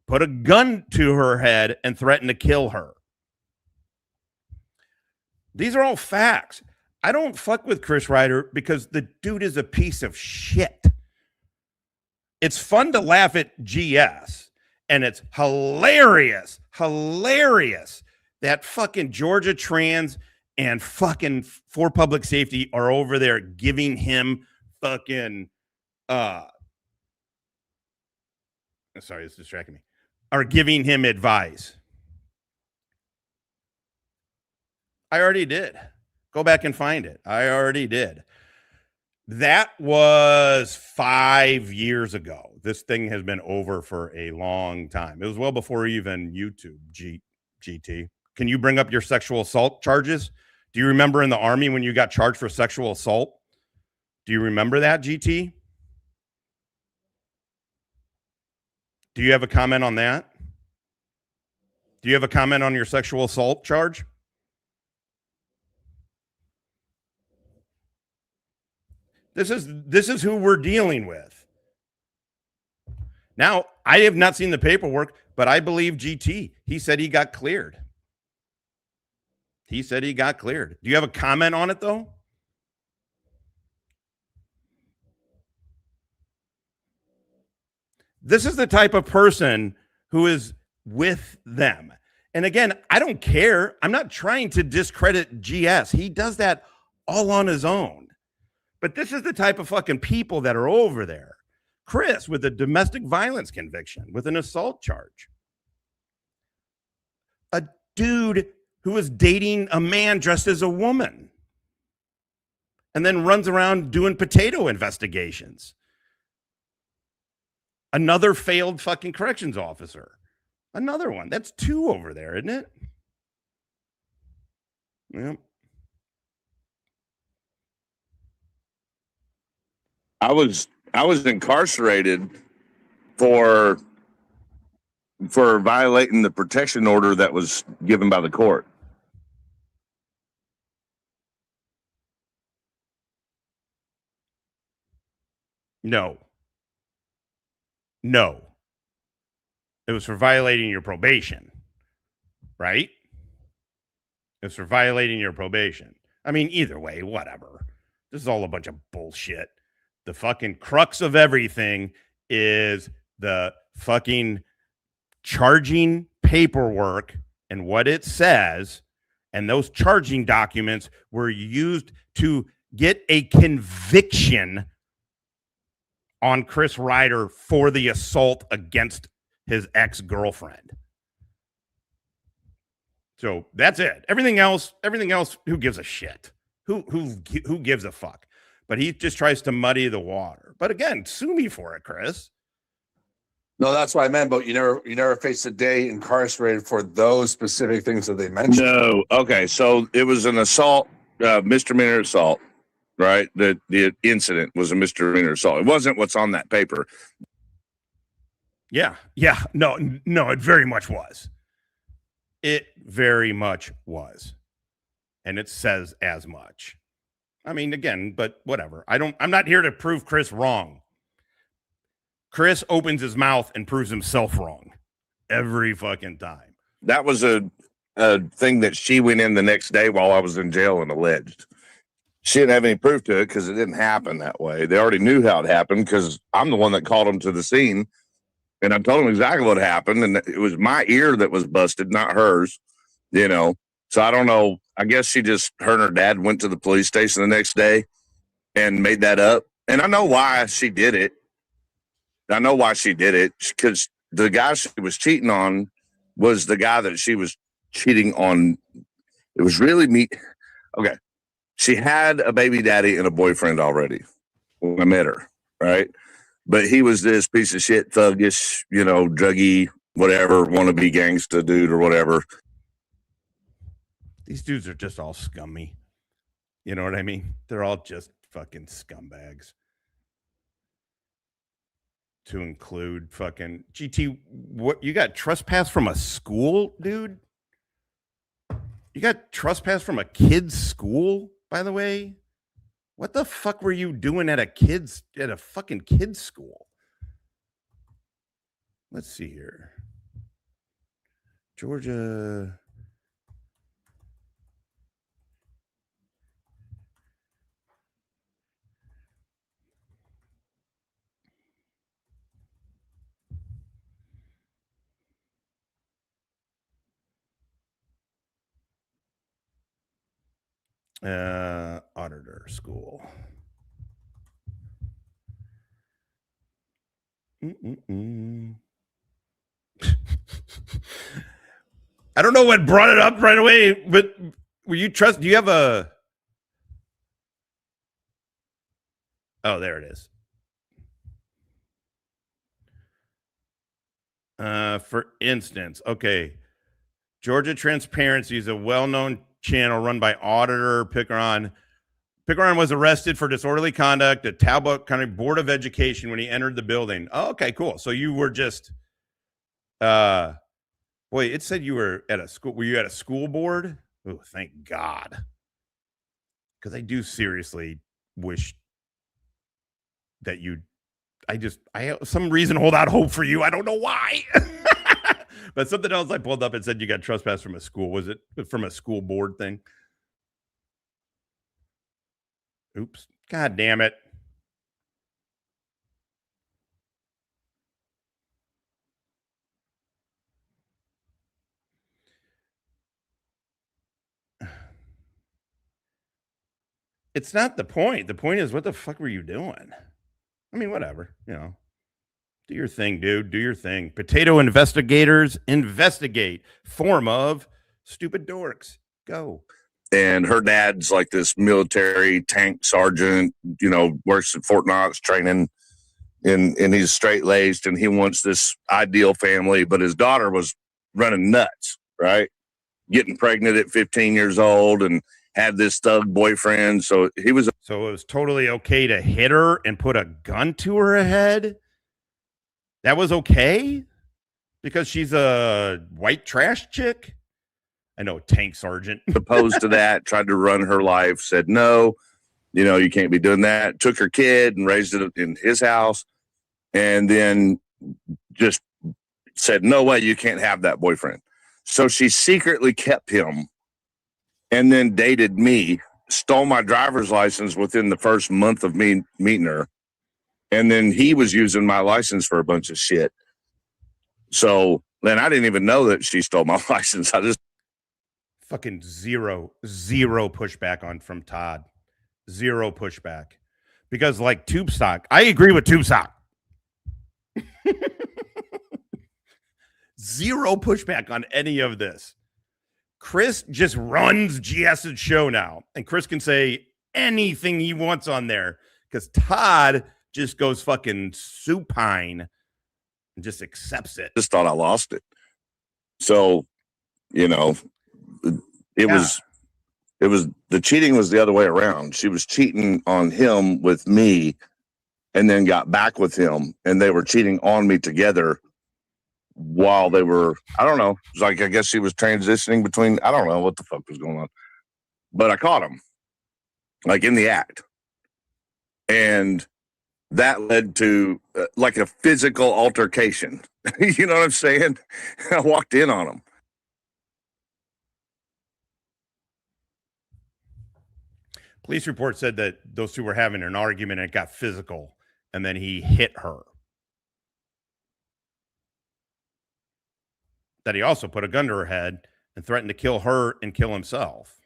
put a gun to her head and threatened to kill her. These are all facts. I don't fuck with Chris Ryder because the dude is a piece of shit. It's fun to laugh at GS, and it's hilarious that fucking Georgia Trans and fucking For Public Safety are over there giving him fucking sorry, it's distracting me. Are giving him advice. I already did. Go back and find it. I already did. That was 5 years ago. This thing has been over for a long time. It was well before even YouTube, GT. Can you bring up your sexual assault charges? Do you remember in the Army when you got charged for sexual assault? Do you remember that, GT? Do you have a comment on that? Do you have a comment on your sexual assault charge? This is who we're dealing with. Now, I have not seen the paperwork, but I believe GT. He said he got cleared. He said he got cleared. Do you have a comment on it, though? This is the type of person who is with them. And again, I don't care. I'm not trying to discredit GS. He does that all on his own. But this is the type of fucking people that are over there. Chris with a domestic violence conviction, with an assault charge. A dude who is dating a man dressed as a woman and then runs around doing potato investigations. Another failed fucking corrections officer. Another one. That's 2 over there, isn't it? Yep. I was incarcerated for violating the protection order that was given by the court. No. It was for violating your probation, right? It's for violating your probation. I mean, either way, whatever. This is all a bunch of bullshit. The fucking crux of everything is the fucking charging paperwork and what it says. And those charging documents were used to get a conviction on Chris Ryder for the assault against his ex-girlfriend. So that's it. Everything else, who gives a shit? Who gives a fuck? But he just tries to muddy the water. But again, sue me for it, Chris. No, that's what I meant. But you never faced a day incarcerated for those specific things that they mentioned. No. Okay. So it was an assault, misdemeanor assault, right? The incident was a misdemeanor assault. It wasn't what's on that paper. Yeah. No, it very much was. It very much was. And it says as much. I mean, again, but whatever. I'm not here to prove Chris wrong. Chris opens his mouth and proves himself wrong every fucking time. That was a thing that she went in the next day while I was in jail and alleged. She didn't have any proof to it because it didn't happen that way. They already knew how it happened because I'm the one that called them to the scene. And I told them exactly what happened. And it was my ear that was busted, not hers, So I don't know. I guess her and her dad went to the police station the next day and made that up. And I know why she did it. Because the guy she was cheating on was the guy that she was cheating on. It was really me. Okay. She had a baby daddy and a boyfriend already when I met her, right? But he was this piece of shit, thuggish, druggy, whatever, wannabe gangsta dude or whatever. These dudes are just all scummy. You know what I mean? They're all just fucking scumbags. To include fucking GT, what you got trespass from a school, dude? You got trespass from a kid's school, by the way? What the fuck were you doing at a fucking kid's school? Let's see here. Georgia. Auditor school. I don't know what brought it up right away, but do you have a... Oh, there it is. For instance, okay. Georgia Transparency is a well-known channel run by Auditor Picaron. Picaron was arrested for disorderly conduct at Talbot County Board of Education when he entered the building. Oh, okay, cool. So you were just, boy, it said you were at a school. Were you at a school board? Oh, thank God. Because I do seriously wish that I have some reason to hold out hope for you. I don't know why. But something else I pulled up and said you got trespassed from a school. Was it from a school board thing? Oops. God damn it. It's not the point. The point is, what the fuck were you doing? I mean, whatever, Do your thing, dude. Do your thing. Potato investigators investigate. Form of stupid dorks. Go. And her dad's like this military tank sergeant, works at Fort Knox training, and he's straight-laced, and he wants this ideal family, but his daughter was running nuts, right? Getting pregnant at 15 years old, and had this thug boyfriend. So he was. So it was totally okay to hit her and put a gun to her head. That was okay because she's a white trash chick. I know, tank sergeant. Opposed to that, tried to run her life, said no, you can't be doing that. Took her kid and raised it in his house, and then just said, no way, you can't have that boyfriend. So she secretly kept him and then dated me, stole my driver's license within the first month of me meeting her. And then he was using my license for a bunch of shit. So then I didn't even know that she stole my license. I just fucking zero pushback from Todd. Zero pushback. Because like Tube Sock, I agree with Tube Sock. Zero pushback on any of this. Chris just runs GS's show now. And Chris can say anything he wants on there. Because Todd just goes fucking supine and just accepts it. Just thought I lost it. So, it was the cheating was the other way around. She was cheating on him with me and then got back with him, and they were cheating on me together while they were, I don't know. It was like, I guess she was transitioning between, I don't know what the fuck was going on, but I caught him like in the act. And that led to like a physical altercation. You know what I'm saying? I walked in on him. Police report said that those two were having an argument and it got physical, and then he hit her. That he also put a gun to her head and threatened to kill her and kill himself.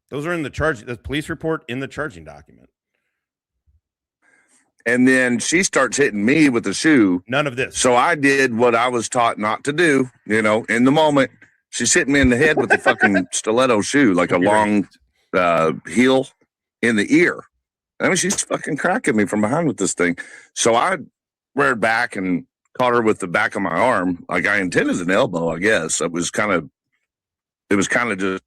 Those are in the police report in the charging document. And then she starts hitting me with the shoe. None of this. So I did what I was taught not to do, in the moment. She's hitting me in the head with the fucking stiletto shoe, like a long heel in the ear. I mean, she's fucking cracking me from behind with this thing. So I reared back and caught her with the back of my arm. Like I intended an elbow, I guess. It was kind of just,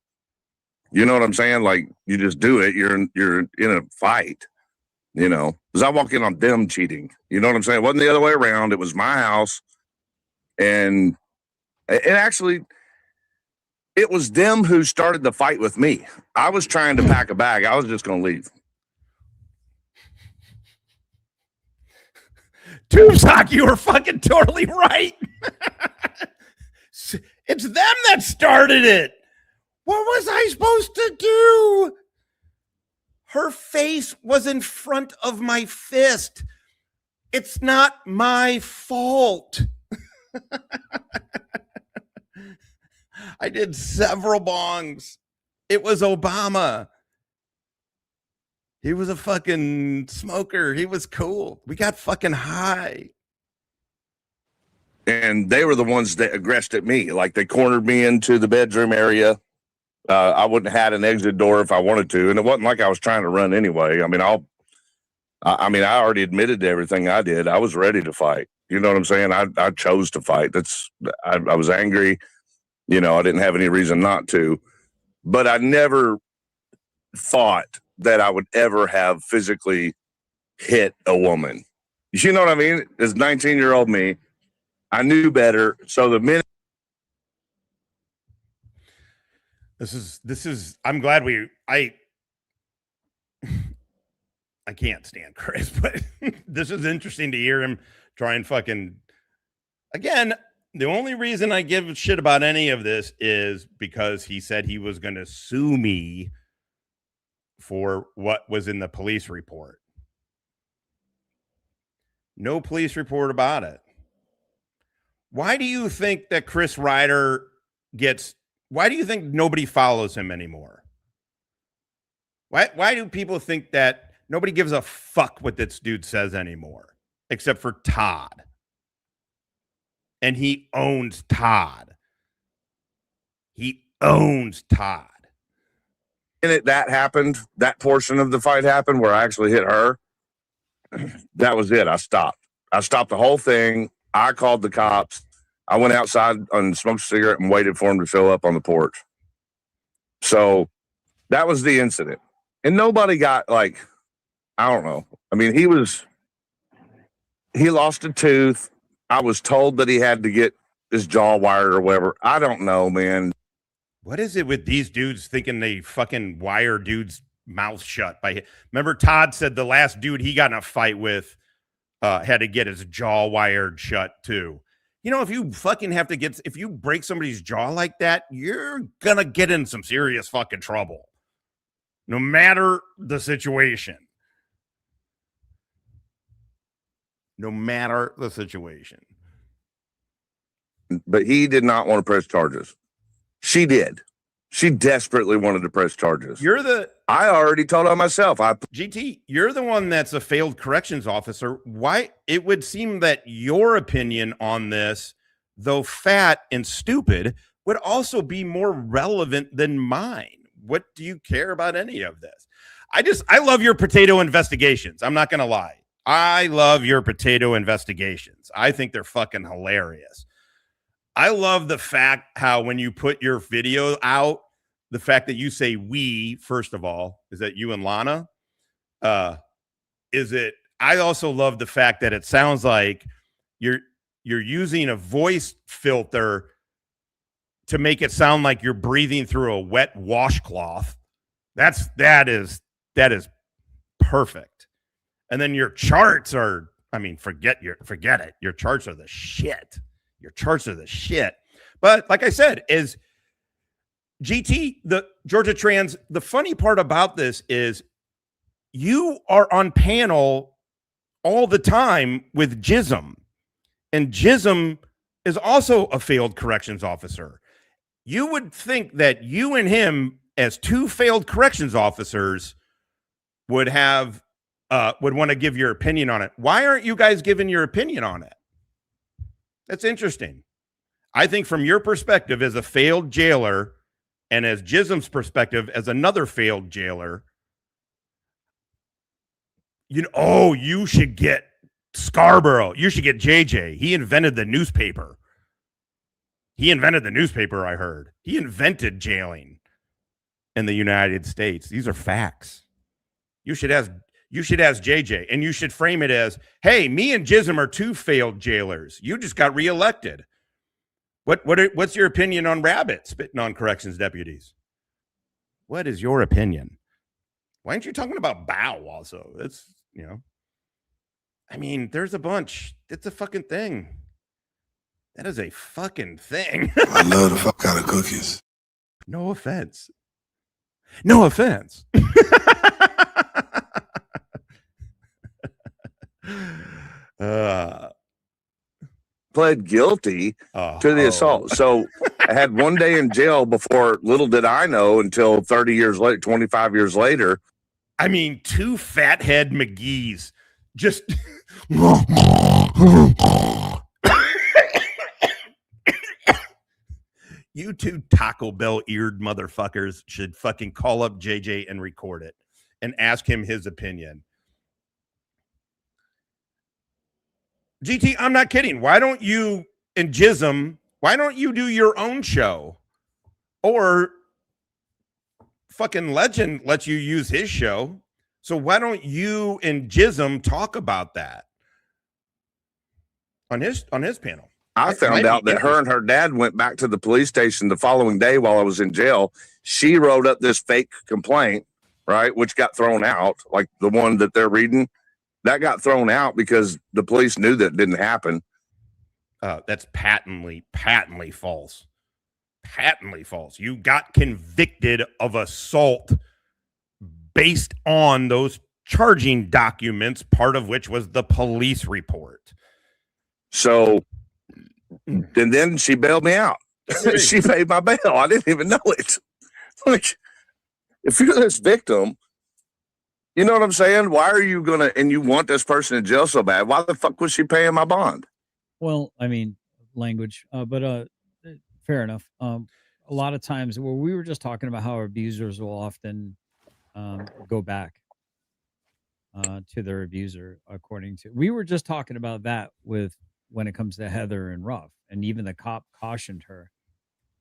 you know what I'm saying? Like you just do it. You're in a fight, because I walk in on them cheating. You know what I'm saying? It wasn't the other way around. It was my house. And actually, it was them who started the fight with me. I was trying to pack a bag. I was just going to leave. Tube Sock, you were fucking totally right. It's them that started it. What was I supposed to do? Her face was in front of my fist. It's not my fault. I did several bongs. It was Obama. He was a fucking smoker. He was cool. We got fucking high. And they were the ones that aggressed at me. Like they cornered me into the bedroom area. I wouldn't have had an exit door if I wanted to. And it wasn't like I was trying to run anyway. I mean, I already admitted to everything I did. I was ready to fight. You know what I'm saying? I chose to fight. I was angry. I didn't have any reason not to. But I never thought that I would ever have physically hit a woman. You know what I mean? As 19-year-old me, I knew better. So the minute this is I'm glad I can't stand Chris, but this is interesting to hear him try and fucking again. The only reason I give a shit about any of this is because he said he was going to sue me for what was in the police report. No police report about it. Why do you think that Chris Ryder why do you think nobody follows him anymore? Why do people think that nobody gives a fuck what this dude says anymore, except for Todd? And he owns Todd. He owns Todd. minute that happened, that portion of the fight happened where I actually hit her, that was it. I stopped the whole thing. I called the cops. I went outside and smoked a cigarette and waited for him to show up on the porch. So that was the incident. And nobody got like, I don't know. I mean, he lost a tooth. I was told that he had to get his jaw wired or whatever. I don't know, man. What is it with these dudes thinking they fucking wire dudes' mouth shut? Remember Todd said the last dude he got in a fight with had to get his jaw wired shut too. You know, if you break somebody's jaw like that, you're gonna get in some serious fucking trouble. No matter the situation. No matter the situation. But he did not want to press charges. She did. She desperately wanted to press charges. I already told her myself. GT, you're the one that's a failed corrections officer. Why? It would seem that your opinion on this, though fat and stupid, would also be more relevant than mine. What do you care about any of this? I love your potato investigations. I'm not going to lie. I love your potato investigations. I think they're fucking hilarious. I love the fact how when you put your video out, the fact that you say we, first of all, is that you and Lana? I also love the fact that it sounds like you're using a voice filter to make it sound like you're breathing through a wet washcloth. That is perfect. And then your charts are, I mean, forget it. Your charts are the shit. Your charts are the shit. But like I said, is GT, the Georgia Trans, the funny part about this is you are on panel all the time with Jism. And Jism is also a failed corrections officer. You would think that you and him, as two failed corrections officers, would want to give your opinion on it. Why aren't you guys giving your opinion on it? That's interesting. I think from your perspective as a failed jailer and as Jism's perspective as another failed jailer, you should get Scarborough. You should get JJ. He invented the newspaper. I heard. He invented jailing in the United States. These are facts. You should ask JJ, and you should frame it as, hey, me and Jism are two failed jailers. You just got reelected. What's your opinion on Rabbit spitting on corrections deputies? What is your opinion? Why aren't you talking about Bow also? That's, I mean, there's a bunch. It's a fucking thing. That is a fucking thing. I love the fuck out of cookies. No offense. No offense. Pled guilty to the assault. So I had one day in jail before, little did I know, until 30 years later, 25 years later. I mean, two fathead McGee's just you two Taco Bell eared motherfuckers should fucking call up JJ and record it and ask him his opinion. GT, I'm not kidding. Why don't you and Jism, why don't you do your own show? Or fucking Legend lets you use his show. So why don't you and Jism talk about that on his panel? I found out that her and her dad went back to the police station the following day while I was in jail. She wrote up this fake complaint, right, which got thrown out, like the one that they're reading. That got thrown out because the police knew that didn't happen. That's patently false. Patently false. You got convicted of assault based on those charging documents, part of which was the police report. So, and then she bailed me out. She paid my bail. I didn't even know it. Like, if you're this victim, you know what I'm saying? Why are you and you want this person in jail so bad? Why the fuck was she paying my bond? Well, I mean, language, but fair enough. A lot of times, we were just talking about how abusers will often go back to their abuser, we were just talking about that with when it comes to Heather and Ruff. And even the cop cautioned her,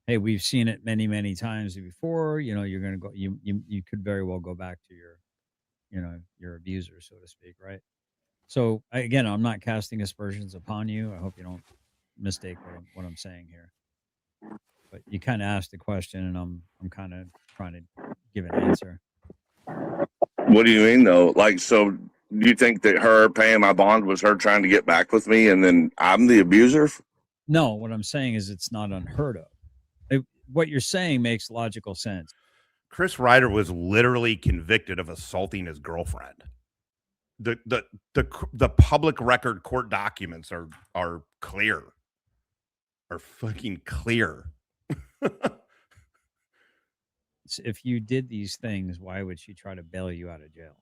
hey, we've seen it many, many times before. You know, you're going to go, you could very well go back to your abuser, so to speak. Right. So again, I'm not casting aspersions upon you. I hope you don't mistake what I'm saying here. But you kind of asked the question, and I'm kind of trying to give an answer. What do you mean though? Like, so do you think that her paying my bond was her trying to get back with me, and then I'm the abuser? No, what I'm saying is it's not unheard of. What you're saying makes logical sense. Chris Ryder was literally convicted of assaulting his girlfriend. The public record court documents are clear, are fucking clear. If you did these things, why would she try to bail you out of jail?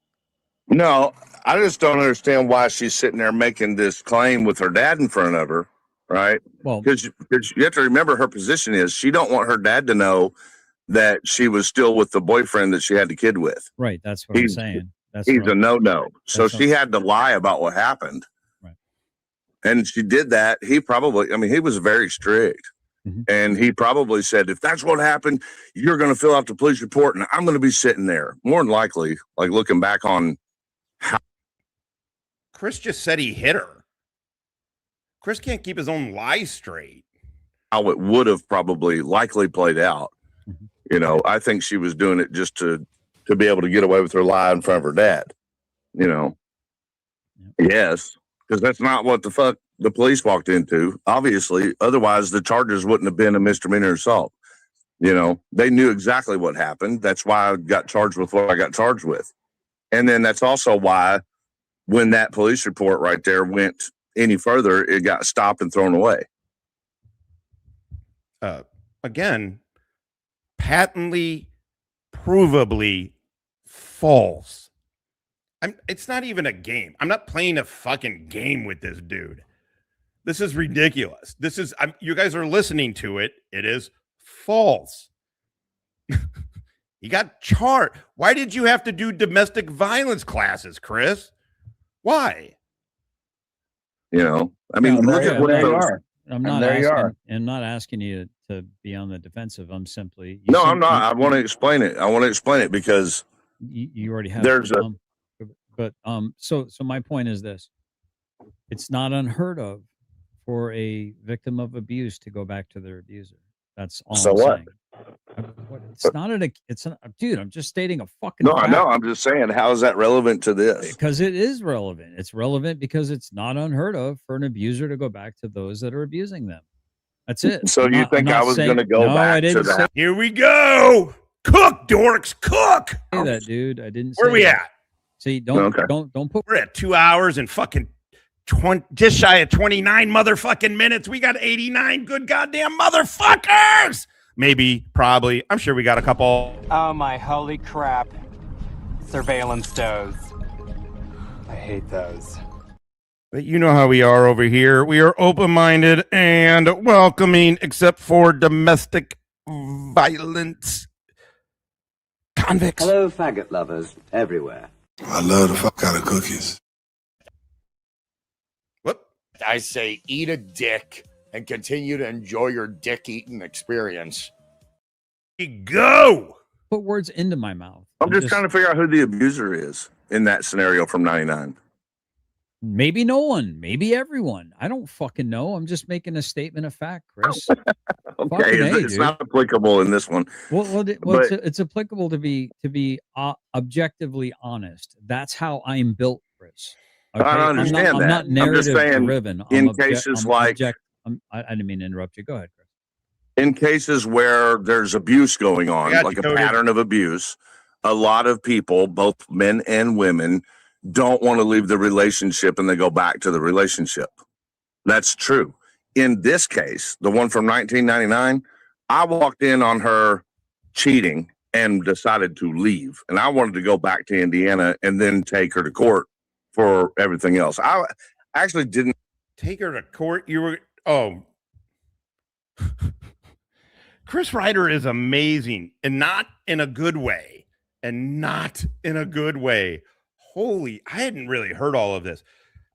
No, I just don't understand why she's sitting there making this claim with her dad in front of her, right? Well, because you have to remember her position is she don't want her dad to know that she was still with the boyfriend that she had the kid with. Right, that's what I'm saying. He's a no-no. So she had to lie about what happened. Right. And she did that. He probably, I mean, he was very strict. And he probably said, if that's what happened, you're going to fill out the police report and I'm going to be sitting there. More than likely, like looking back on how Chris just said he hit her. Chris can't keep his own lies straight. How it would have probably likely played out. You know, I think she was doing it just to be able to get away with her lie in front of her dad. You know, yes, because that's not what the fuck the police walked into. Obviously, otherwise the charges wouldn't have been a misdemeanor assault. You know, they knew exactly what happened. That's why I got charged with what I got charged with. And then that's also why when that police report right there went any further, it got stopped and thrown away. Again, patently, provably false. It's not even a game. I'm not playing a fucking game with this dude. This is ridiculous. This is, you guys are listening to it. It is false. You got charged. Why did you have to do domestic violence classes, Chris? Why? You know, I mean, look at what they are. I'm not asking you to be on the defensive. I'm simply. No, I'm not. I want to explain it. I want to explain it because you already have. There's so my point is this: it's not unheard of for a victim of abuse to go back to their abuser. That's all. So I'm what? saying. It's not dude. I'm just stating a fucking. No, fact. I know. I'm just saying, how is that relevant to this? Because it is relevant. It's relevant because it's not unheard of for an abuser to go back to those that are abusing them. That's it. So you think I was going to go back to that? Here we go. Cook, dorks, cook. Say that, dude. I didn't. Where say we that. at? See, don't put. We're at 2 hours and fucking 20, just shy of 29 motherfucking minutes. We got 89 good goddamn motherfuckers. Maybe, probably. I'm sure we got a couple. Oh my holy crap. Surveillance does. I hate those. But you know how we are over here. We are open-minded and welcoming, except for domestic violence convicts. Hello, faggot lovers everywhere. I love the fuck out of cookies. I say eat a dick and continue to enjoy your dick eating experience. Go. Put words into my mouth. I'm just trying to figure out who the abuser is in that scenario from 99. Maybe no one. Maybe everyone. I don't fucking know. I'm just making a statement of fact, Chris. Okay, it's not applicable in this one. It's applicable to be objectively honest. That's how I'm built, Chris. Okay? I understand I'm not that. narrative I'm just saying, driven. in cases like, I didn't mean to interrupt you. Go ahead, Chris. in cases where there's abuse going on, got like you, a Cody. pattern of abuse, a lot of people, both men and women, don't want to leave the relationship and they go back to the relationship. That's true. In this case, the one from 1999, I walked in on her cheating and decided to leave. And I wanted to go back to Indiana and then take her to court for everything else. I actually didn't take her to court. You were, Chris Ryder is amazing and not in a good way. Holy, I hadn't really heard all of this.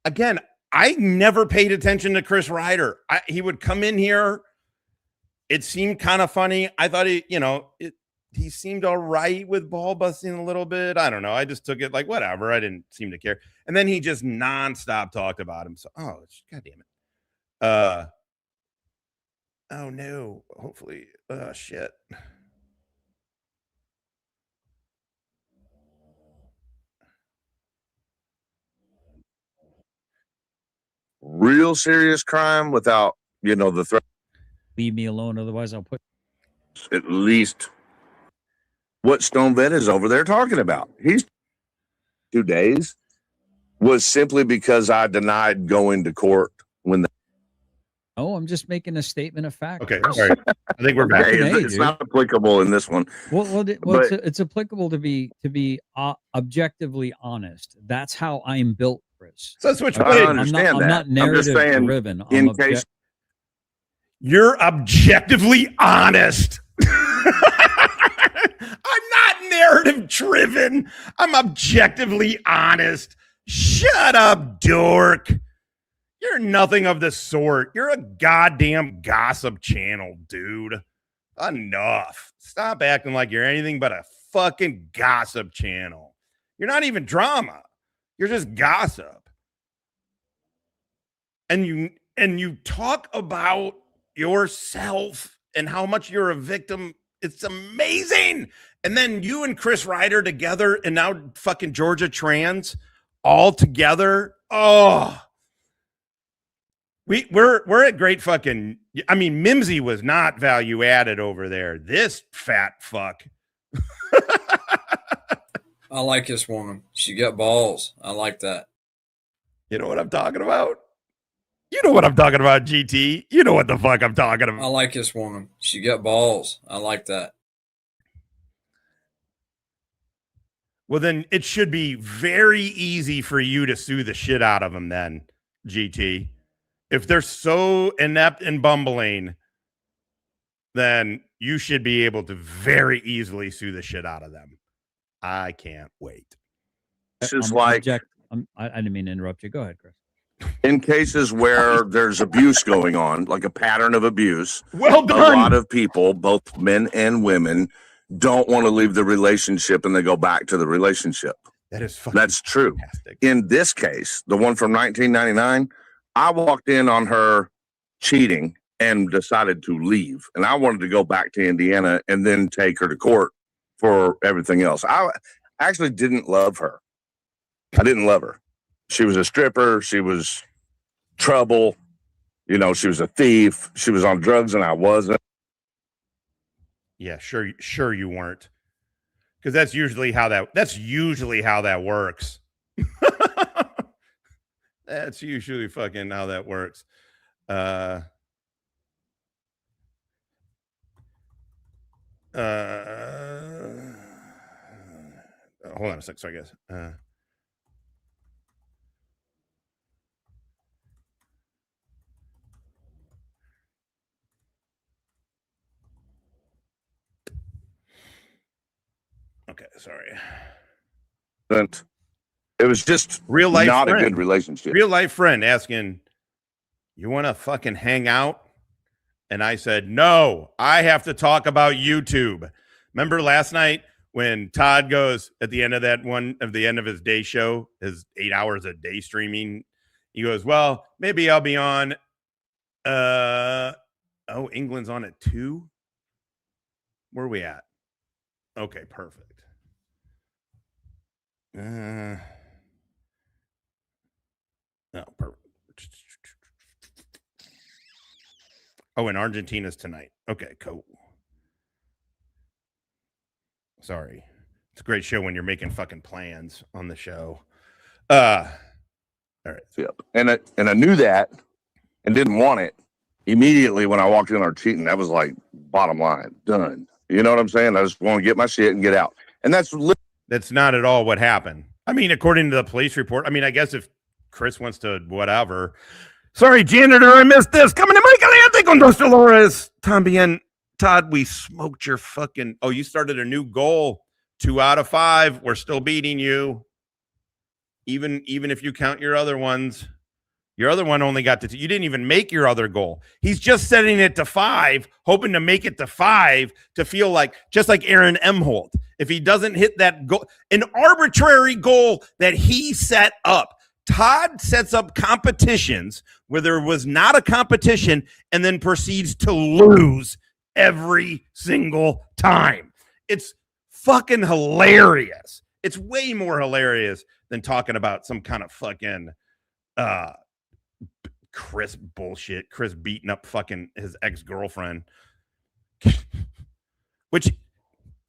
Again, I never paid attention to Chris Ryder. He would come in here. It seemed kind of funny. I thought he seemed all right with ball busting a little bit. I don't know. I just took it like whatever. I didn't seem to care. And then he just nonstop talked about him. So, God damn it. Oh no. Hopefully. Shit. Real serious crime without, the threat. Leave me alone, otherwise I'll put. At least what Stone Vet is over there talking about. He's 2 days was simply because I denied going to court when Oh, I'm just making a statement of fact. Okay, Chris. all right. I think we're back. it's not applicable in this one. Well, it's applicable to be objectively honest. That's how I'm built, Chris. So switch. I understand I'm not narrative driven. In case you're objectively honest. I'm not narrative driven. I'm objectively honest. Shut up, dork. You're nothing of the sort. You're a goddamn gossip channel, dude. Enough. Stop acting like you're anything but a fucking gossip channel. You're not even drama. You're just gossip. And you talk about yourself and how much you're a victim. It's amazing. And then you and Chris Ryder together, and now fucking Georgia Trans all together. Oh, we're at great fucking. I mean, Mimsy was not value added over there. This fat fuck. I like this woman. She got balls. I like that. You know what I'm talking about? You know what I'm talking about, GT. You know what the fuck I'm talking about. I like this woman. She got balls. I like that. Well, then it should be very easy for you to sue the shit out of them then, GT. If they're so inept and bumbling, then you should be able to very easily sue the shit out of them. I can't wait. This is like... I didn't mean to interrupt you. Go ahead, Chris. In cases where there's abuse going on, like a pattern of abuse, well done. A lot of people, both men and women, don't want to leave the relationship and they go back to the relationship. That's true. Fantastic. In this case, the one from 1999, I walked in on her cheating and decided to leave. And I wanted to go back to Indiana and then take her to court for everything else. I actually didn't love her. I didn't love her. She was a stripper. She was trouble. She was a thief. She was on drugs and I wasn't. Yeah, sure you weren't. Because that's usually how that works. That's usually fucking how that works. Hold on a sec. Sorry, guys. Okay, sorry. It was just real life not friend. A good relationship. Real life friend asking, you want to fucking hang out? And I said, no, I have to talk about YouTube. Remember last night when Todd goes at the end of the end of his day show, his 8 hours a day streaming, he goes, well, maybe I'll be on. England's on at 2. Where are we at? Okay, perfect. No, perfect. Oh, and Argentina's tonight. Okay, cool. Sorry. It's a great show when you're making fucking plans on the show. All right. Yep. And I knew that and didn't want it immediately when I walked in on cheating. That was like bottom line, done. You know what I'm saying? I just want to get my shit and get out. And that's not at all what happened. I mean, according to the police report, I guess if Chris wants to whatever. Sorry, janitor, I missed this. Coming to Mike Caliente con dos Dolores. Tambien, Todd, we smoked your fucking... Oh, you started a new goal. 2 out of 5. We're still beating you. Even if you count your other ones. Your other one only got to 2. You didn't even make your other goal. He's just setting it to 5, hoping to make it to 5 to feel like, just like Aaron Emholt. If he doesn't hit that goal, an arbitrary goal that he set up. Todd sets up competitions where there was not a competition and then proceeds to lose every single time. It's fucking hilarious. It's way more hilarious than talking about some kind of fucking Chris bullshit. Chris beating up fucking his ex-girlfriend, which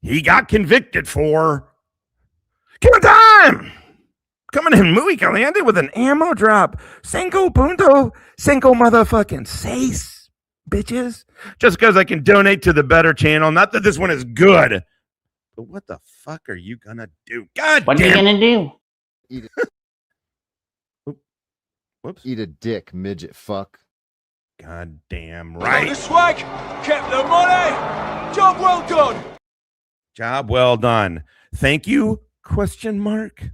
he got convicted for. Give it time. Coming in muy caliente with an ammo drop. Cinco punto, cinco motherfucking seis, bitches. Just because I can donate to the better channel. Not that this one is good. But what the fuck are you gonna do? God What damn. are you gonna do? Eat it. Whoops. Eat a dick, midget fuck. God damn right. The swag, kept the money. Job well done. Job well done. Thank you? Question mark.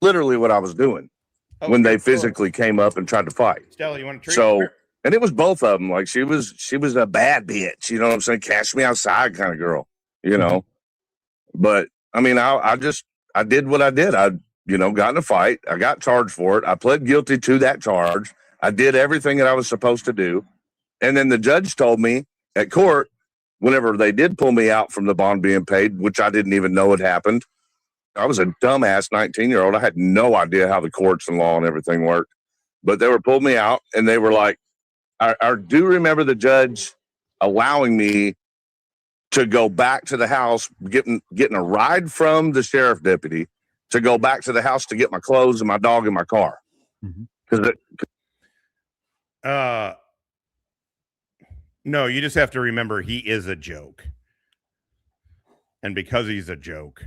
Literally what I was doing when they physically came up and tried to fight. Stella, you want a treat? So, and it was both of them. Like she was a bad bitch. You know what I'm saying? Cash me outside kind of girl. You know. But I mean, I did what I did. I got in a fight. I got charged for it. I pled guilty to that charge. I did everything that I was supposed to do. And then the judge told me at court, whenever they did pull me out from the bond being paid, which I didn't even know had happened. I was a dumbass 19-year-old. I had no idea how the courts and law and everything worked. But they were pulled me out, and they were like, I do remember the judge allowing me to go back to the house, getting a ride from the sheriff deputy to go back to the house to get my clothes and my dog in my car. No, you just have to remember he is a joke. And because he's a joke,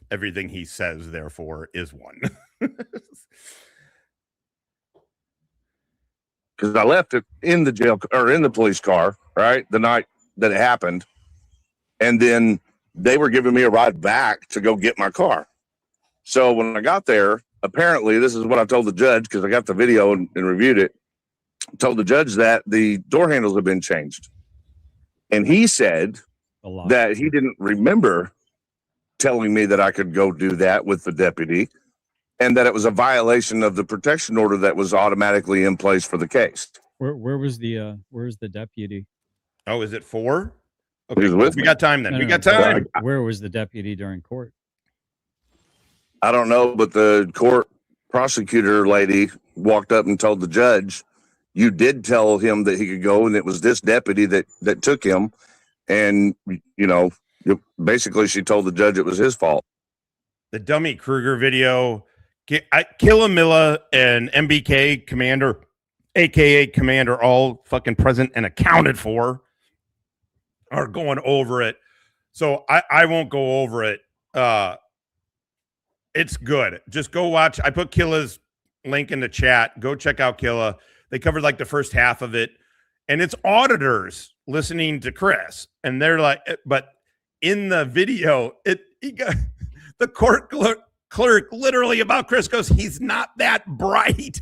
everything he says, therefore, is one. Because I left it in the jail or in the police car, right? The night that it happened. And then they were giving me a ride back to go get my car. So when I got there, apparently, this is what I told the judge because I got the video and reviewed it. I told the judge that the door handles have been changed. And he said that he didn't remember telling me that I could go do that with the deputy and that it was a violation of the protection order that was automatically in place for the case. Where's the deputy? Oh, is it 4? Okay, he was with we me. got time then. No, we no, got time. Where was the deputy during court? I don't know, but the court prosecutor lady walked up and told the judge, you did tell him that he could go, and it was this deputy that took him. And, basically she told the judge it was his fault. The Dummy Kruger video, Killamilla and MBK Commander, a.k.a. Commander, all fucking present and accounted for, are going over it. So I won't go over it. It's good. Just go watch. I put Killa's link in the chat. Go check out Killa. They covered like the first half of it. And it's auditors listening to Chris. And they're like, but in the video, he got the court clerk literally about Chris goes, he's not that bright.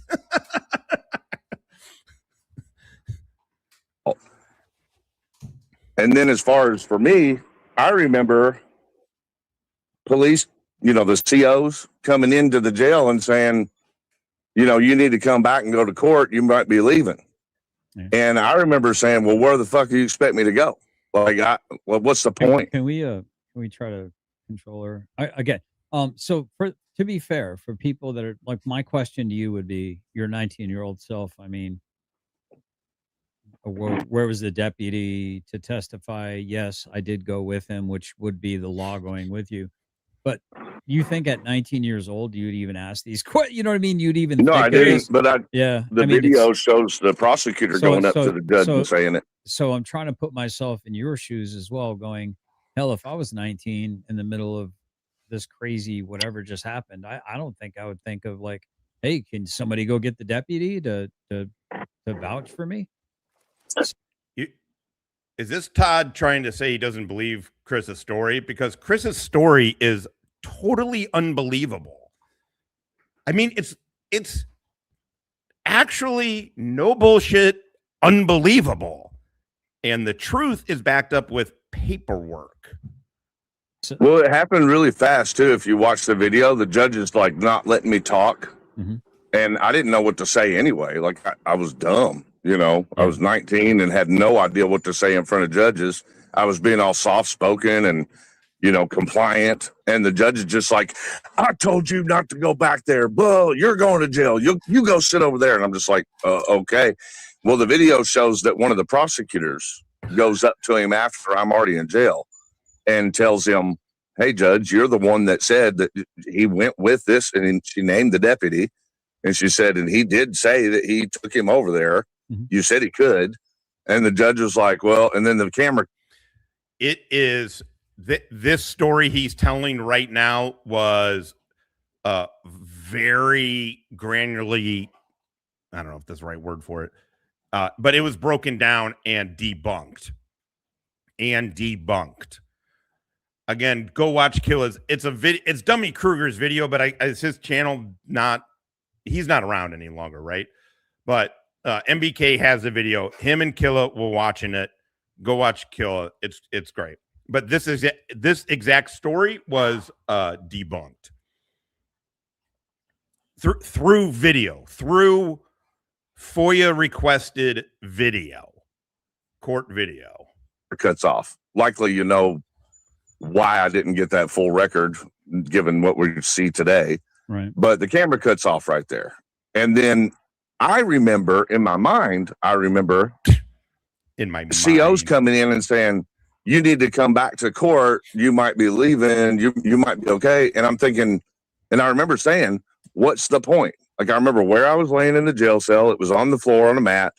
And then as far as for me, I remember police, the COs coming into the jail and saying, you need to come back and go to court. You might be leaving. Yeah. And I remember saying, well, where the fuck do you expect me to go? Like, what's the point? Can we try to control her again? So to be fair, for people that are like, my question to you would be your 19-year-old self. I mean, where was the deputy to testify? Yes, I did go with him, which would be the law going with you. But you think at 19 years old, you'd even ask these questions? You know what I mean? You'd even no, I didn't. But the video shows the prosecutor going up to the judge and saying it. So I'm trying to put myself in your shoes as well, going, hell, if I was 19 in the middle of this crazy whatever just happened, I don't think I would think of like, hey, can somebody go get the deputy to vouch for me? Is this Todd trying to say he doesn't believe Chris's story? Because Chris's story is totally unbelievable. I mean, it's actually no bullshit, unbelievable. And the truth is backed up with paperwork. Well, it happened really fast too. If you watch the video, the judge is like not letting me talk. And I didn't know what to say anyway. Like I was dumb, you know. I was 19 and had no idea what to say in front of judges. I was being all soft spoken and, you know, compliant. And the judge is just like, I told you not to go back there. Well, you're going to jail. You go sit over there. And I'm just like, okay. Well, the video shows that one of the prosecutors goes up to him after I'm already in jail and tells him, hey, judge, you're the one that said that he went with this. And she named the deputy. And she said, and he did say that he took him over there. You said he could. And the judge was like, well, and then the camera. It is this story he's telling right now was very granularly. I don't know if that's the right word for it. But it was broken down and debunked. Again, go watch Killa's. It's Dummy Kruger's video, but it's his channel. He's not around any longer, right? But MBK has the video. Him and Killa were watching it. Go watch Killa. It's great. But this exact story was debunked through video, through FOIA requested video, court video. Cuts off. Likely, you know why I didn't get that full record, given what we see today. Right. But the camera cuts off right there. And then I remember in my mind, COs coming in and saying, you need to come back to court. You might be leaving. You might be okay. And I'm thinking, and I remember saying, what's the point? Like, I remember where I was laying in the jail cell. It was on the floor on a mat.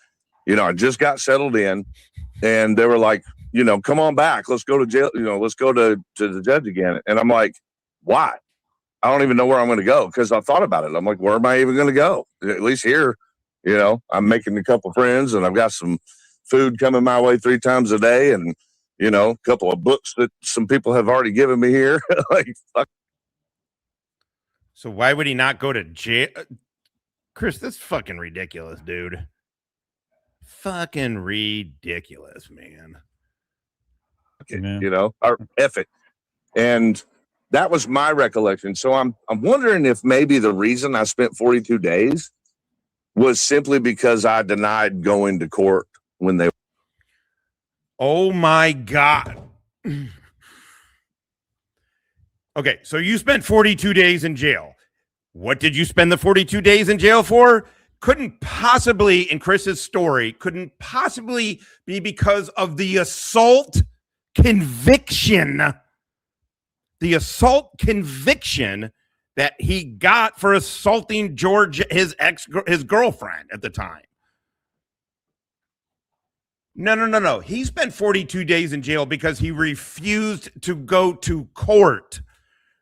You know, I just got settled in. And they were like, you know, come on back. Let's go to jail. You know, let's go to the judge again. And I'm like, why? I don't even know where I'm going to go, because I thought about it. I'm like, where am I even going to go? At least here, you know, I'm making a couple friends and I've got some food coming my way 3 times a day, and, you know, a couple of books that some people have already given me here. Like, fuck. So why would he not go to jail? Chris, that's fucking ridiculous, dude. Fucking ridiculous, man. You know, or F it. And that was my recollection. So I'm wondering if maybe the reason I spent 42 days was simply because I denied going to court when they. Oh my God. Okay, so you spent 42 days in jail. What did you spend the 42 days in jail for? Couldn't possibly, in Chris's story, couldn't possibly be because of the assault conviction. The assault conviction that he got for assaulting his girlfriend at the time. No. He spent 42 days in jail because he refused to go to court.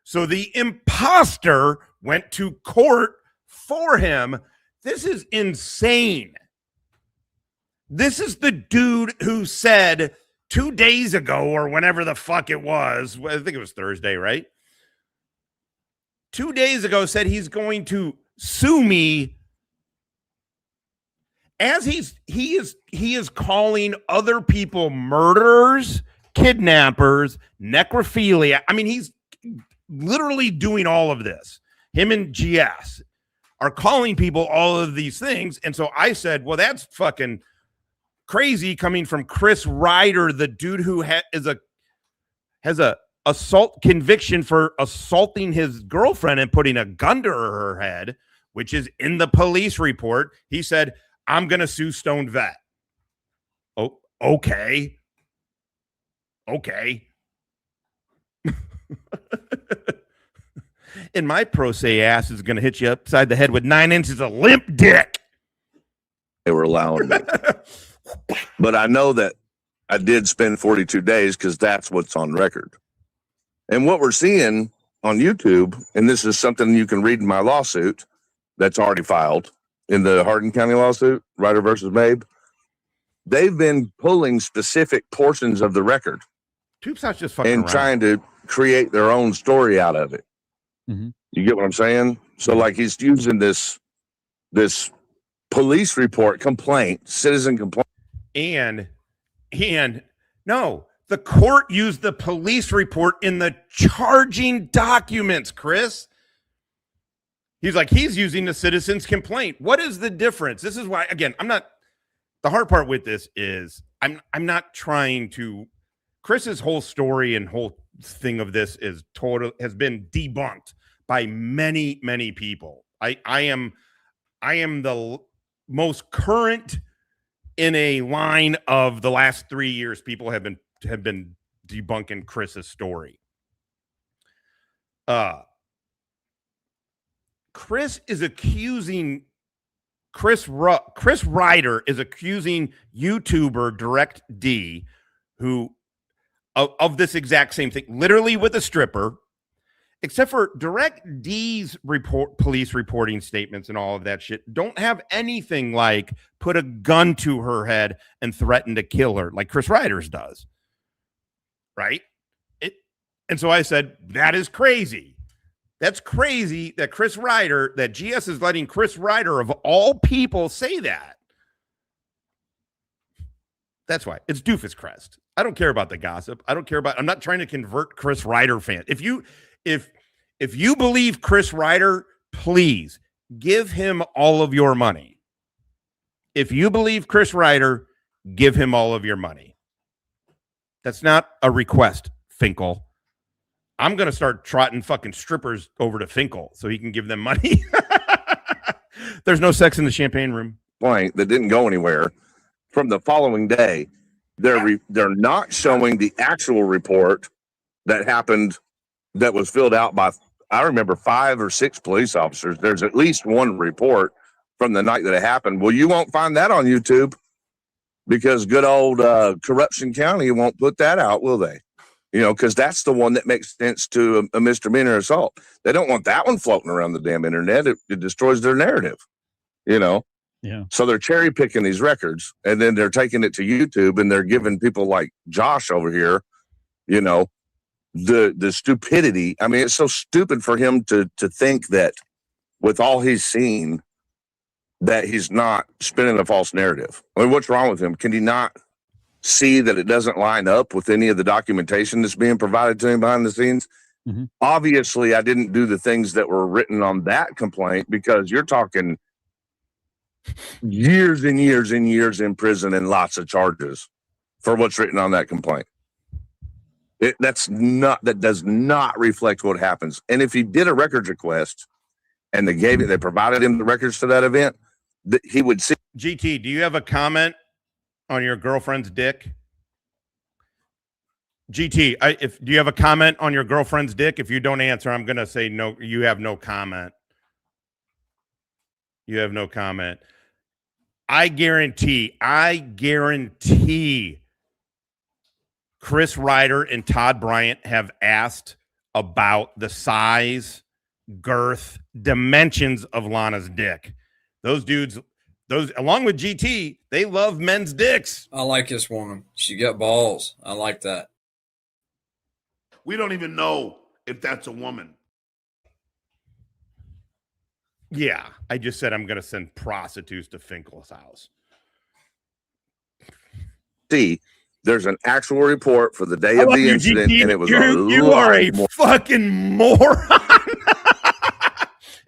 So the imposter went to court for him. This is insane. This is the dude who said 2 days ago, or whenever the fuck it was, I think it was Thursday, right? 2 days ago said he's going to sue me, as he is calling other people murderers, kidnappers, necrophilia. I mean, he's literally doing all of this. Him and GS are calling people all of these things. And so I said, well, that's fucking crazy coming from Chris Ryder, the dude who has a assault conviction for assaulting his girlfriend and putting a gun to her head, which is in the police report. He said, I'm going to sue Stone Vet. Oh, okay. And my pro se ass is going to hit you upside the head with 9 inches of limp dick. They were allowing me. But I know that I did spend 42 days because that's what's on record. And what we're seeing on YouTube, and this is something you can read in my lawsuit that's already filed in the Hardin County lawsuit, Ryder versus Mabe, they've been pulling specific portions of the record TubeStop's just fucking and around. trying to create their own story out of it. Mm-hmm. You get what I'm saying? So like he's using this this police report complaint, citizen complaint. And no, the court used the police report in the charging documents, Chris. He's like, he's using the citizen's complaint. What is the difference? This is why, again, the hard part with this is I'm not trying to, Chris's whole story and whole thing of this has been debunked by many, many people. I am the most current in a line of the last 3 years. People have been debunking Chris's story. Chris Ryder is accusing YouTuber Direct D, who of this exact same thing, literally with a stripper, except for Direct D's police reporting statements and all of that shit don't have anything like put a gun to her head and threaten to kill her like Chris Ryder's does. Right? And so I said, that is crazy. That's crazy that GS is letting Chris Ryder of all people say that. That's why. It's Doofus Crest. I don't care about the gossip. I'm not trying to convert Chris Ryder fans. If you believe Chris Ryder, please give him all of your money. If you believe Chris Ryder, give him all of your money. That's not a request, Finkel. I'm going to start trotting fucking strippers over to Finkel so he can give them money. There's no sex in the champagne room. Point that didn't go anywhere. From the following day, they're not showing the actual report that happened that was filled out by, I remember, 5 or 6 police officers. There's at least one report from the night that it happened. Well, you won't find that on YouTube because good old Corruption County won't put that out, will they? Because that's the one that makes sense to a misdemeanor assault. They don't want that one floating around the damn internet. It destroys their narrative, Yeah. So they're cherry picking these records and then they're taking it to YouTube and they're giving people like Josh over here, the stupidity. I mean, it's so stupid for him to think that with all he's seen that he's not spinning a false narrative. I mean, what's wrong with him? Can he not see that it doesn't line up with any of the documentation that's being provided to him behind the scenes? Mm-hmm. Obviously, I didn't do the things that were written on that complaint because you're talking years and years and years in prison and lots of charges for what's written on that complaint. That does not reflect what happens. And if he did a records request and they provided him the records to that event, he would see. GT, do you have a comment on your girlfriend's dick? GT, do you have a comment on your girlfriend's dick? If you don't answer, I'm going to say no. You have no comment. You have no comment. I guarantee Chris Ryder and Todd Bryant have asked about the size, girth, dimensions of Lana's dick. Those dudes, along with GT, they love men's dicks. I like this woman. She got balls. I like that. We don't even know if that's a woman. Yeah, I just said I'm going to send prostitutes to Finkel's house. See, there's an actual report for the day of the incident, GT. and it was you are a fucking moron.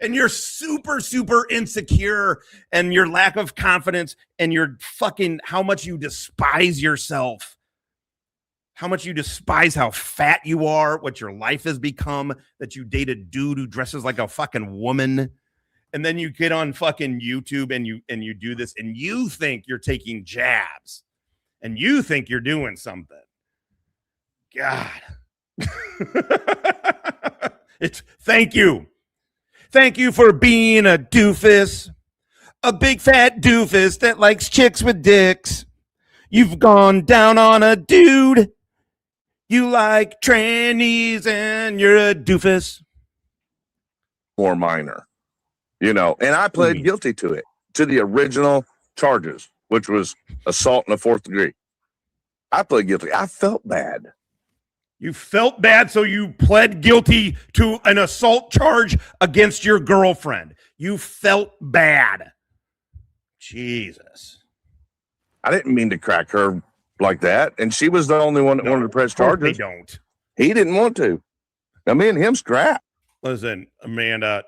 And you're super, super insecure, and your lack of confidence, and your fucking how much you despise yourself, how much you despise how fat you are, what your life has become, that you date a dude who dresses like a fucking woman, and then you get on fucking YouTube and you do this, and you think you're taking jabs, and you think you're doing something. God, thank you. Thank you for being a doofus, a big fat doofus that likes chicks with dicks. You've gone down on a dude. You like trannies and you're a doofus. More minor, and I pled guilty to it, to the original charges, which was assault in the 4th degree. I pled guilty. I felt bad. You felt bad, so you pled guilty to an assault charge against your girlfriend. You felt bad. Jesus. I didn't mean to crack her like that. And she was the only one that wanted to press charges. They don't. He didn't want to. Now, me and him scrap. Listen, Amanda,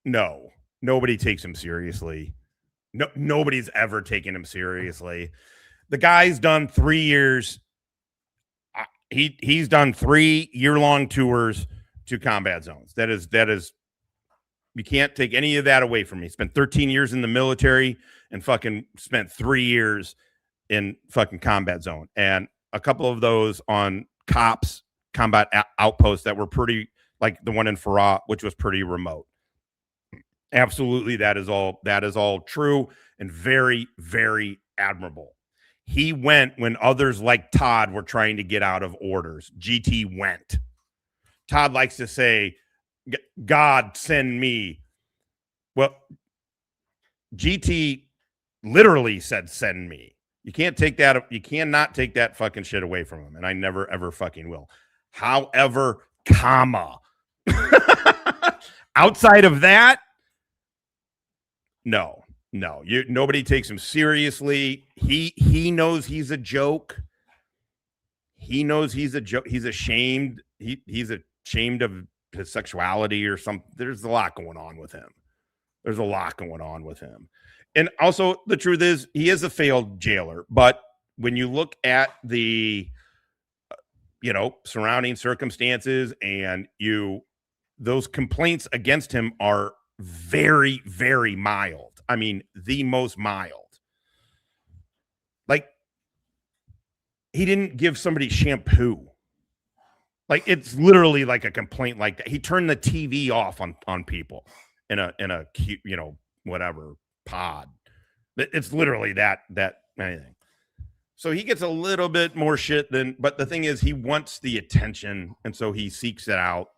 no. Nobody takes him seriously. No, nobody's ever taken him seriously. The guy's done 3 years. He's done 3 year-long tours to combat zones. That is you can't take any of that away from me. Spent 13 years in the military and fucking spent 3 years in fucking combat zone. And a couple of those on cops combat outposts that were pretty, like the one in Farah, which was pretty remote. Absolutely. That is all true and very, very admirable. He went when others like Todd were trying to get out of orders. GT went. Todd likes to say, God send me. Well, GT literally said, send me. You can't take that. You cannot take that fucking shit away from him. And I never, ever fucking will. However, outside of that, no. Nobody takes him seriously. He knows he's a joke. He knows he's a joke. He's ashamed. He's ashamed of his sexuality or something. There's a lot going on with him. And also, the truth is, he is a failed jailer. But when you look at the, surrounding circumstances and those complaints against him are very, very mild. I mean, the most mild. Like, he didn't give somebody shampoo. Like, it's literally like a complaint like that. He turned the TV off on people in a whatever pod. It's literally that anything. So he gets a little bit more shit but the thing is, he wants the attention, and so he seeks it out.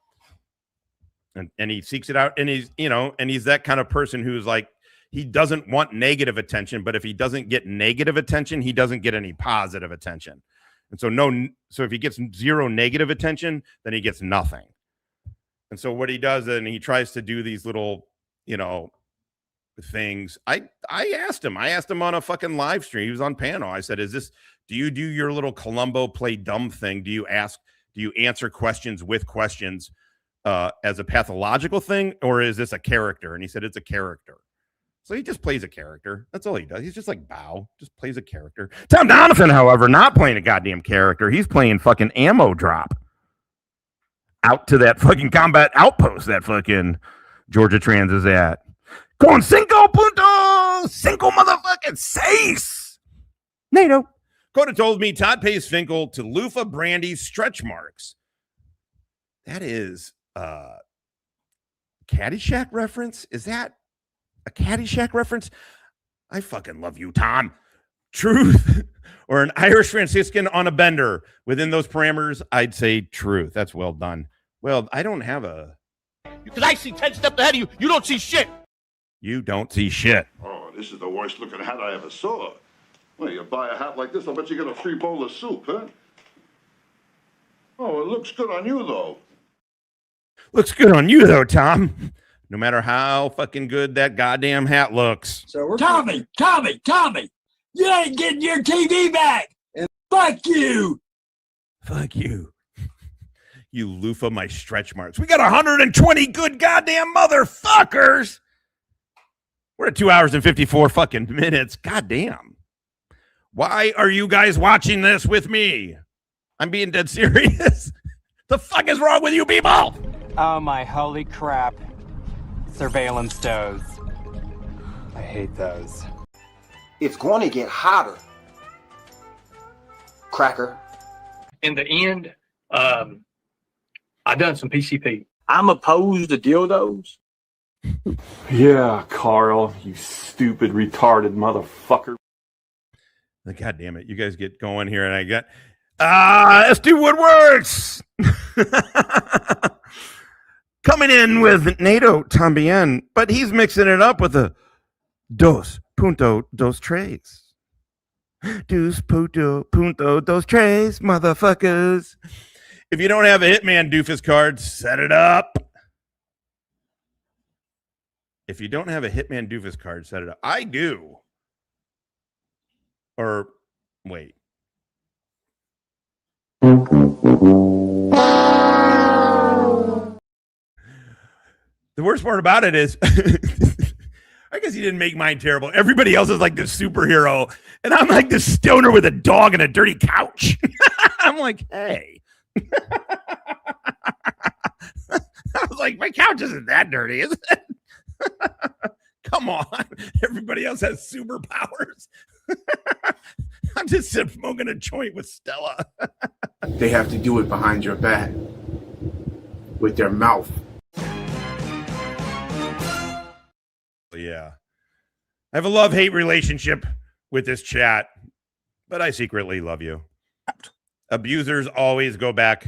And he seeks it out, and he's that kind of person who's like, he doesn't want negative attention, but if he doesn't get negative attention, he doesn't get any positive attention. And so if he gets zero negative attention, then he gets nothing. And so what he does, and he tries to do these little, things. I asked him on a fucking live stream. He was on panel. I said, do you do your little Columbo play dumb thing? Do you answer questions with questions as a pathological thing, or is this a character? And he said, it's a character. So he just plays a character. That's all he does. He's just like Bow, just plays a character. Tom Donovan, however, not playing a goddamn character. He's playing fucking ammo drop out to that fucking combat outpost that fucking Georgia Trans is at. Con 5 motherfucking seis. NATO. Coda told me Todd pays Finkel to loofah Brandy's stretch marks. That is Caddyshack reference? Is that a Caddyshack reference? I fucking love you, Tom. Truth or an Irish Franciscan on a bender. Within those parameters, I'd say truth. That's well done. Well, I don't have a... Because I see 10 steps ahead of you. You don't see shit. You don't see shit. Oh, this is the worst looking hat I ever saw. Well, you buy a hat like this, I'll bet you get a free bowl of soup, huh? Oh, it looks good on you, though. Looks good on you, though, Tom. No matter how fucking good that goddamn hat looks. So we're Tommy, you ain't getting your TV back. And fuck you. Fuck you. You loofah my stretch marks. We got 120 good goddamn motherfuckers. We're at 2 hours and 54 fucking minutes. Goddamn. Why are you guys watching this with me? I'm being dead serious. The fuck is wrong with you people? Oh my holy crap. Surveillance does. I hate those. It's going to get hotter. Cracker. In the end, I done some PCP. I'm opposed to dildos. Yeah, Carl, you stupid, retarded motherfucker. God damn it. You guys get going here, and I got... let's do what works. Coming in with NATO también, but he's mixing it up with a dos tres. Dos punto dos tres, motherfuckers. If you don't have a Hitman doofus card, set it up. If you don't have a Hitman doofus card, set it up. I do. Or wait. The worst part about it is, I guess he didn't make mine terrible. Everybody else is like the superhero, and I'm like the stoner with a dog and a dirty couch. I'm like, hey. I was like, my couch isn't that dirty, is it? Come on. Everybody else has superpowers. I'm just smoking a joint with Stella. They have to do it behind your back with their mouth. Yeah. I have a love-hate relationship with this chat, but I secretly love you. Abusers always go back,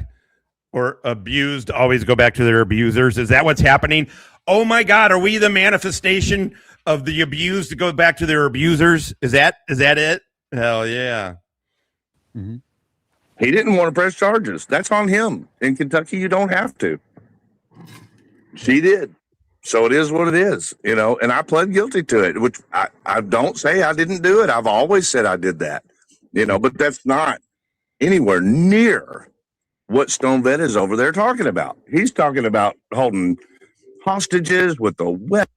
or abused always go back to their abusers. Is that what's happening? Oh my God, are we the manifestation of the abused to go back to their abusers? Is that it? Hell yeah. Mm-hmm. He didn't want to press charges. That's on him. In Kentucky, you don't have to. She did. So it is what it is, you know, and I pled guilty to it, which I don't say I didn't do it. I've always said I did that, you know, but that's not anywhere near what Stone Vet is over there talking about. He's talking about holding hostages with the weapon.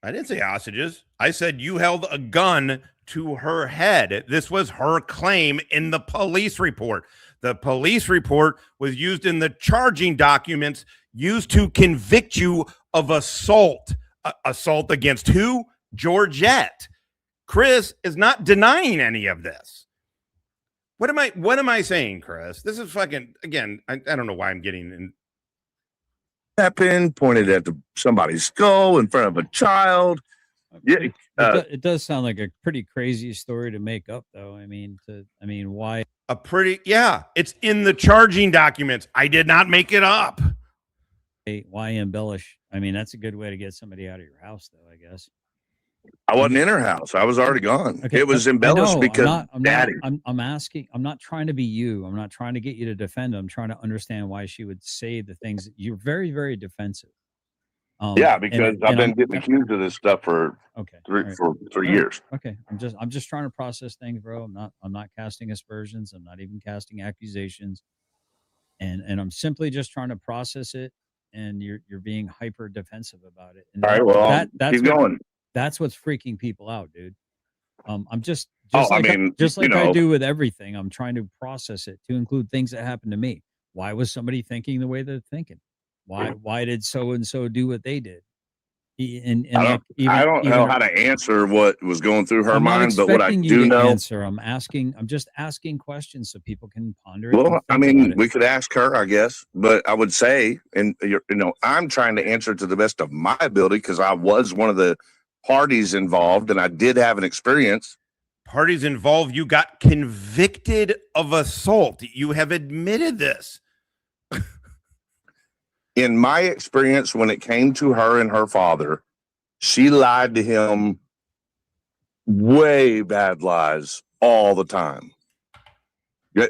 I didn't say hostages. I said you held a gun to her head. This was her claim in the police report. The police report was used in the charging documents used to convict you of assault. Assault against who? Georgette. Chris is not denying any of this. What am I saying, Chris? This is fucking, again, I don't know why I'm getting in. Weapon pointed at somebody's skull in front of a child. Yeah, it does sound like a pretty crazy story to make up, though. I mean, why? It's in the charging documents. I did not make it up. Why embellish? I mean, that's a good way to get somebody out of your house, though, I guess. I wasn't in her house. I was already gone. Okay, it was embellished because Daddy. I'm asking. I'm not trying to be you. I'm not trying to get you to defend. I'm trying to understand why she would say the things. You're very, very defensive. Because I've been getting accused of this stuff for three years. Okay, I'm just trying to process things, bro. I'm not casting aspersions. I'm not even casting accusations, and I'm simply just trying to process it. And you're being hyper defensive about it. And all right, well, keep going. That's what's freaking people out, dude. I'm just I do with everything. I'm trying to process it to include things that happened to me. Why was somebody thinking the way they're thinking? Why did so and so do what they did? I don't know how to answer what was going through her mind, but what I do know, I'm just asking questions so people can ponder. Well, I mean, we could ask her, I guess, but I would say, and I'm trying to answer to the best of my ability because I was one of the parties involved, and I did have an experience. Parties involved. You got convicted of assault. You have admitted this. In my experience, when it came to her and her father, she lied to him way bad lies all the time.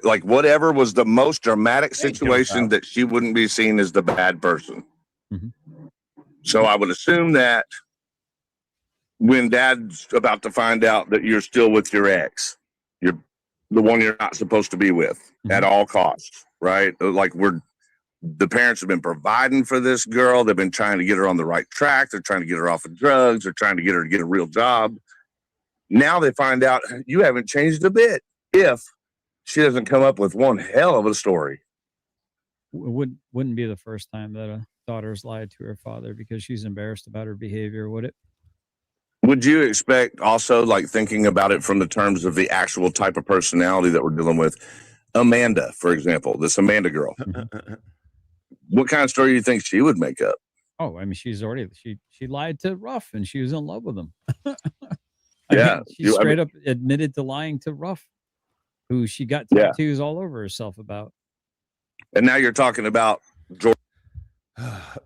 Like whatever was the most dramatic situation that she wouldn't be seen as the bad person. Mm-hmm. So I would assume that when Dad's about to find out that you're still with your ex, you're the one you're not supposed to be with at all costs, right? Like the parents have been providing for this girl. They've been trying to get her on the right track. They're trying to get her off of drugs. They're trying to get her to get a real job. Now they find out you haven't changed a bit. If she doesn't come up with one hell of a story. It wouldn't be the first time that a daughter's lied to her father because she's embarrassed about her behavior, would it? Would you expect also, like thinking about it from the terms of the actual type of personality that we're dealing with? Amanda, for example, this Amanda girl. What kind of story do you think she would make up? Oh, I mean, she lied to Ruff and she was in love with him. She straight up admitted to lying to Ruff, who she got tattoos all over herself about. And now you're talking about George.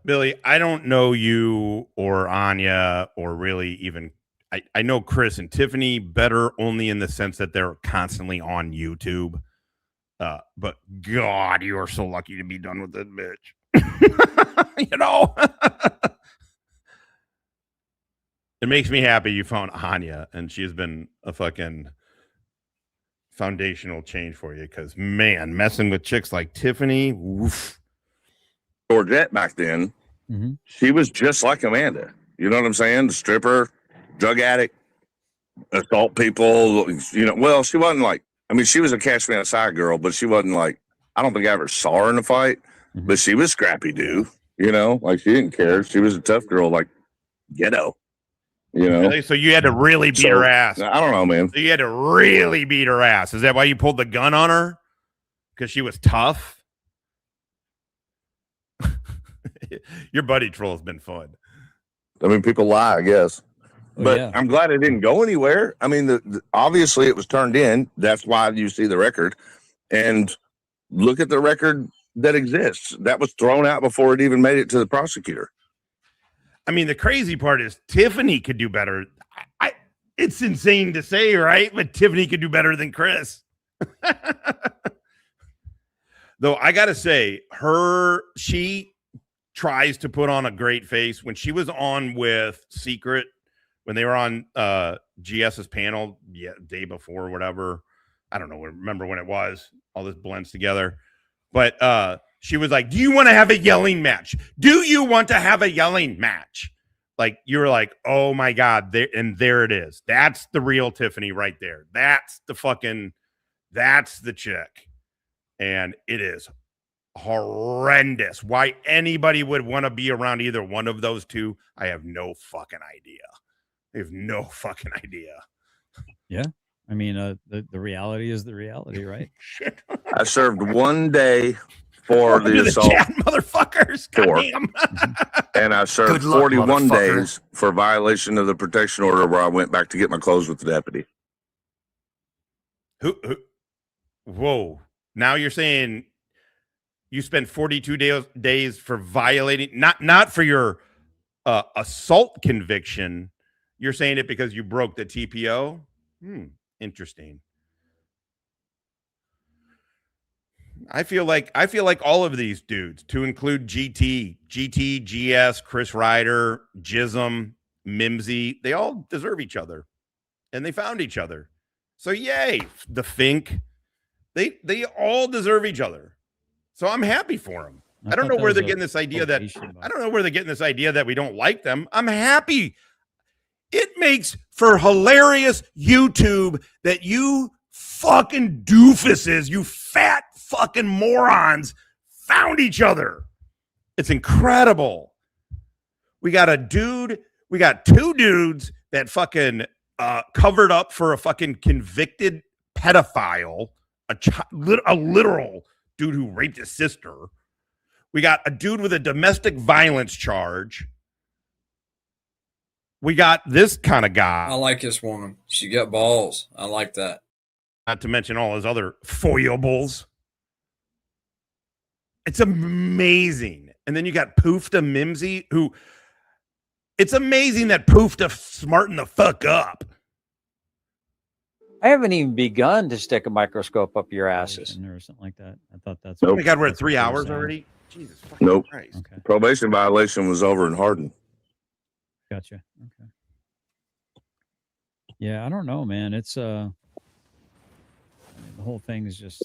Billy, I don't know you or Anya or really even I know Chris and Tiffany better only in the sense that they're constantly on YouTube. But God, you are so lucky to be done with this bitch. You know, it makes me happy you found Anya, and she's been a fucking foundational change for you, because man, messing with chicks like Tiffany, woof. Georgette back then, she was just like Amanda. You know what I'm saying? The stripper, drug addict, assault people. You know, well, she wasn't like. I mean, she was a cash man side girl, but she wasn't like. I don't think I ever saw her in a fight, but she was scrappy, dude. You know, like she didn't care. She was a tough girl, like ghetto. You know, Really? So you had to really beat her ass. I don't know, man. So you had to really beat her ass. Is that why you pulled the gun on her? Because she was tough? Your buddy troll has been fun. I mean, people lie, I guess. But yeah. I'm glad it didn't go anywhere. I mean, obviously it was turned in. That's why you see the record. And look at the record that exists. That was thrown out before it even made it to the prosecutor. I mean, the crazy part is Tiffany could do better. It's insane to say, right? But Tiffany could do better than Chris. Though I got to say, she tries to put on a great face. When she was on with Secret, when they were on GS's panel, day before, whatever. I don't know. Remember when it was. All this blends together. But she was like, do you want to have a yelling match? Do you want to have a yelling match? Like, you were like, oh my God. There it is. That's the real Tiffany right there. That's the chick. And it is horrendous. Why anybody would want to be around either one of those two, I have no fucking idea. I have no fucking idea. Yeah. I mean, the reality is the reality, right? Shit. I served 1 day for the assault. Motherfuckers. And I served Good luck, 41 motherfucker. days for violation of the protection order where I went back to get my clothes with the deputy. Who whoa. Now you're saying you spent 42 days for violating, not for your assault conviction. You're saying it because you broke the TPO? Interesting. I feel like all of these dudes, to include GT, GS, Chris Ryder, Jism, Mimsy, they all deserve each other. And they found each other. So yay, the Fink. They all deserve each other. So I'm happy for them. I don't know where they're getting this idea that we don't like them. I'm happy. It makes for hilarious YouTube that you fucking doofuses, you fat fucking morons, found each other. It's incredible. We got two dudes that fucking covered up for a fucking convicted pedophile, a literal dude who raped his sister. We got a dude with a domestic violence charge. We got this kind of guy. I like this woman. She got balls. I like that. Not to mention all his other foibles. It's amazing. And then you got Poofta Mimsy, who it's amazing that Poofta smartened the fuck up. I haven't even begun to stick a microscope up your asses. Or something like that. I thought that's. Oh my God, we're at 3 hours already? Jesus fucking Nope. Christ. Okay. Probation violation was over in Hardin. Gotcha. Okay. Yeah, I don't know, man. It's I mean, the whole thing is just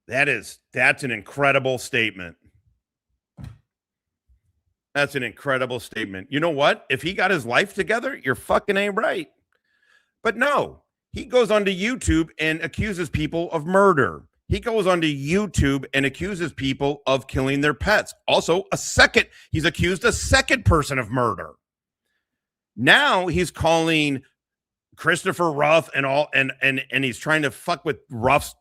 That's an incredible statement. That's an incredible statement. You know what? If he got his life together, you're fucking ain't right. But no, he goes onto YouTube and accuses people of murder. He goes onto YouTube and accuses people of killing their pets. Also, he's accused a second person of murder. Now he's calling Christopher Ruff and all, and he's trying to fuck with Ruff's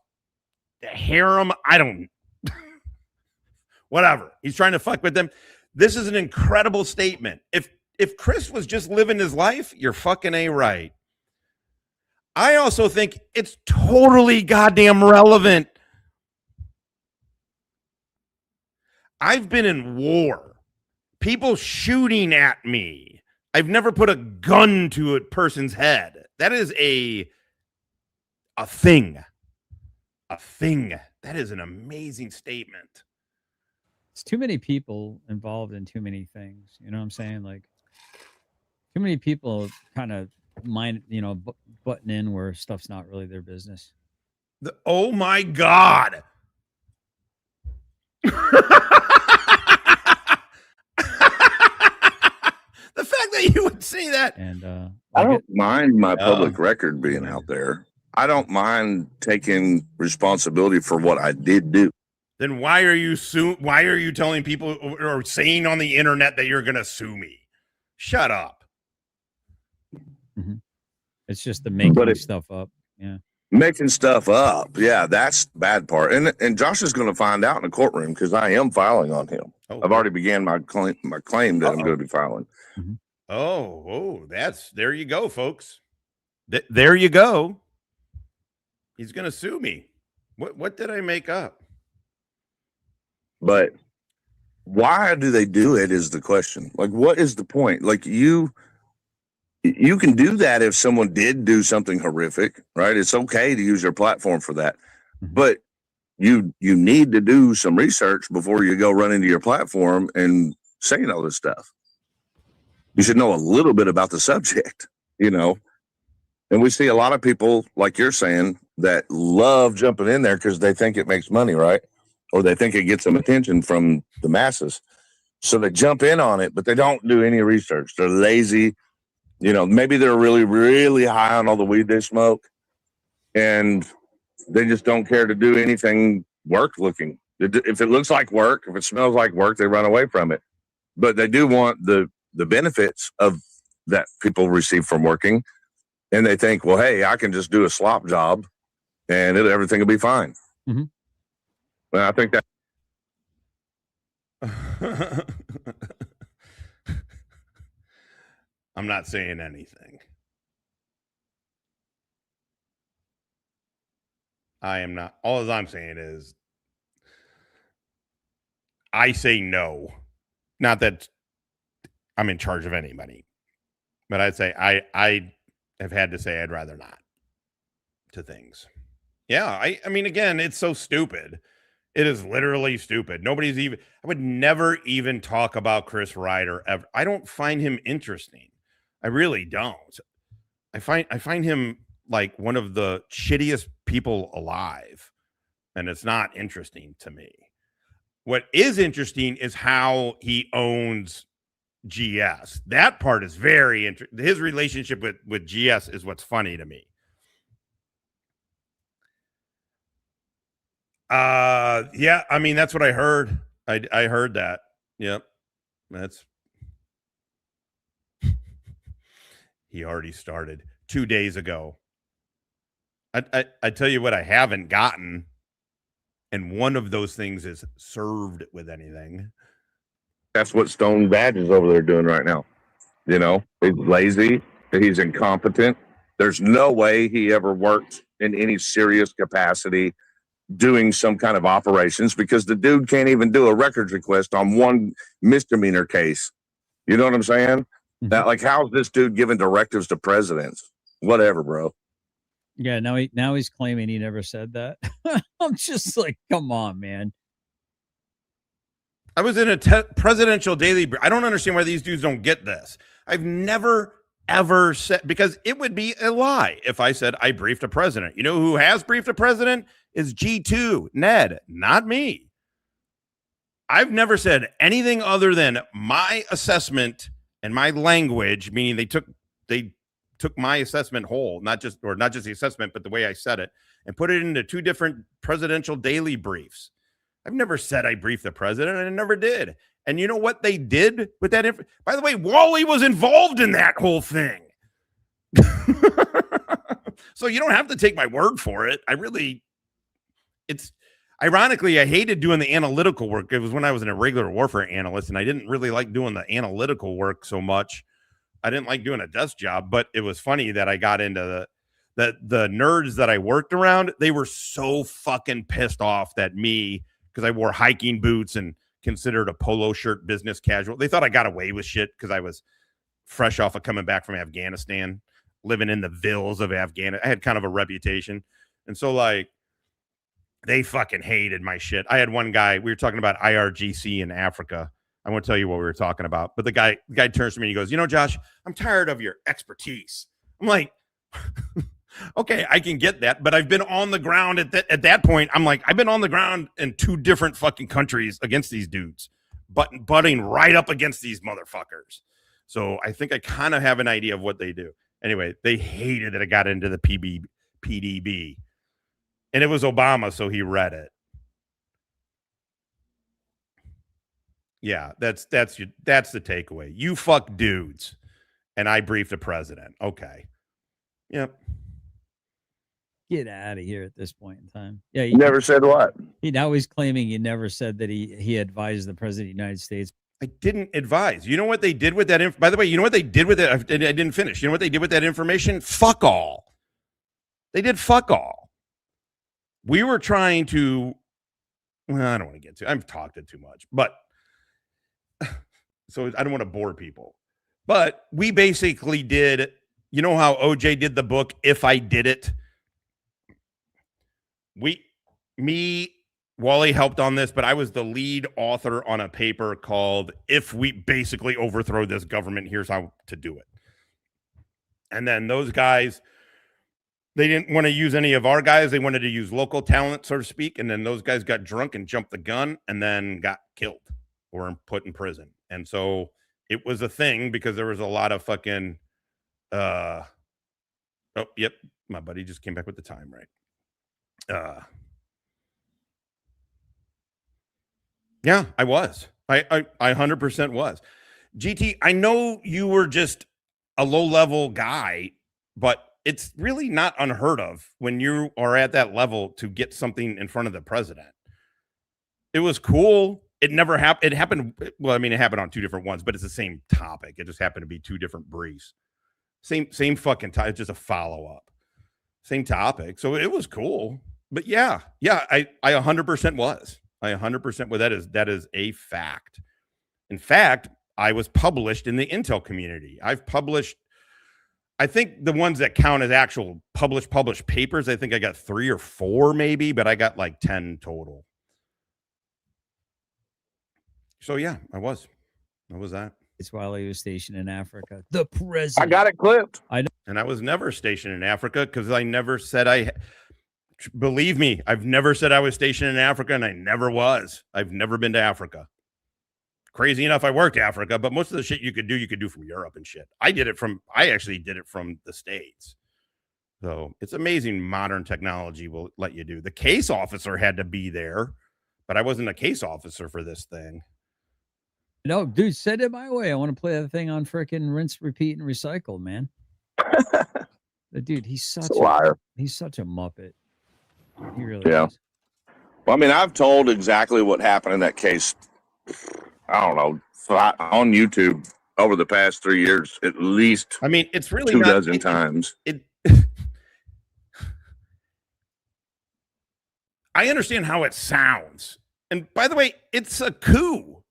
harem. I don't, whatever. He's trying to fuck with them. This is an incredible statement. If Chris was just living his life, you're fucking A right. I also think it's totally goddamn relevant. I've been in war. People shooting at me. I've never put a gun to a person's head. That is a thing. A thing. That is an amazing statement. it's too many people involved in too many things. You know what I'm saying? Like too many people kind of butting in where stuff's not really their business. Oh my God. The fact that you would say that. And I don't mind my public record being out there. I don't mind taking responsibility for what I did do. Then why are you telling people or saying on the internet that you're going to sue me? Shut up. Mm-hmm. It's just the making stuff up. Yeah. Making stuff up. Yeah, that's the bad part. And Josh is going to find out in the courtroom because I am filing on him. I've already began my claim that I'm going to be filing. Mm-hmm. There you go, folks. There you go. He's going to sue me. What did I make up? But why do they do it is the question. Like, what is the point? Like, you can do that if someone did do something horrific, right? It's okay to use your platform for that. But you need to do some research before you go run into your platform and saying all this stuff. You should know a little bit about the subject, And we see a lot of people, like you're saying, that love jumping in there because they think it makes money, right? Or they think it gets some attention from the masses. So they jump in on it, but they don't do any research. They're lazy. Maybe they're really, really high on all the weed they smoke, and they just don't care to do anything work looking. If it looks like work, if it smells like work, they run away from it. But they do want the benefits of that people receive from working. And they think, well, hey, I can just do a slop job and everything will be fine. Mm-hmm. Well, I think that. I'm not saying anything. I am not. All I'm saying is I say no. Not that I'm in charge of anybody, but I'd say I have had to say I'd rather not to things. Yeah, I mean, again, it's so stupid. It is literally stupid. I would never even talk about Chris Ryder ever. I don't find him interesting. I really don't. I find him like one of the shittiest people alive, and it's not interesting to me. What is interesting is how he owns GS. That part is very interesting. His relationship with GS is what's funny to me. Yeah, I mean, that's what I heard. I heard that. Yep. He already started 2 days ago. I tell you what I haven't gotten, and one of those things is served with anything. That's what Stone Badge is over there doing right now. He's lazy. He's incompetent. There's no way he ever worked in any serious capacity doing some kind of operations because the dude can't even do a records request on one misdemeanor case. You know what I'm saying? Mm-hmm. That, like, how's this dude giving directives to presidents? Whatever, bro. Yeah, now he's claiming he never said that. I'm just like, come on, man. I was in a presidential daily. I don't understand why these dudes don't get this. I've never, ever said, because it would be a lie if I said I briefed a president. You know who has briefed a president is G2, Ned, not me. I've never said anything other than my assessment and my language, meaning they took my assessment whole, not just the assessment, but the way I said it, and put it into two different presidential daily briefs. I've never said I briefed the president, and I never did. And you know what they did with that? By the way, Wally was involved in that whole thing. So you don't have to take my word for it. It's ironically, I hated doing the analytical work. It was when I was an irregular warfare analyst, and I didn't really like doing the analytical work so much. I didn't like doing a desk job, but it was funny that I got into the nerds that I worked around. They were so fucking pissed off that me, because I wore hiking boots and considered a polo shirt business casual. They thought I got away with shit because I was fresh off of coming back from Afghanistan, living in the villas of Afghanistan. I had kind of a reputation. And so, like, they fucking hated my shit. I had one guy, we were talking about IRGC in Africa. I won't tell you what we were talking about, but the guy turns to me and he goes, "You know, Josh, I'm tired of your expertise. I'm like, okay, I can get that, but I've been on the ground at that point. I'm like, I've been on the ground in 2 different fucking countries against these dudes, butting right up against these motherfuckers. So I think I kind of have an idea of what they do. Anyway, they hated that I got into the PDB, and it was Obama, so he read it. Yeah, that's the takeaway. You fuck dudes, and I briefed the president. Okay. Yep. Get out of here at this point in time. Yeah, You never said what? Now he's claiming he never said that he advised the president of the United States. I didn't advise. You know what they did with that? By the way, you know what they did with it? I didn't finish. You know what they did with that information? Fuck all. They did fuck all. We were trying to. Well, I don't want to get to. I've talked it too much, but so I don't want to bore people. But we basically did. You know how OJ did the book "If I Did It." Wally helped on this, but I was the lead author on a paper called "If We Basically Overthrow This Government, Here's How to Do It." And then those guys, they didn't want to use any of our guys. They wanted to use local talent, so to speak. And then those guys got drunk and jumped the gun and then got killed or put in prison. And so it was a thing because there was a lot of fucking, oh, yep. My buddy just came back with the time, right? Yeah, I was. I 100% was. GT, I know you were just a low-level guy, but it's really not unheard of when you are at that level to get something in front of the president. It was cool. It never happened. It happened. Well, I mean, it happened on 2 different ones, but it's the same topic. It just happened to be 2 different briefs. Same fucking time. It's just a follow-up. Same topic. So it was cool. But yeah, I 100% was. I 100%. Well, that is a fact. In fact, I was published in the Intel community. I've published, I think the ones that count as actual published papers, I think I got 3 or 4 maybe, but I got like 10 total. So yeah, I was. What was that? It's while he was stationed in Africa. The president. I got it clipped. And I was never stationed in Africa because I never said believe me, I've never said I was stationed in Africa, and I never was. I've never been to Africa. Crazy enough, I worked Africa, but most of the shit you could do from Europe and shit. I actually did it from the States. So it's amazing modern technology will let you do. The case officer had to be there, but I wasn't a case officer for this thing. No, dude, send it my way. I want to play that thing on frickin' rinse, repeat, and recycle, man. The dude, he's such a liar. He's such a muppet. He really is. Well, I mean, I've told exactly what happened in that case. I don't know, on YouTube over the past 3 years, at least. I mean, it's really 2 dozen times. I understand how it sounds. And by the way, it's a coup.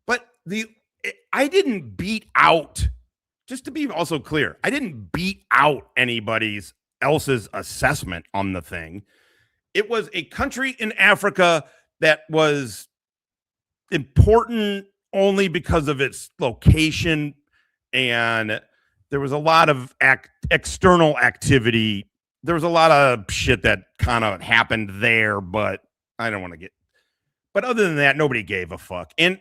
But I didn't beat out, just to be also clear, I didn't beat out anybody's else's assessment on the thing. It was a country in Africa that was important only because of its location, and there was a lot of external activity. There was a lot of shit that kind of happened there, but I don't want to get. But other than that, nobody gave a fuck. And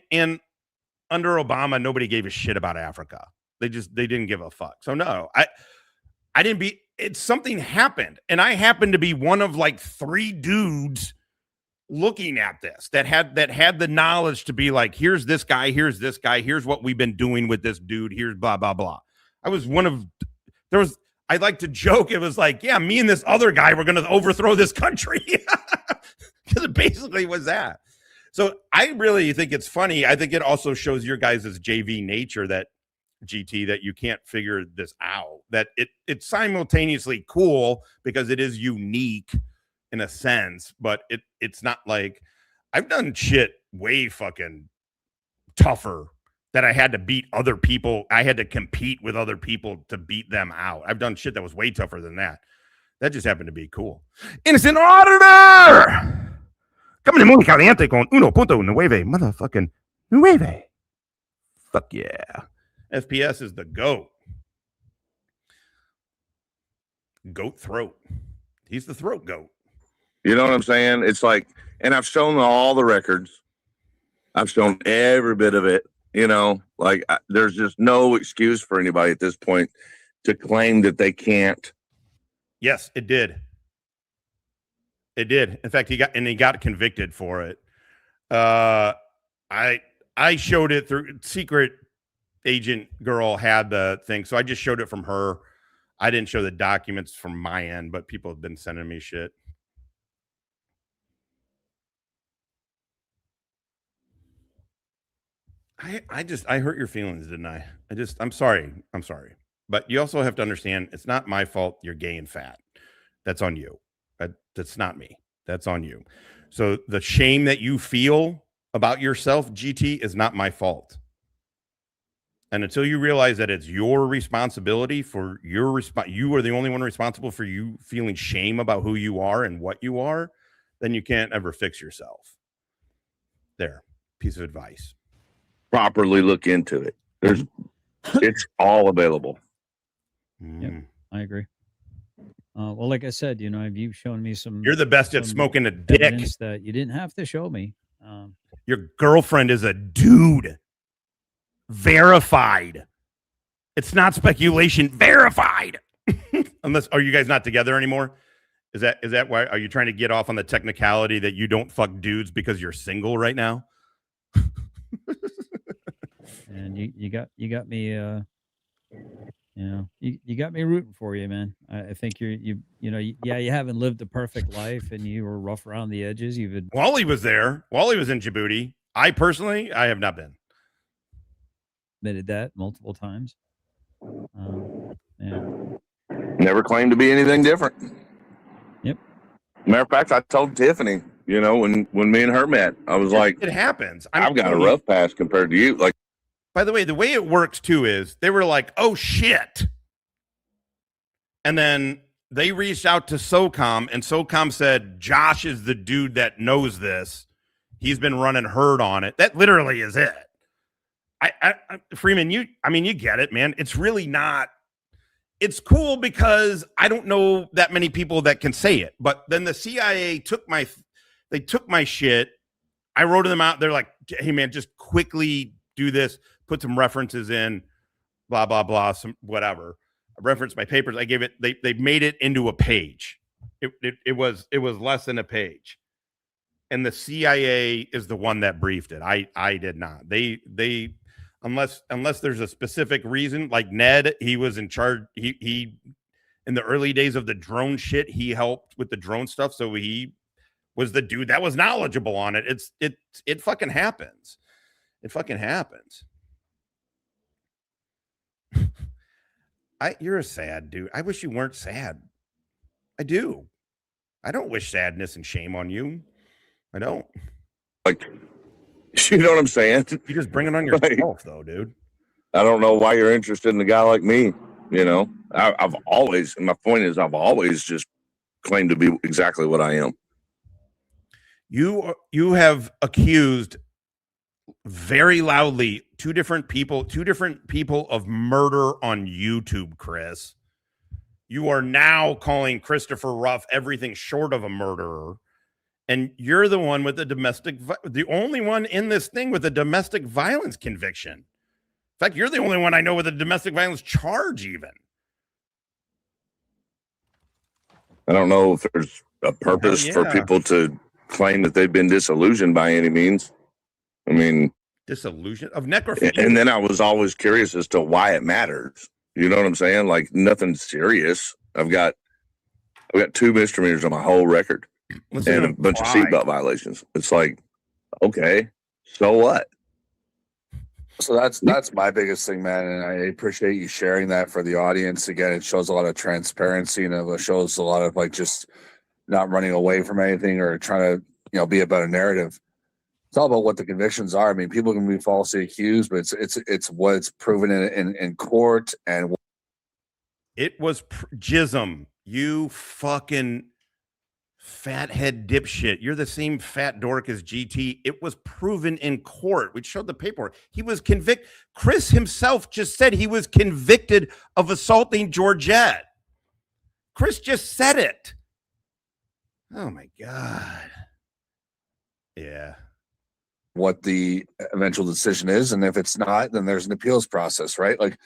under Obama, nobody gave a shit about Africa. They didn't give a fuck. So no, I didn't be. It's something happened, and I happened to be one of like 3 dudes looking at this that had the knowledge to be like, here's this guy, here's what we've been doing with this dude, here's blah blah blah. I was one of I like to joke, it was like, yeah, me and this other guy were going to overthrow this country because it basically was that. So I really think it's funny. I think it also shows your guys' JV nature, that GT, that you can't figure this out, that it's simultaneously cool because it is unique in a sense, but it's not like I've done shit way fucking tougher that I had to beat other people. I had to compete with other people to beat them out. I've done shit that was way tougher than that. That just happened to be cool. Innocent auditor coming to muy caliente con 1.9 motherfucking 9. Fuck yeah. FPS is the GOAT. goat throat. He's the throat goat. You know what I'm saying? It's like, and I've shown all the records. I've shown every bit of it. You know, like there's just no excuse for anybody at this point to claim that they can't. Yes, it did. It did. In fact, he got convicted for it. I showed it through secret agent girl had the thing, so I just showed it from her. I didn't show the documents from my end, but people have been sending me shit. I hurt your feelings, didn't I? I'm sorry. I'm sorry. But you also have to understand, it's not my fault you're gay and fat. That's on you. That's not me. That's on you. So the shame that you feel about yourself, GT, is not my fault. And until you realize that it's your responsibility for your you are the only one responsible for you feeling shame about who you are and what you are, then you can't ever fix yourself. There, piece of advice. Properly look into it. It's all available. Yep, I agree. Well, like I said, you know, you've shown me some. You're the best at smoking a dick. Evidence that you didn't have to show me. Your girlfriend is a dude. Verified. It's not speculation. Verified. Unless, are you guys not together anymore? Is that why? Are you trying to get off on the technicality that you don't fuck dudes because you're single right now? And you got me. You know, you got me rooting for you, man. I think you haven't lived a perfect life, and you were rough around the edges. Wally was there. Wally was in Djibouti. I have not been. Admitted that multiple times. Yeah. Never claimed to be anything different. Yep. Matter of fact, I told Tiffany, you know, when me and her met, I was like, it happens. I've got a rough pass compared to you. Like, by the way it works too is they were like, oh shit. And then they reached out to SOCOM, and SOCOM said, Josh is the dude that knows this. He's been running herd on it. That literally is it. Freeman, you get it, man. It's really not. It's cool because I don't know that many people that can say it. But then the CIA took my shit. I wrote them out. They're like, hey, man, just quickly do this. Put some references in, blah, blah, blah, some whatever. I referenced my papers. I gave it, they made it into a page. It was less than a page. And the CIA is the one that briefed it. I did not. They unless there's a specific reason, like Ned, he was in charge. He in the early days of the drone shit, he helped with the drone stuff. So he was the dude that was knowledgeable on it. It fucking happens. It fucking happens. You're a sad dude. I wish you weren't sad. I do. I don't wish sadness and shame on you. I don't. Like, you know what I'm saying? You just bring it on yourself, though, dude. I don't know why you're interested in a guy like me. You know, I've always just claimed to be exactly what I am. You have accused very loudly two different people of murder on YouTube, Chris. You are now calling Christopher Ruff everything short of a murderer. And you're the one with the only one in this thing with a domestic violence conviction. In fact, you're the only one I know with a domestic violence charge even. I don't know if there's a purpose for people to claim that they've been disillusioned by any means. I mean, disillusion of necrophilia. And then I was always curious as to why it matters. You know what I'm saying? Like, nothing serious. I've got 2 misdemeanors on my whole record. And a bunch of seatbelt violations. It's like, okay, so what? So that's my biggest thing, man. And I appreciate you sharing that for the audience. Again, it shows a lot of transparency, and it shows a lot of like just not running away from anything or trying to, you know, be about a narrative. It's all about what the convictions are. I mean, people can be falsely accused, but it's what's proven in court. And it was Jism, you fucking fathead dipshit. You're the same fat dork as GT. It was proven in court. We showed the paperwork. He was convicted. Chris himself just said he was convicted of assaulting Georgette. Chris just said it. Oh my God. Yeah. What the eventual decision is, and if it's not, then there's an appeals process, right? Like,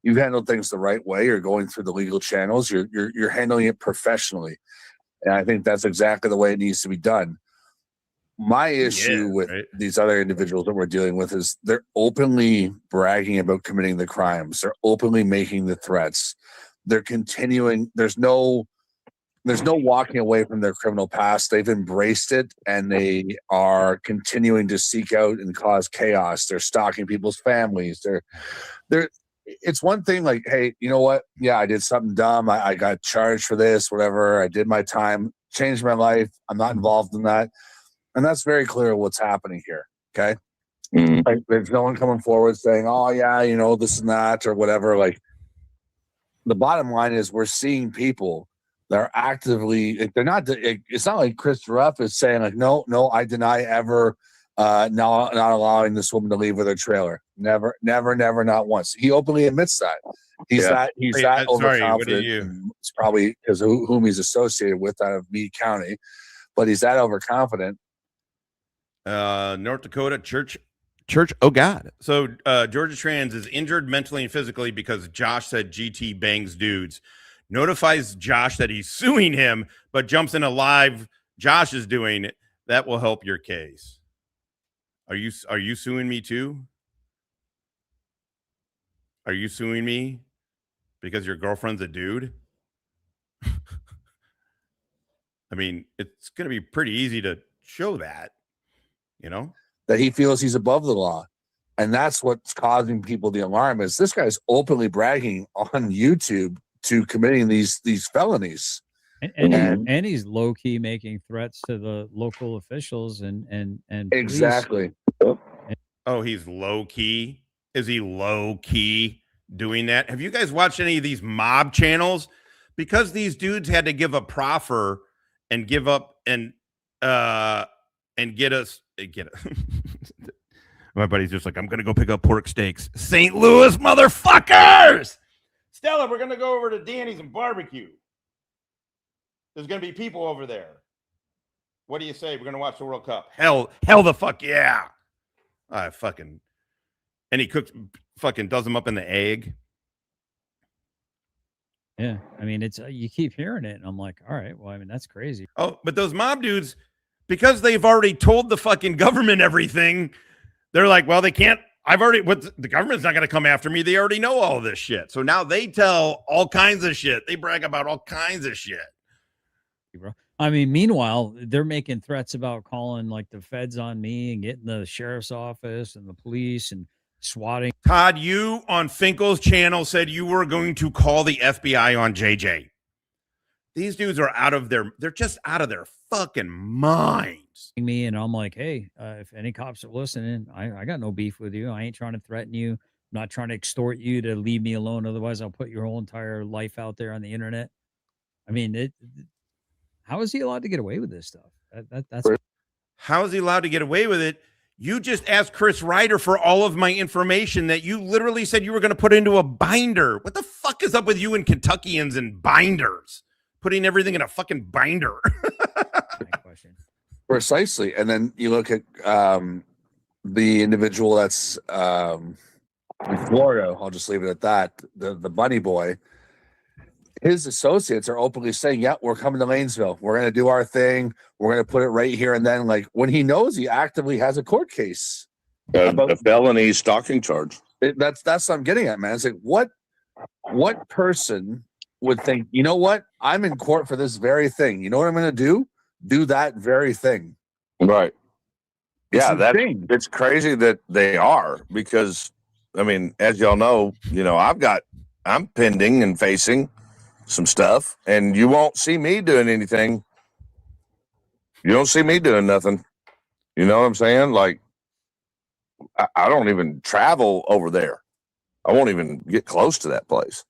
you've handled things the right way. You're going through the legal channels. You're handling it professionally, and I think that's exactly the way it needs to be done. My issue with these other individuals that we're dealing with is they're openly bragging about committing the crimes. They're openly making the threats. They're continuing. There's no walking away from their criminal past. They've embraced it, and they are continuing to seek out and cause chaos. They're stalking people's families. They're it's one thing like, hey, you know what? Yeah, I did something dumb. I got charged for this, whatever. I did my time, changed my life. I'm not involved in that. And that's very clear what's happening here. Okay. Like, there's no one coming forward saying, oh yeah, you know, this and that or whatever. Like, the bottom line is we're seeing people that are actively, they're not, it's not like Chris Ruff is saying like, no, I deny ever not allowing this woman to leave with her trailer. Never, not once. He openly admits that. He's that overconfident. It's probably because of whom he's associated with out of Meade County, but he's that overconfident. North Dakota church. Oh God. So Georgia trans is injured mentally and physically because Josh said GT bangs dudes. Notifies Josh that he's suing him, but jumps in a live Josh is doing. That will help your case. Are you suing me too? Are you suing me because your girlfriend's a dude? I mean, it's going to be pretty easy to show that, you know, that he feels he's above the law. And that's what's causing people the alarm is this guy's openly bragging on YouTube to committing these felonies. And he's low key making threats to the local officials and exactly. Oh, he's low key. Is he low key doing that? Have you guys watched any of these mob channels? Because these dudes had to give a proffer and give up and get us. My buddy's just like, I'm gonna go pick up pork steaks. St. Louis motherfuckers. Stella, we're gonna go over to Danny's and barbecue. There's gonna be people over there. What do you say? We're gonna watch the World Cup. Hell the fuck yeah. And he does them up in the egg. Yeah, I mean, it's you keep hearing it, and I'm like, all right, well, I mean, that's crazy. Oh, but those mob dudes, because they've already told the fucking government everything, they're like, well, they can't. The government's not going to come after me. They already know all this shit. So now they tell all kinds of shit. They brag about all kinds of shit. Bro. I mean, meanwhile, they're making threats about calling like the feds on me and getting the sheriff's office and the police and swatting. Todd, you on Finkel's channel said you were going to call the FBI on JJ. These dudes are they're just out of their fucking minds. Me, and I'm like, hey, if any cops are listening, I got no beef with you. I ain't trying to threaten you. I'm not trying to extort you to leave me alone. Otherwise, I'll put your whole entire life out there on the internet. I mean, how is he allowed to get away with this stuff? That's how is he allowed to get away with it? You just asked Chris Ryder for all of my information that you literally said you were going to put into a binder. What the fuck is up with you and Kentuckians and binders? Putting everything in a fucking binder. Precisely. And then you look at the individual that's in Florida. I'll just leave it at that. The bunny boy. His associates are openly saying, yeah, we're coming to Lanesville. We're going to do our thing. We're going to put it right here. And then, like, when he knows he actively has a court case. A felony stalking charge. That's what I'm getting at, man. It's like, what person would think, you know what? I'm in court for this very thing. You know what I'm going to do? Do that very thing. Right. Yeah, it's crazy that they are because, I mean, as y'all know, I'm pending and facing some stuff, and you won't see me doing anything. You don't see me doing nothing. You know what I'm saying? Like, I don't even travel over there. I won't even get close to that place.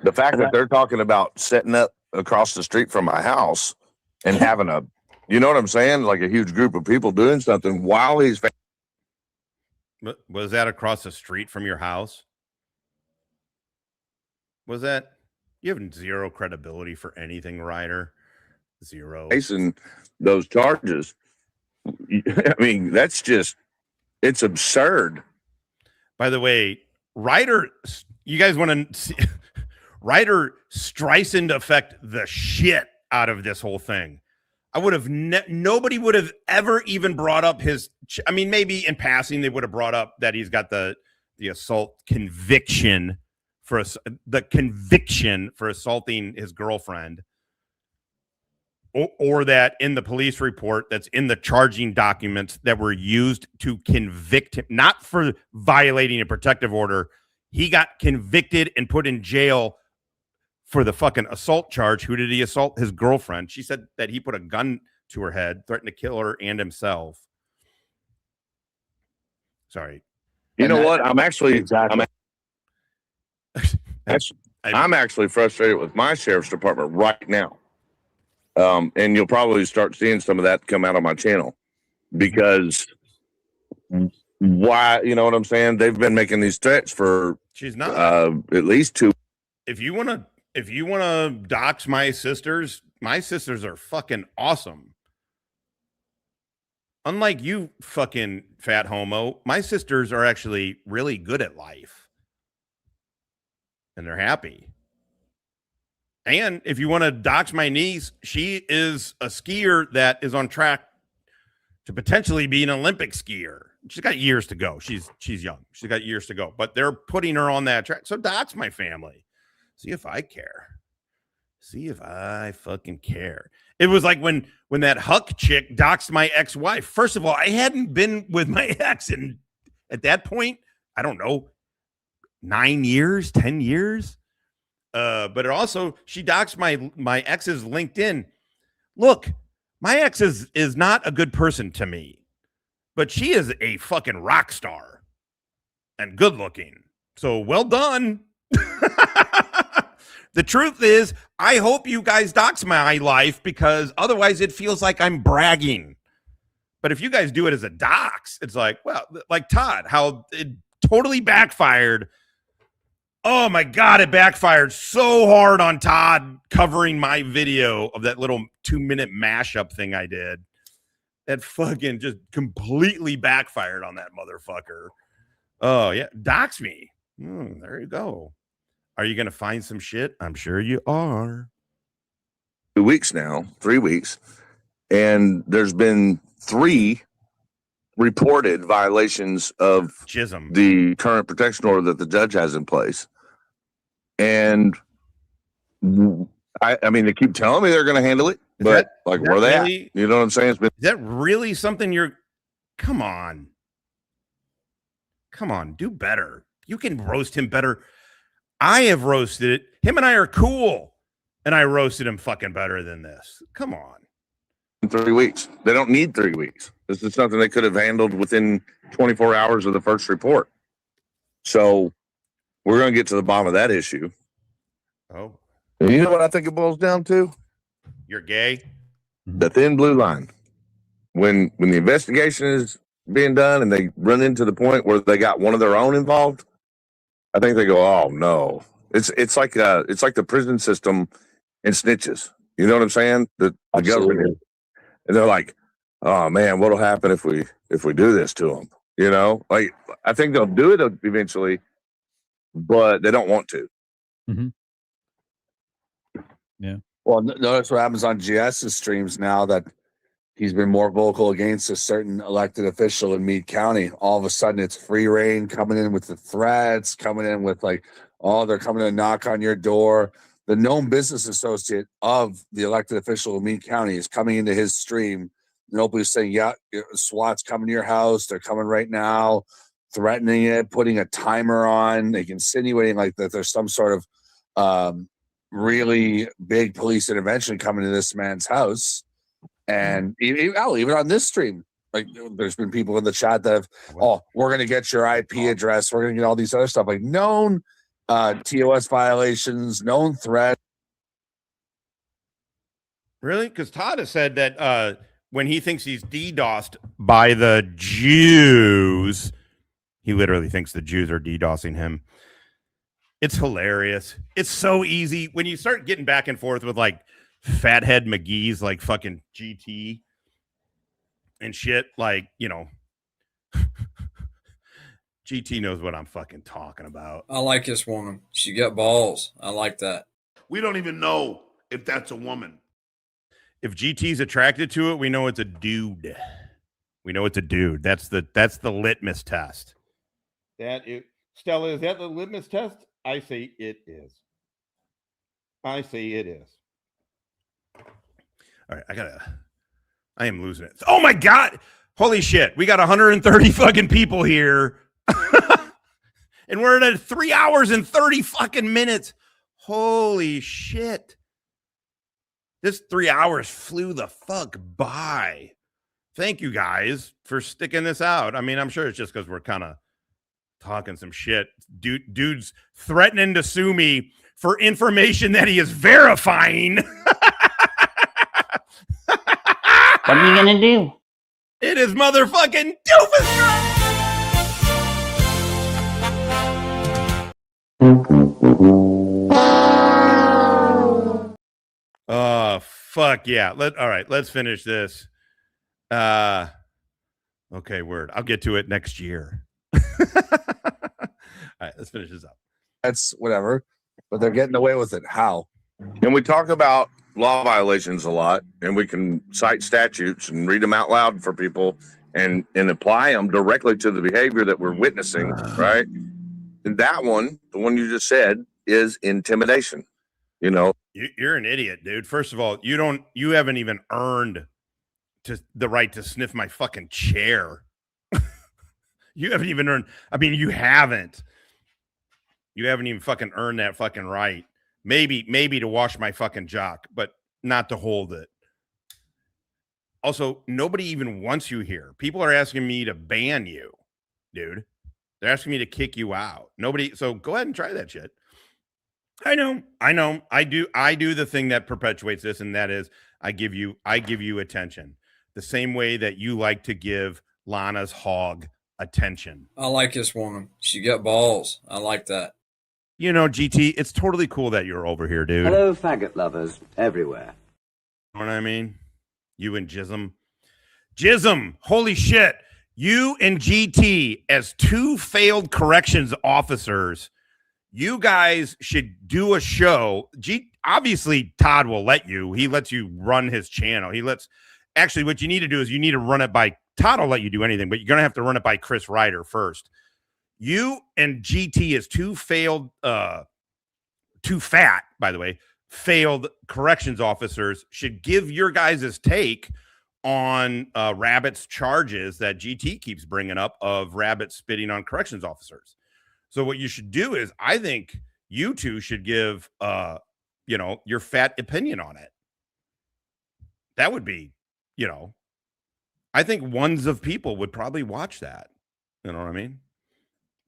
The fact that they're talking about setting up across the street from my house and having you know what I'm saying? Like a huge group of people doing something while he's. Was that across the street from your house? Was that? You have zero credibility for anything, Ryder. Zero. Facing those charges. I mean, that's just, it's absurd. By the way, Ryder, you guys want to see Ryder Streisand affect the shit out of this whole thing. I would have nobody would have ever even brought up his. I mean, maybe in passing they would have brought up that he's got the assault conviction for the conviction for assaulting his girlfriend, or that in the police report that's in the charging documents that were used to convict him, not for violating a protective order. He got convicted and put in jail for the fucking assault charge. Who did he assault? His girlfriend. She said that he put a gun to her head, threatened to kill her and himself. Sorry. You know what? I'm actually, I'm actually frustrated with my sheriff's department right now. And you'll probably start seeing some of that come out on my channel, because why, you know what I'm saying? They've been making these threats for she's not at least 2. If you want to dox my sisters are fucking awesome. Unlike you fucking fat homo, my sisters are actually really good at life. And they're happy. And if you want to dox my niece, she is a skier that is on track to potentially be an Olympic skier. She's got years to go. She's young. She's got years to go, but they're putting her on that track. So dox my family. See if I care. See if I fucking care. It was like when that Huck chick doxed my ex-wife. First of all, I hadn't been with my ex, and at that point, I don't know, 9 years, 10 years. But it also, she doxed my ex's LinkedIn. Look, my ex is not a good person to me, but she is a fucking rock star and good looking. So well done. The truth is, I hope you guys dox my life, because otherwise it feels like I'm bragging. But if you guys do it as a dox, it's like, well, like Todd, how it totally backfired. Oh my God, it backfired so hard on Todd covering my video of that little 2-minute mashup thing I did. That fucking just completely backfired on that motherfucker. Oh, yeah. Dox me. There you go. Are you going to find some shit? I'm sure you are. 2 weeks now, 3 weeks. And there's been 3 reported violations of Chisholm, the current protection order that the judge has in place. And I mean, they keep telling me they're going to handle it, but like, where are they at? You know what I'm saying? Is that really something you're... Come on, do better. You can roast him better. I have roasted it. Him and I are cool, and I roasted him fucking better than this. Come on. In 3 weeks. They don't need 3 weeks. This is something they could have handled within 24 hours of the first report. So we're going to get to the bottom of that issue. Oh. And you know what I think it boils down to? You're gay? The thin blue line. When the investigation is being done and they run into the point where they got one of their own involved, I think they go, oh no. It's like the prison system and snitches. You know what I'm saying? The government. And they're like, oh man, what'll happen if we do this to them? You know, like, I think they'll do it eventually, but they don't want to. Mm-hmm. Yeah. Well, notice what happens on GS's streams now that he's been more vocal against a certain elected official in Meade County. All of a sudden, it's free reign coming in with the threats, coming in with like, oh, they're coming to knock on your door. The known business associate of the elected official in Meade County is coming into his stream and openly saying, yeah, SWAT's coming to your house. They're coming right now, threatening it, putting a timer on, like insinuating like that there's some sort of really big police intervention coming to this man's house. And even on this stream, like, there's been people in the chat that have, oh, we're going to get your IP address. We're going to get all these other stuff, like known TOS violations, known threats. Really? Because Todd has said that when he thinks he's DDoSed by the Jews, he literally thinks the Jews are DDoSing him. It's hilarious. It's so easy when you start getting back and forth with like fathead McGee's like fucking GT and shit. Like, GT knows what I'm fucking talking about. I like this woman. She got balls. I like that. We don't even know if that's a woman. If GT's attracted to it, we know it's a dude. We know it's a dude. That's the litmus test. Stella, is that the litmus test? I say it is. I All right, I am losing it. Oh my God. Holy shit. We got 130 fucking people here. And we're at 3 hours and 30 fucking minutes. Holy shit. This 3 hours flew the fuck by. Thank you guys for sticking this out. I mean, I'm sure it's just because we're kind of talking some shit. Dude's threatening to sue me for information that he is verifying. What are you gonna do? It is motherfucking doofus. Oh, fuck yeah. All right, let's finish this. Okay, word. I'll get to it next year. All right, let's finish this up. That's whatever, but they're getting away with it. How? And we talk about law violations a lot, and we can cite statutes and read them out loud for people and apply them directly to the behavior that we're witnessing, right? And that one, the one you just said, is intimidation. You're an idiot, dude. First of all, you haven't even earned the right to sniff my fucking chair. You haven't even earned. I mean, you haven't even fucking earned that fucking right. Maybe to wash my fucking jock, but not to hold it. Also, nobody even wants you here. People are asking me to ban you, dude. They're asking me to kick you out. Nobody. So go ahead and try that shit. I know. I do the thing that perpetuates this, and that is I give you attention. The same way that you like to give Lana's hog attention. I like this woman. She got balls. I like that. GT, it's totally cool that you're over here, dude. Hello, faggot lovers everywhere. You know what I mean? You and Jism. Holy shit. You and GT, as two failed corrections officers, you guys should do a show. Obviously, Todd will let you. He lets you run his channel. Actually, what you need to do is you need to run it by, Todd will let you do anything, but you're going to have to run it by Chris Ryder first. You and GT as two fat, by the way, failed corrections officers should give your guys' take on Rabbit's charges that GT keeps bringing up of Rabbit spitting on corrections officers. So what you should do is, I think you two should give, your fat opinion on it. That would be, I think ones of people would probably watch that. You know what I mean?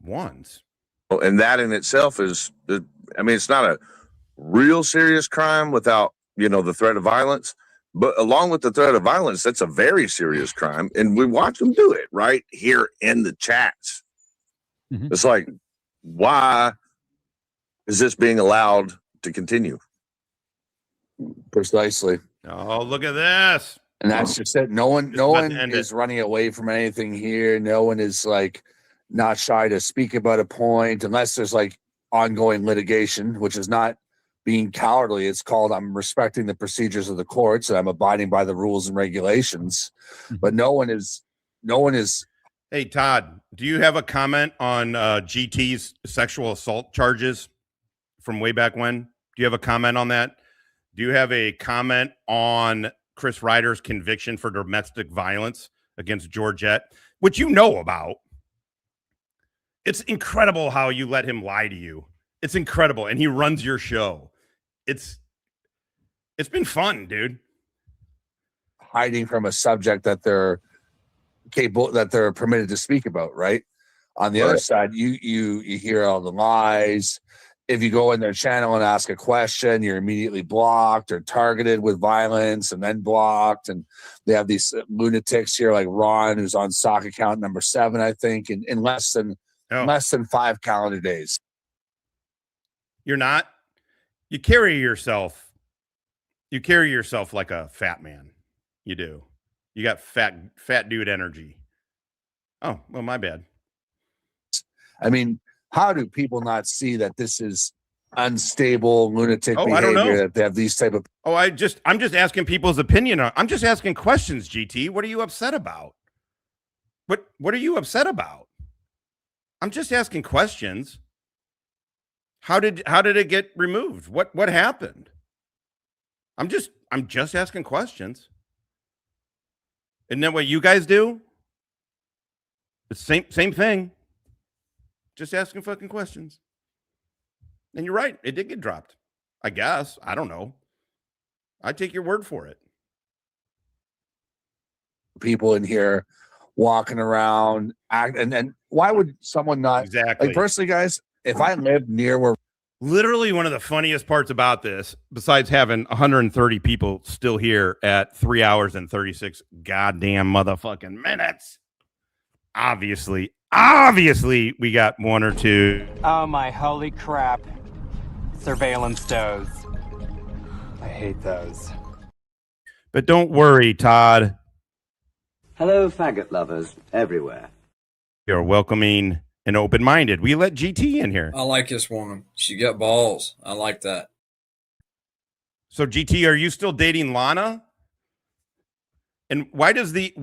Ones. And that in itself is, it's not a real serious crime without, the threat of violence. But along with the threat of violence, that's a very serious crime. And we watch them do it right here in the chats. Mm-hmm. It's like, why is this being allowed to continue? Precisely. Oh, look at this. And that's just it. No one is running away from anything here. No one is like not shy to speak about a point unless there's like ongoing litigation, which is not being cowardly. It's called I'm respecting the procedures of the courts and I'm abiding by the rules and regulations. But no one is. Hey, Todd, do you have a comment on GT's sexual assault charges from way back when? Do you have a comment on that? Do you have a comment on Chris Ryder's conviction for domestic violence against Georgette, which you know about? It's incredible how you let him lie to you. It's incredible. And he runs your show. It's been fun, dude. Hiding from a subject that they're capable, that they're permitted to speak about, right? On the other side, you hear all the lies. If you go in their channel and ask a question, you're immediately blocked or targeted with violence and then blocked. And they have these lunatics here like Ron, who's on sock account number 7, I think, in less than 5 calendar days. You're not. You carry yourself like a fat man. You do. You got fat dude energy. Oh, well, my bad. I mean, how do people not see that this is unstable lunatic Oh, I don't behavior, know. that they have these type of Oh, I'm just asking people's opinion on. I'm just asking questions, GT. What are you upset about? What are you upset about? I'm just asking questions. How did it get removed? What happened? I'm just asking questions. Isn't that what you guys do? The same thing. Just asking fucking questions. And you're right, it did get dropped. I guess. I don't know. I take your word for it. people in here walking around and why would someone not Exactly. like, personally, guys, if I lived near where Literally one of the funniest parts about this, besides having 130 people still here at 3 hours and 36 goddamn motherfucking minutes. Obviously, we got one or two. Oh my holy crap. Surveillance does. I hate those. But don't worry, Todd. Hello, faggot lovers everywhere. You're welcoming and open-minded. We let GT in here. I like this woman. She got balls. I like that. So GT, are you still dating Lana? And why does the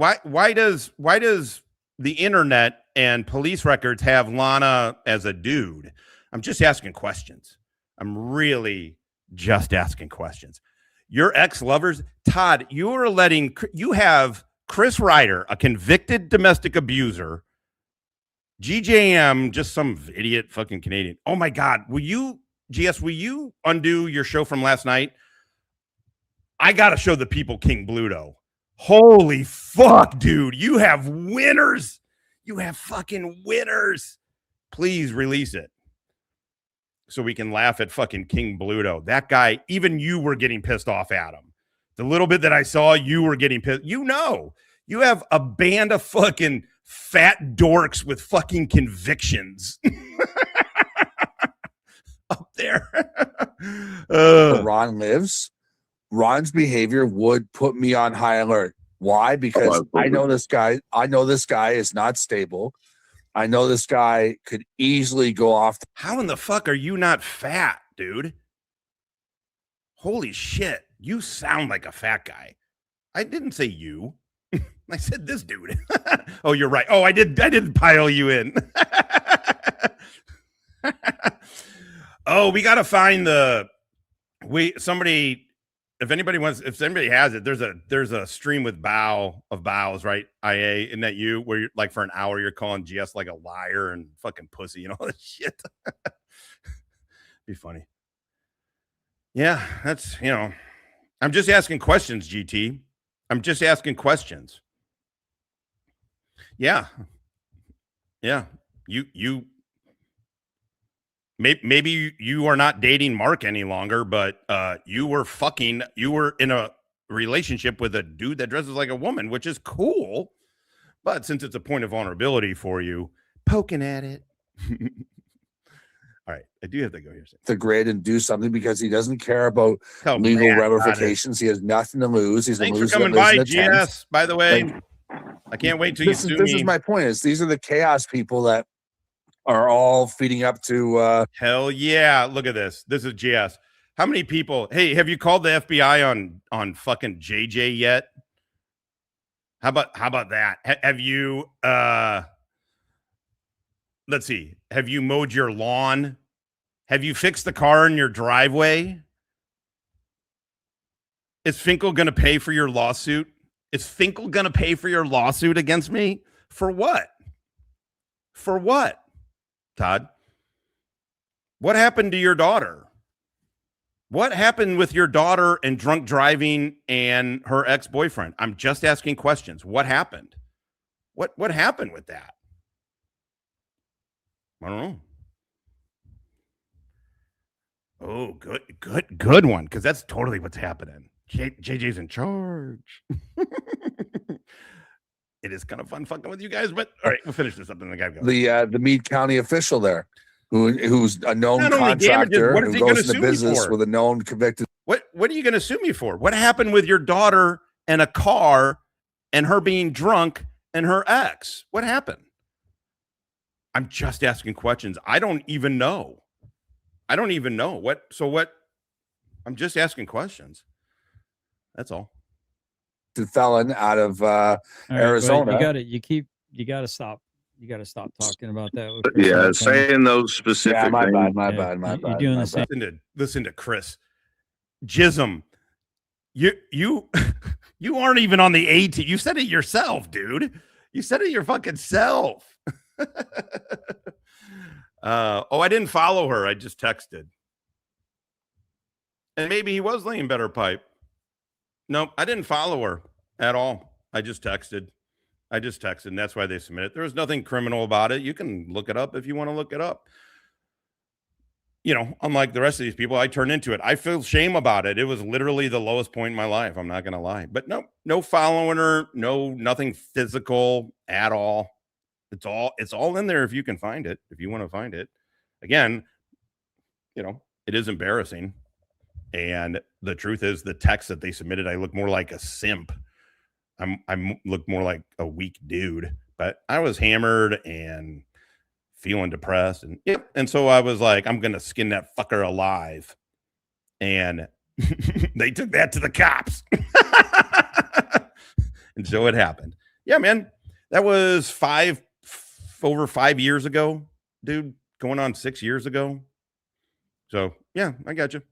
internet and police records have Lana as a dude? I'm just asking questions. I'm really just asking questions. Your ex-lovers, Todd, you have Chris Ryder, a convicted domestic abuser, GJM, just some idiot fucking Canadian. Oh my God. Will you undo your show from last night? I got to show the people King Bluto. Holy fuck, dude. You have winners. You have fucking winners. Please release it so we can laugh at fucking King Bluto. That guy, even you were getting pissed off at him. The little bit that I saw, you were getting pissed. You have a band of fucking fat dorks with fucking convictions up there. Ron lives, Ron's behavior would put me on high alert. Why? Because I know this guy is not stable. I know this guy could easily go off. How in the fuck are you not fat, dude? Holy shit. You sound like a fat guy. I didn't say you. I said this dude. Oh, you're right. Oh, I did pile you in. Oh, we got to find somebody, if anybody has it, there's a stream with bows, right? IA, isn't that you? Where you're like for an hour, you're calling GS like a liar and fucking pussy and all this shit. Be funny. Yeah, that's, I'm just asking questions, GT. I'm just asking questions. Yeah. You maybe you are not dating Mark any longer, but you were in a relationship with a dude that dresses like a woman, which is cool. But since it's a point of vulnerability for you, poking at it. All right, I do have to go here. The grid and do something because he doesn't care about legal ramifications. He has nothing to lose. He's Thanks for coming by, GS. By the way, I can't wait till you sue me. This is my point. These are the chaos people that are all feeding up to. Hell yeah! Look at this. This is GS. How many people? Hey, have you called the FBI on fucking JJ yet? How about that? Have you? Let's see. Have you mowed your lawn? Have you fixed the car in your driveway? Is Finkel going to pay for your lawsuit? Is Finkel going to pay for your lawsuit against me? For what? For what, Todd? What happened to your daughter? What happened with your daughter and drunk driving and her ex-boyfriend? I'm just asking questions. What happened? What happened with that? I don't know. Oh, good one, because that's totally what's happening. JJ's in charge. It is kind of fun fucking with you guys, but all right, we'll finish this up and the guy goes. The Meade County official there. who's a known Not only damages, contractor what is who he gonna goes into sue me business for? with a known convicted. What are you going to sue me for? What happened with your daughter and a car and her being drunk and her ex? What happened? I'm just asking questions. I don't even know. What? I'm just asking questions. That's all. The felon out of All right, Arizona. You got to stop. You got to stop talking about that. With Chris Yeah, and saying those specific Yeah, my things. bad. You're doing the same. Listen to Chris. Jism. You aren't even on the A team. You said it yourself, dude. You said it your fucking self. I didn't follow her. I just texted. And maybe he was laying better pipe. Nope, I didn't follow her at all. I just texted, and that's why they submitted. There was nothing criminal about it. You can look it up if you want to look it up. You know, unlike the rest of these people, I turned into it. I feel shame about it. It was literally the lowest point in my life. I'm not going to lie. But no following her, nothing physical at all. It's all in there if you can find it, if you want to find it. Again, it is embarrassing. And the truth is, the text that they submitted, I look more like a simp. I look more like a weak dude. But I was hammered and feeling depressed, and so I was like, I'm gonna skin that fucker alive. And they took that to the cops. And so it happened. Yeah, man. That was over 5 years ago, dude. Going on 6 years ago. So yeah, I got you.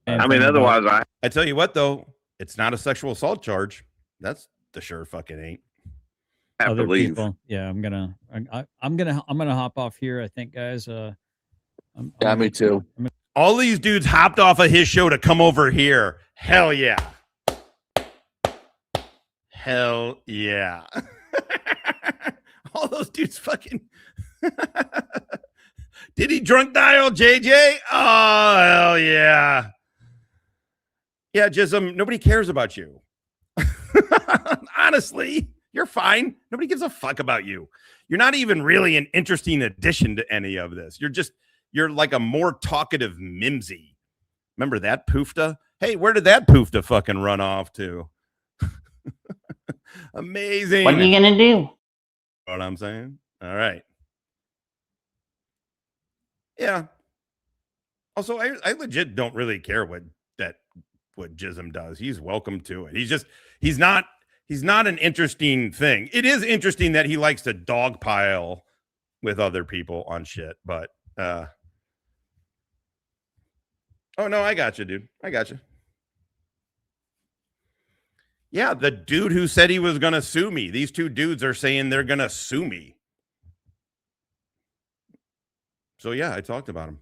I mean, otherwise, I tell you what, though, it's not a sexual assault charge. That's the sure fucking ain't. Other people. Yeah, I'm gonna hop off here. I think, guys. Me too. All these dudes hopped off of his show to come over here. Hell yeah. Hell yeah. All those dudes fucking. Did he drunk dial JJ? Oh, hell yeah. Yeah, Jism, nobody cares about you. Honestly, you're fine. Nobody gives a fuck about you. You're not even really an interesting addition to any of this. You're like a more talkative mimsy. Remember that poofta? Hey, where did that poofta fucking run off to? Amazing. What are you going to do? Know what I'm saying? All right. Yeah. Also, I legit don't really care what Jism does. He's welcome to it. He's not an interesting thing. It is interesting that he likes to dogpile with other people on shit, but oh no, I got you, dude. I got you. Yeah, the dude who said he was gonna sue me. These two dudes are saying they're gonna sue me. So yeah, I talked about him.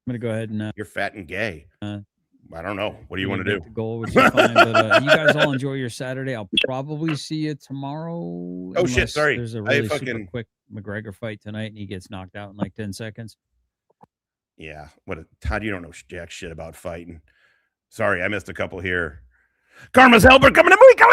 I'm gonna go ahead and you're fat and gay. I don't know. What do you want to do? The goal, which is fine. But you guys all enjoy your Saturday. I'll probably see you tomorrow. Oh shit! Sorry, there's a really super quick McGregor fight tonight, and he gets knocked out in like 10 seconds. Yeah. Todd, you don't know jack shit about fighting. Sorry, I missed a couple here. Karma's helper coming in. We got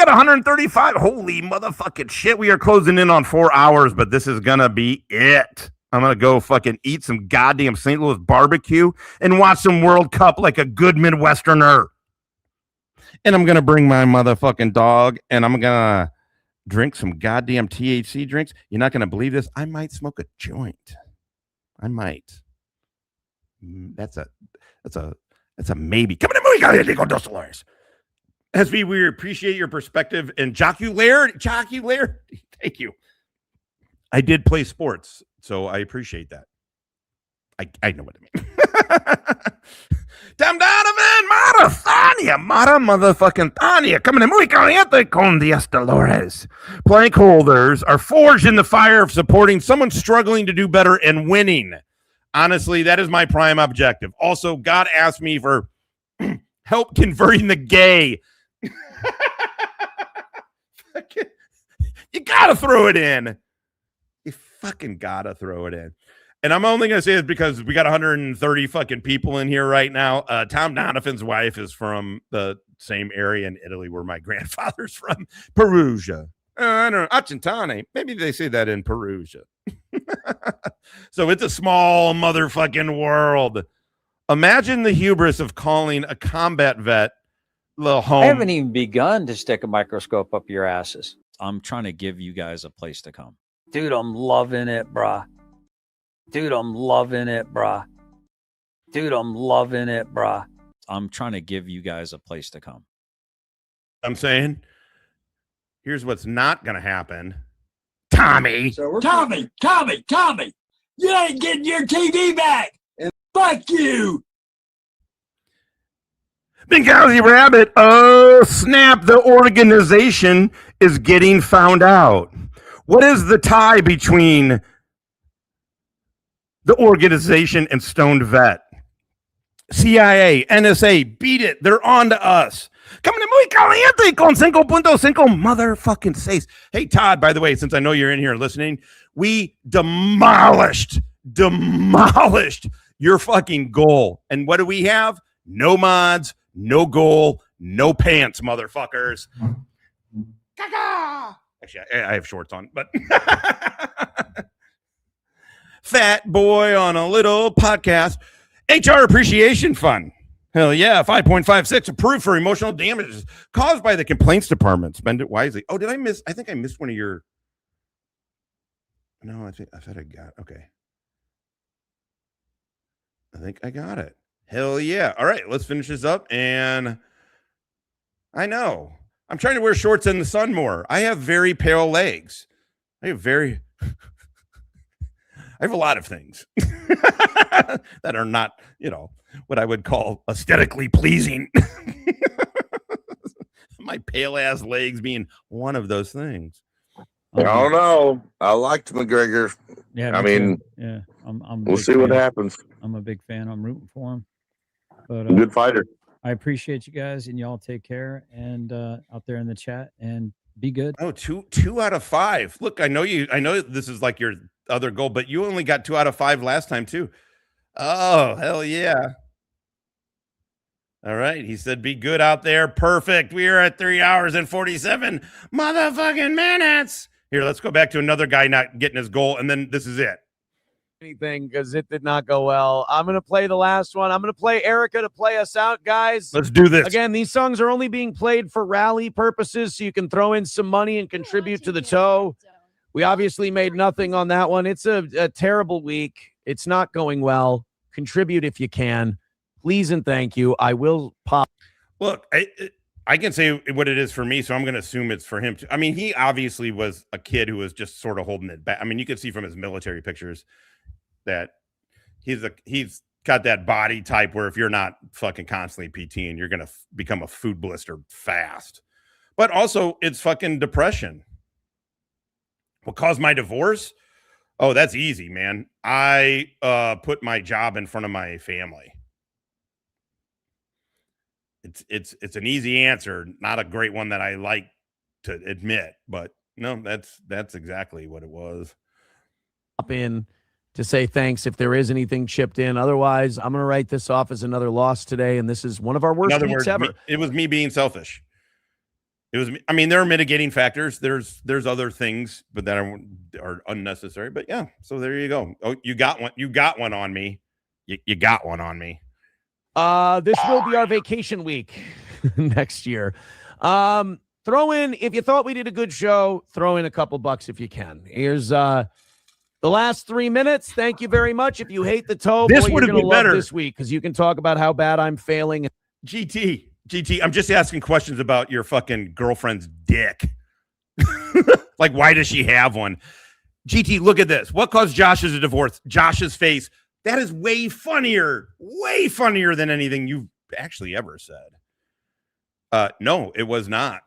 135. Holy motherfucking shit. We are closing in on 4 hours, but this is gonna be it. I'm going to go fucking eat some goddamn St. Louis barbecue and watch some World Cup like a good Midwesterner. And I'm going to bring my motherfucking dog, and I'm going to drink some goddamn THC drinks. You're not going to believe this. I might smoke a joint. I might. That's a maybe. Coming to movie. SB, we appreciate your perspective. And Jockey Laird, thank you. I did play sports, so I appreciate that. I know what I mean. Tom Donovan, Mara motherfucking Tanya, coming in muy caliente con Diez Dolores. Plank holders are forged in the fire of supporting someone struggling to do better and winning. Honestly, that is my prime objective. Also, God asked me for help converting the gay. You gotta throw it in. You fucking gotta throw it in. And I'm only gonna say it because we got 130 fucking people in here right now. Tom Donovan's wife is from the same area in Italy where my grandfather's from, Perugia. I don't know. Achintane. Maybe they say that in Perugia. So it's a small motherfucking world. Imagine the hubris of calling a combat vet the home. I haven't even begun to stick a microscope up your asses. I'm trying to give you guys a place to come. Dude, I'm loving it, bruh. Dude, I'm loving it, bruh. Dude, I'm loving it, bruh. I'm trying to give you guys a place to come. I'm saying, here's what's not going to happen. Tommy. Tommy, you ain't getting your TV back. And fuck you. Benghazi Rabbit. Oh, snap. The organization is getting found out. What is the tie between the organization and Stoned Vet? CIA, NSA, beat it. They're on to us. Coming in muy caliente con 5.5 motherfucking 6. Hey, Todd, by the way, since I know you're in here listening, we demolished your fucking goal. And what do we have? No mods, no goal, no pants, motherfuckers. Actually, I have shorts on, but fat boy on a little podcast. HR Appreciation Fund. Hell yeah, 5.56 approved for emotional damages caused by the complaints department. Spend it wisely. Oh, did I miss? I think I missed one of your. No, I thought I got. Okay. I think I got it. Hell yeah. All right, let's finish this up. And I know I'm trying to wear shorts in the sun more. I have very pale legs. I have a lot of things that are not, what I would call aesthetically pleasing. My pale ass legs being one of those things. I don't know. I liked McGregor. Yeah, I mean, yeah, I'm we'll see what happens. I'm a big fan. I'm rooting for him. But good fighter. I appreciate you guys, and y'all take care and out there in the chat, and be good. Oh, two out of 5. Look, I know this is like your other goal, but you only got 2 out of 5 last time too. Oh, hell yeah. All right. He said, be good out there. Perfect. We are at 3 hours and 47 motherfucking minutes. Here, let's go back to another guy not getting his goal. And then this is it. Anything because it did not go well. I'm going to play the last one. I'm going to play Erica to play us out, guys. Let's do this. Again, these songs are only being played for rally purposes, so you can throw in some money and contribute to the tow. We obviously made nothing on that one. It's a terrible week. It's not going well. Contribute if you can. Please and thank you. I will pop. Look, I can say what it is for me, so I'm going to assume it's for him too. I mean, he obviously was a kid who was just sort of holding it back. I mean, you can see from his military pictures that he's got that body type where if you're not fucking constantly PTing, you're going to become a food blister fast. But also, it's fucking depression. What caused my divorce? Oh, that's easy, man. I put my job in front of my family. It's an easy answer, not a great one that I like to admit, but no, that's exactly what it was. Up in to say thanks if there is anything chipped in. Otherwise, I'm going to write this off as another loss today, and this is one of our worst weeks ever. It was me being selfish. It was. I mean, there are mitigating factors. There's other things, but that are unnecessary. But yeah, so there you go. Oh, you got one. You got one on me. You got one on me. This will be our vacation week next year. Throw in, if you thought we did a good show, throw in a couple bucks if you can. Here's the last 3 minutes. Thank you very much. If you hate the toe, this boy, would have been better this week because you can talk about how bad I'm failing. GT, I'm just asking questions about your fucking girlfriend's dick. Like, why does she have one? GT, look at this. What caused Josh's divorce? Josh's face. That is way funnier than anything you've actually ever said. No, it was not.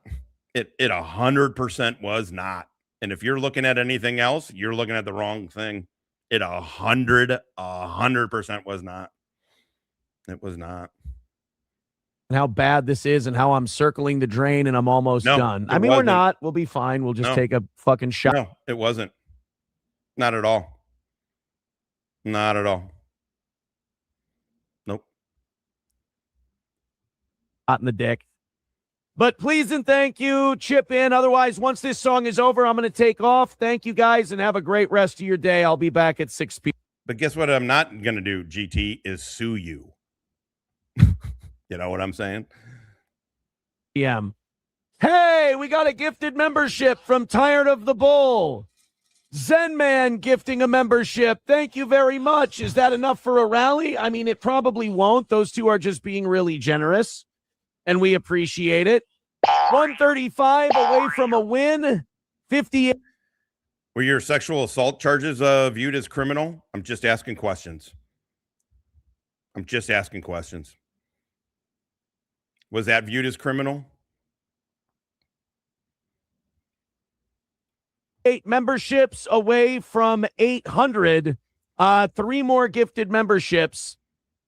It 100% was not. And if you're looking at anything else, you're looking at the wrong thing. It 100% was not. It was not. And how bad this is and how I'm circling the drain and I'm almost done. I mean, we're not. We'll be fine. We'll just take a fucking shot. No, it wasn't. Not at all. Not at all. Nope. Hot in the dick. But please and thank you. Chip in. Otherwise, once this song is over, I'm going to take off. Thank you, guys, and have a great rest of your day. I'll be back at 6 p.m. But guess what I'm not going to do, GT, is sue you. You know what I'm saying? p.m. Hey, we got a gifted membership from Tired of the Bull. Zen Man gifting a membership. Thank you very much. Is that enough for a rally? I mean, it probably won't. Those two are just being really generous, and we appreciate it. 135 away from a win. 58. Were your sexual assault charges viewed as criminal? I'm just asking questions. Was that viewed as criminal? 8 memberships away from 800. 3 more gifted memberships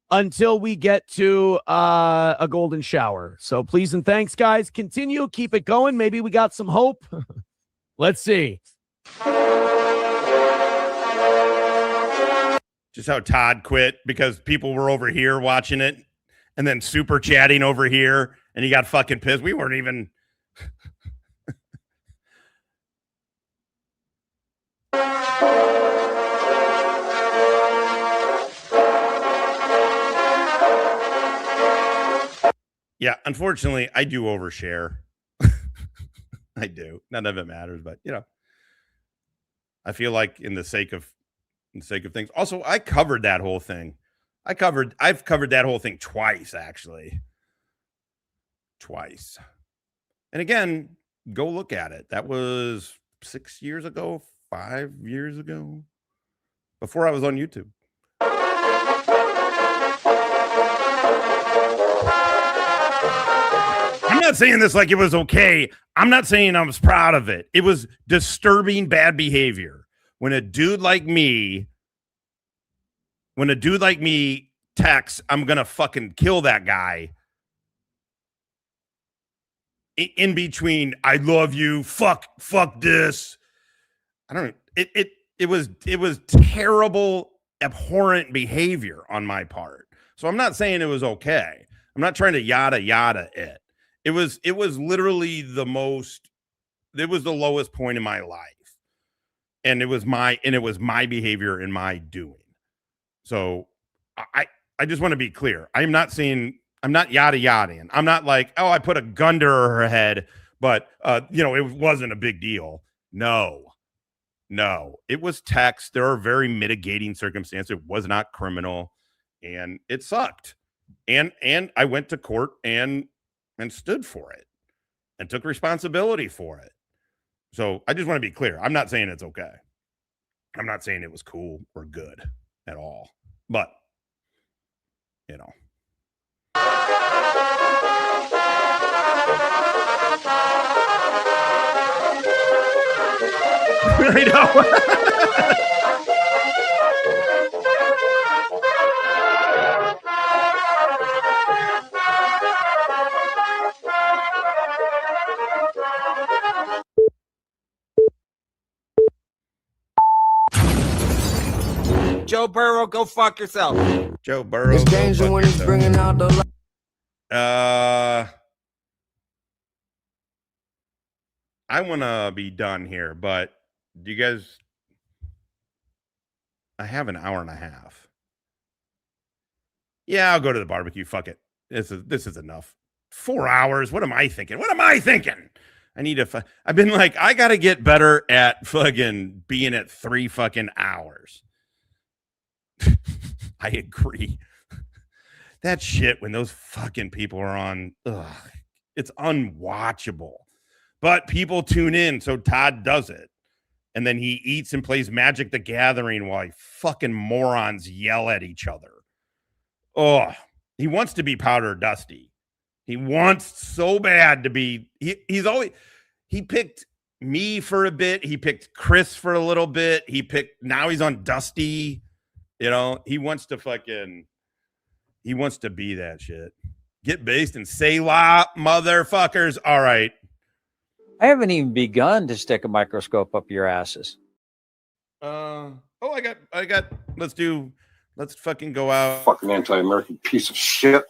until we get to a golden shower. So please and thanks, guys. Continue. Keep it going. Maybe we got some hope. Let's see. Just how Todd quit because people were over here watching it and then super chatting over here and he got fucking pissed. We weren't even. Yeah, unfortunately, I do overshare. I do. None of it matters, but you know, I feel like in the sake of things. Also, I covered that whole thing. I've covered that whole thing twice, actually. Twice. And again, go look at it. That was 6 years ago, 5 years ago, before I was on YouTube. I'm not saying this like it was okay. I'm not saying I was proud of it. It was disturbing bad behavior. When a dude like me texts, I'm going to fucking kill that guy. In between, I love you, fuck this. I don't know. It was terrible, abhorrent behavior on my part. So I'm not saying it was okay. I'm not trying to yada it. It was literally the lowest point in my life. And it was my behavior and my doing. So I just want to be clear. I'm not yada yadaing. I'm not like, oh, I put a gun to her head, but it wasn't a big deal. No, it was text. There are very mitigating circumstances. It was not criminal, and it sucked. And I went to court and stood for it and took responsibility for it. So I just want to be clear. I'm not saying it's okay. I'm not saying it was cool or good at all, but you know. I know. Joe Burrow, go fuck yourself. Joe Burrow. It's danger when he's bringing out the. I want to be done here, but do you guys? I have an hour and a half. Yeah, I'll go to the barbecue. Fuck it. This is enough. 4 hours. What am I thinking? I need to. I've been like, I got to get better at fucking being at 3 fucking hours. I agree. That shit when those fucking people are on, it's unwatchable. But people tune in, so Todd does it. And then he eats and plays Magic the Gathering while fucking morons yell at each other. Oh, he wants to be Powder Dusty. He wants so bad to be. He picked me for a bit. He picked Chris for a little bit. Now he's on Dusty. You know, he wants to be that shit. Get based and say la, motherfuckers. All right. I haven't even begun to stick a microscope up your asses. I got. Let's fucking go out. Fucking anti-American piece of shit.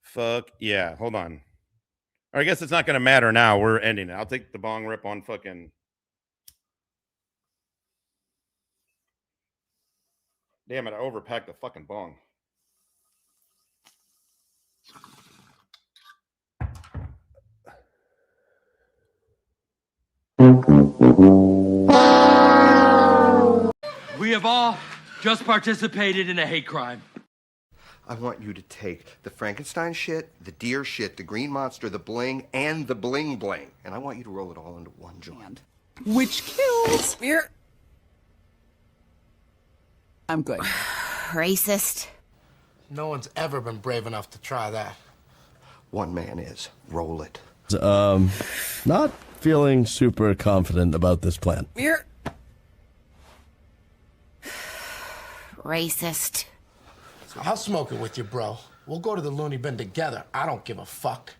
Fuck yeah. Hold on. I guess it's not going to matter now. We're ending it. I'll take the bong rip on fucking. Damn it! I overpacked the fucking bong. We have all just participated in a hate crime. I want you to take the Frankenstein shit, the deer shit, the green monster, the bling, and the bling bling. And I want you to roll it all into one joint. Which kills. Here. I'm good. Racist. No one's ever been brave enough to try that. One man is. Roll it. Not feeling super confident about this plan. Here. Racist. I'll smoke it with you, bro. We'll go to the loony bin together. I don't give a fuck.